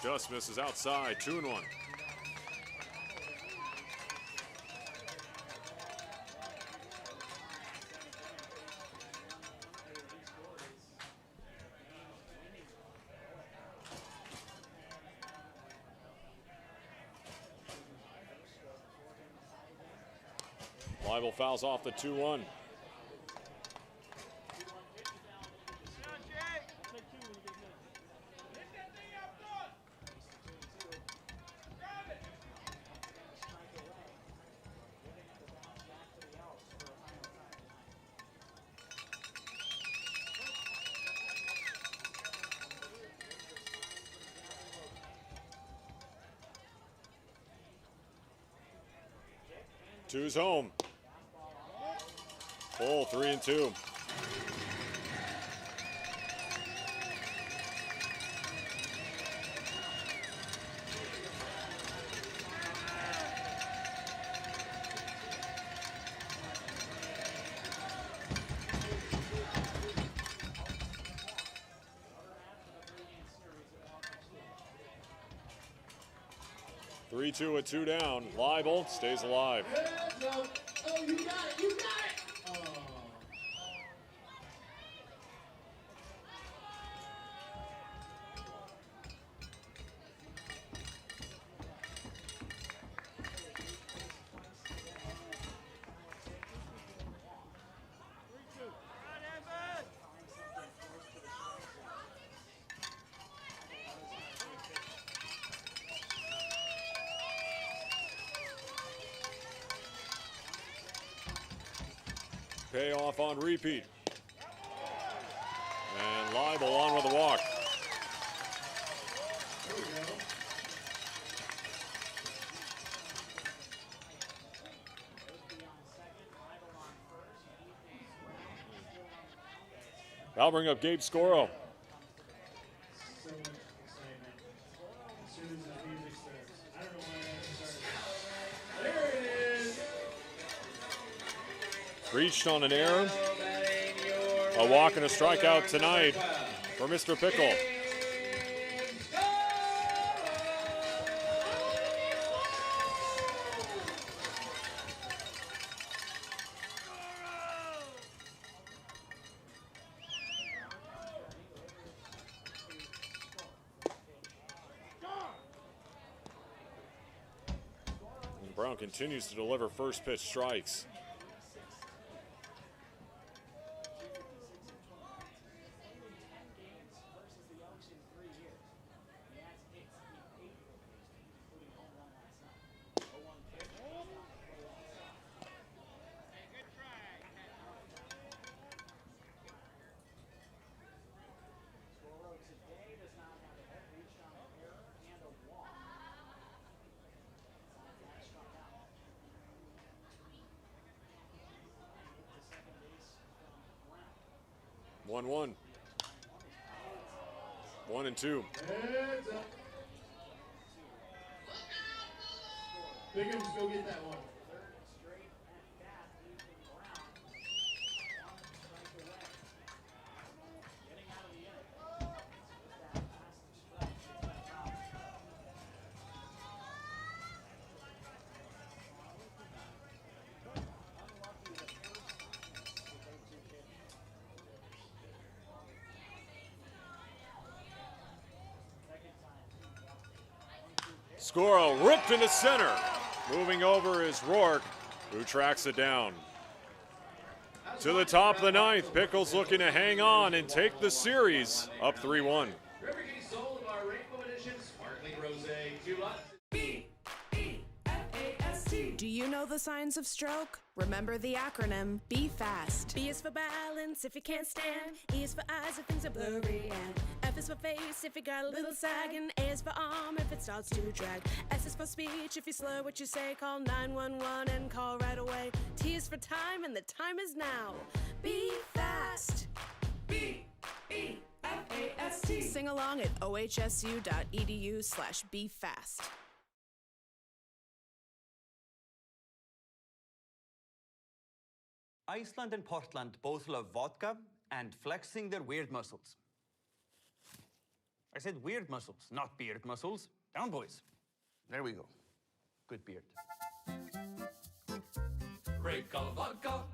Just misses outside, 2-1. Leibel fouls off the 2-1. Two's home. Full 3-2. 3-2 with 2 down. Leibel stays alive. Oh, you got it, you got it! Oh. Payoff on repeat. And Leibel on with a walk. There we go. That'll bring up Gabe Scoro. So much excitement. As soon as the music starts. I don't know why it hasn't started. There it is! Reached on an error. A walk and a strikeout tonight for Mr. Pickle. And Brown continues to deliver first pitch strikes. One. 1-2. Heads up. Pickles, go get that one. Scoro ripped into center. Moving over is Rourke, who tracks it down. To the top of the ninth, Pickles looking to hang on and take the series up 3-1. Sold of our Rainbow Edition Sparkling Rosé. 2 lots. Do you know the signs of stroke? Remember the acronym, be fast. B is for balance if you can't stand. E is for eyes if things are blurry. And F is for face if you got a little sag. And A is for arm if it starts to drag. S is for speech if you slur what you say. Call 911 and call right away. T is for time and the time is now. Be fast. B-E-F-A-S-T. Sing along at ohsu.edu/befast. Iceland and Portland both love vodka and flexing their weird muscles. I said weird muscles, not beard muscles. Down, boys. There we go. Good beard. Great color vodka.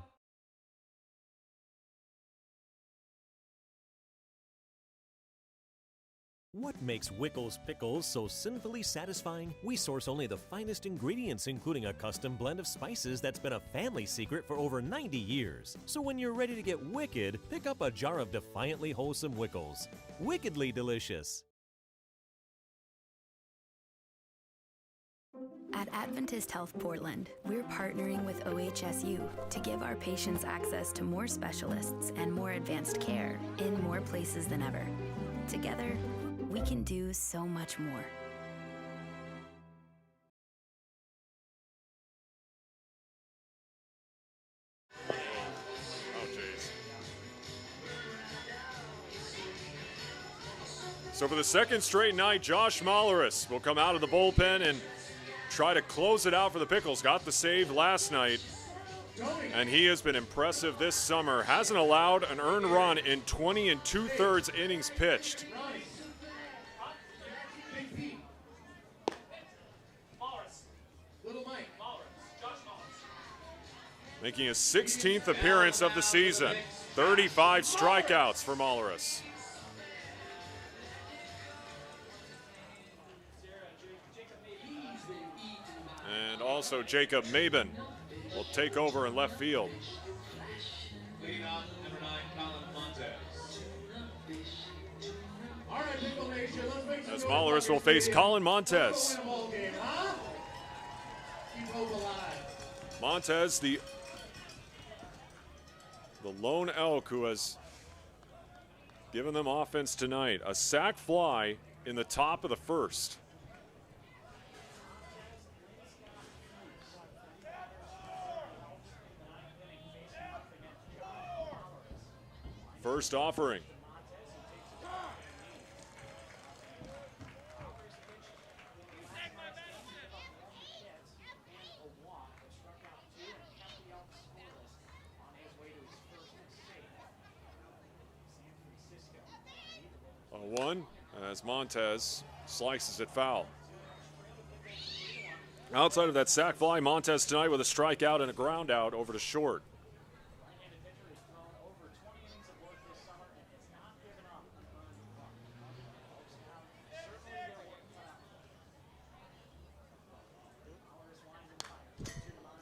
What makes Wickles Pickles so sinfully satisfying? We source only the finest ingredients, including a custom blend of spices that's been a family secret for over 90 years. So when you're ready to get wicked, pick up a jar of defiantly wholesome Wickles. Wickedly delicious. At Adventist Health Portland, we're partnering with OHSU to give our patients access to more specialists and more advanced care in more places than ever. Together, we can do so much more. Oh, jeez. So for the second straight night, Josh Molleris will come out of the bullpen and try to close it out for the Pickles. Got the save last night, and he has been impressive this summer. Hasn't allowed an earned run in 20 2/3 innings pitched. making his 16th appearance of the season. 35 strikeouts for Molleris. And also Jacob Maben will take over in left field. Leading off number 9, Colin Montez. All right, Pickle Nation, let's make some As noise Molleris about will your face stadium. Colin Let's Montez. go win a ball game, huh? Keep hope alive. Montez, the lone Elk who has given them offense tonight. A sac fly in the top of the first. First offering. A 1 as Montez slices it foul. Outside of that sac fly, Montez tonight with a strikeout and a ground out over to short.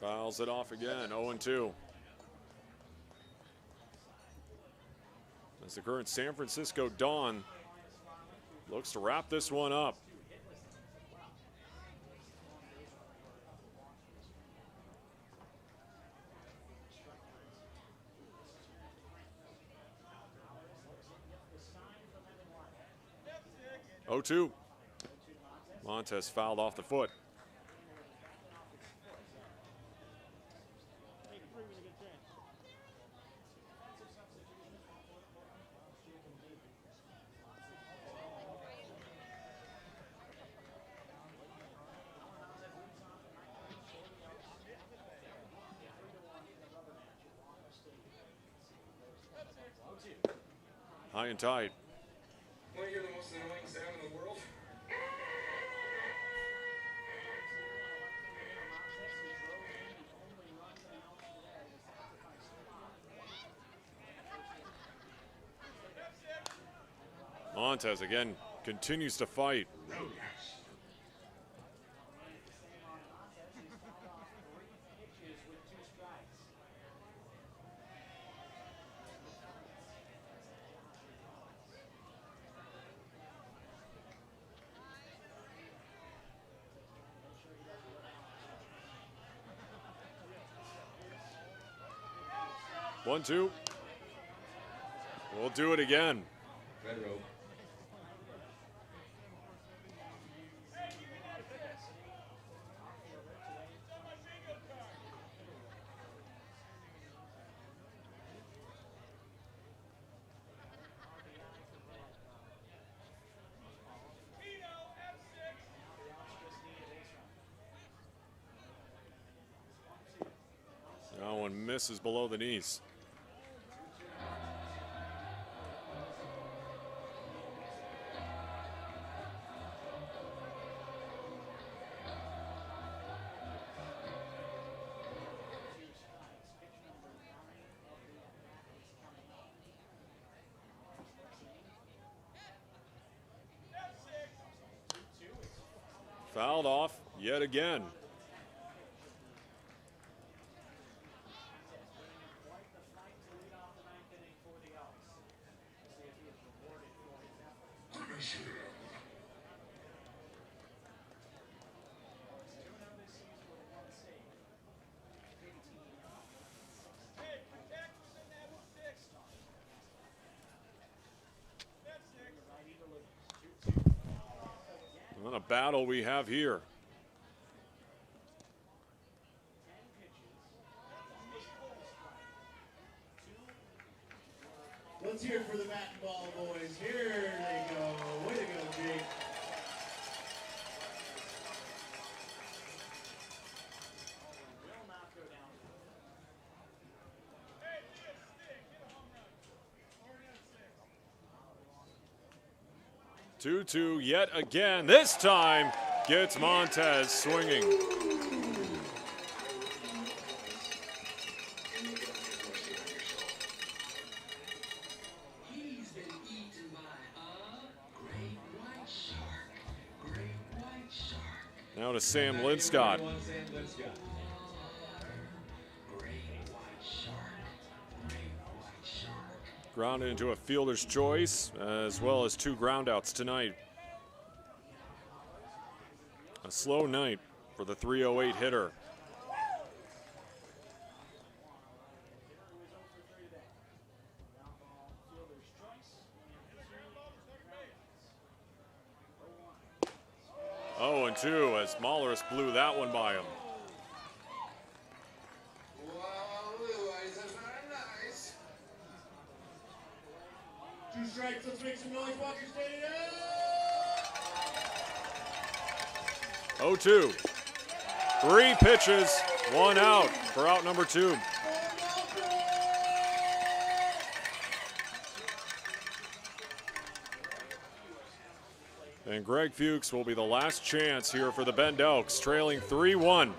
Fouls it off again, 0-2. As the current San Francisco Dawn looks to wrap this one up. Oh-2. Montez fouled off the foot. High and tight. Want to hear the most annoying sound in the world? Montez again continues to fight. 1-2. We'll do it again. Red rope. That one misses below the knees. Fouled off yet again. What a battle we have here. Let's hear it for the bat and ball boys. Here they go. Way to go, Jake. Two yet again. This time gets Montez swinging. Now to Sam Linscott. Grounded into a fielder's choice, as well as 2 groundouts tonight. A slow night for the 308 hitter. Oh, and 2 as Mahlerus blew that one by him. Two strikes, let's make some noise, Walker Stadium! 0-2. 3 pitches, 1 out for out number 2. And Greg Fuchs will be the last chance here for the Bend Elks, trailing 3-1.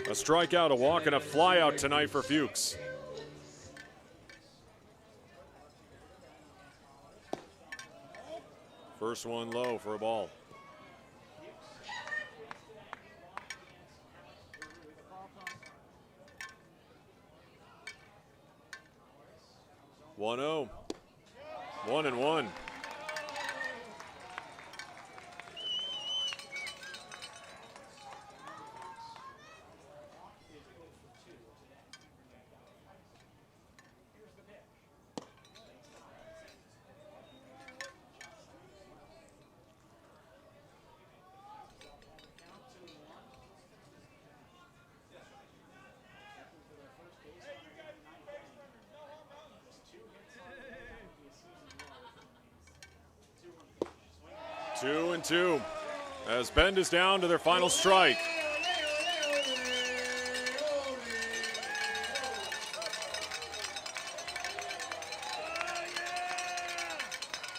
A strikeout, a walk, and a flyout tonight for Fuchs. First one low for a ball. One 0. 1-1. Two and 2 as Bend is down to their final strike.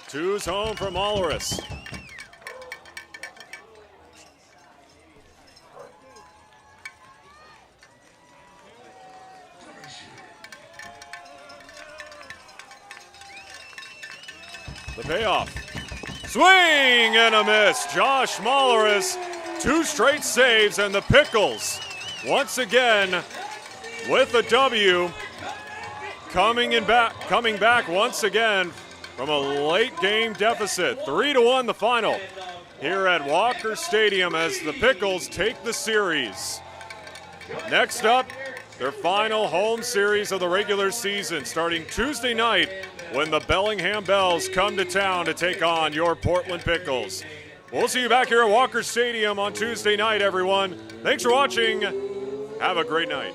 Two's home for Mahlerus. The payoff. Swing and a miss. Josh Mahlerus, 2 straight saves, and the Pickles once again with a W, coming back once again from a late game deficit. 3-1 the final here at Walker Stadium as the Pickles take the series. Next up, their final home series of the regular season, starting Tuesday night when the Bellingham Bells come to town to take on your Portland Pickles. We'll see you back here at Walker Stadium on Tuesday night, everyone. Thanks for watching. Have a great night.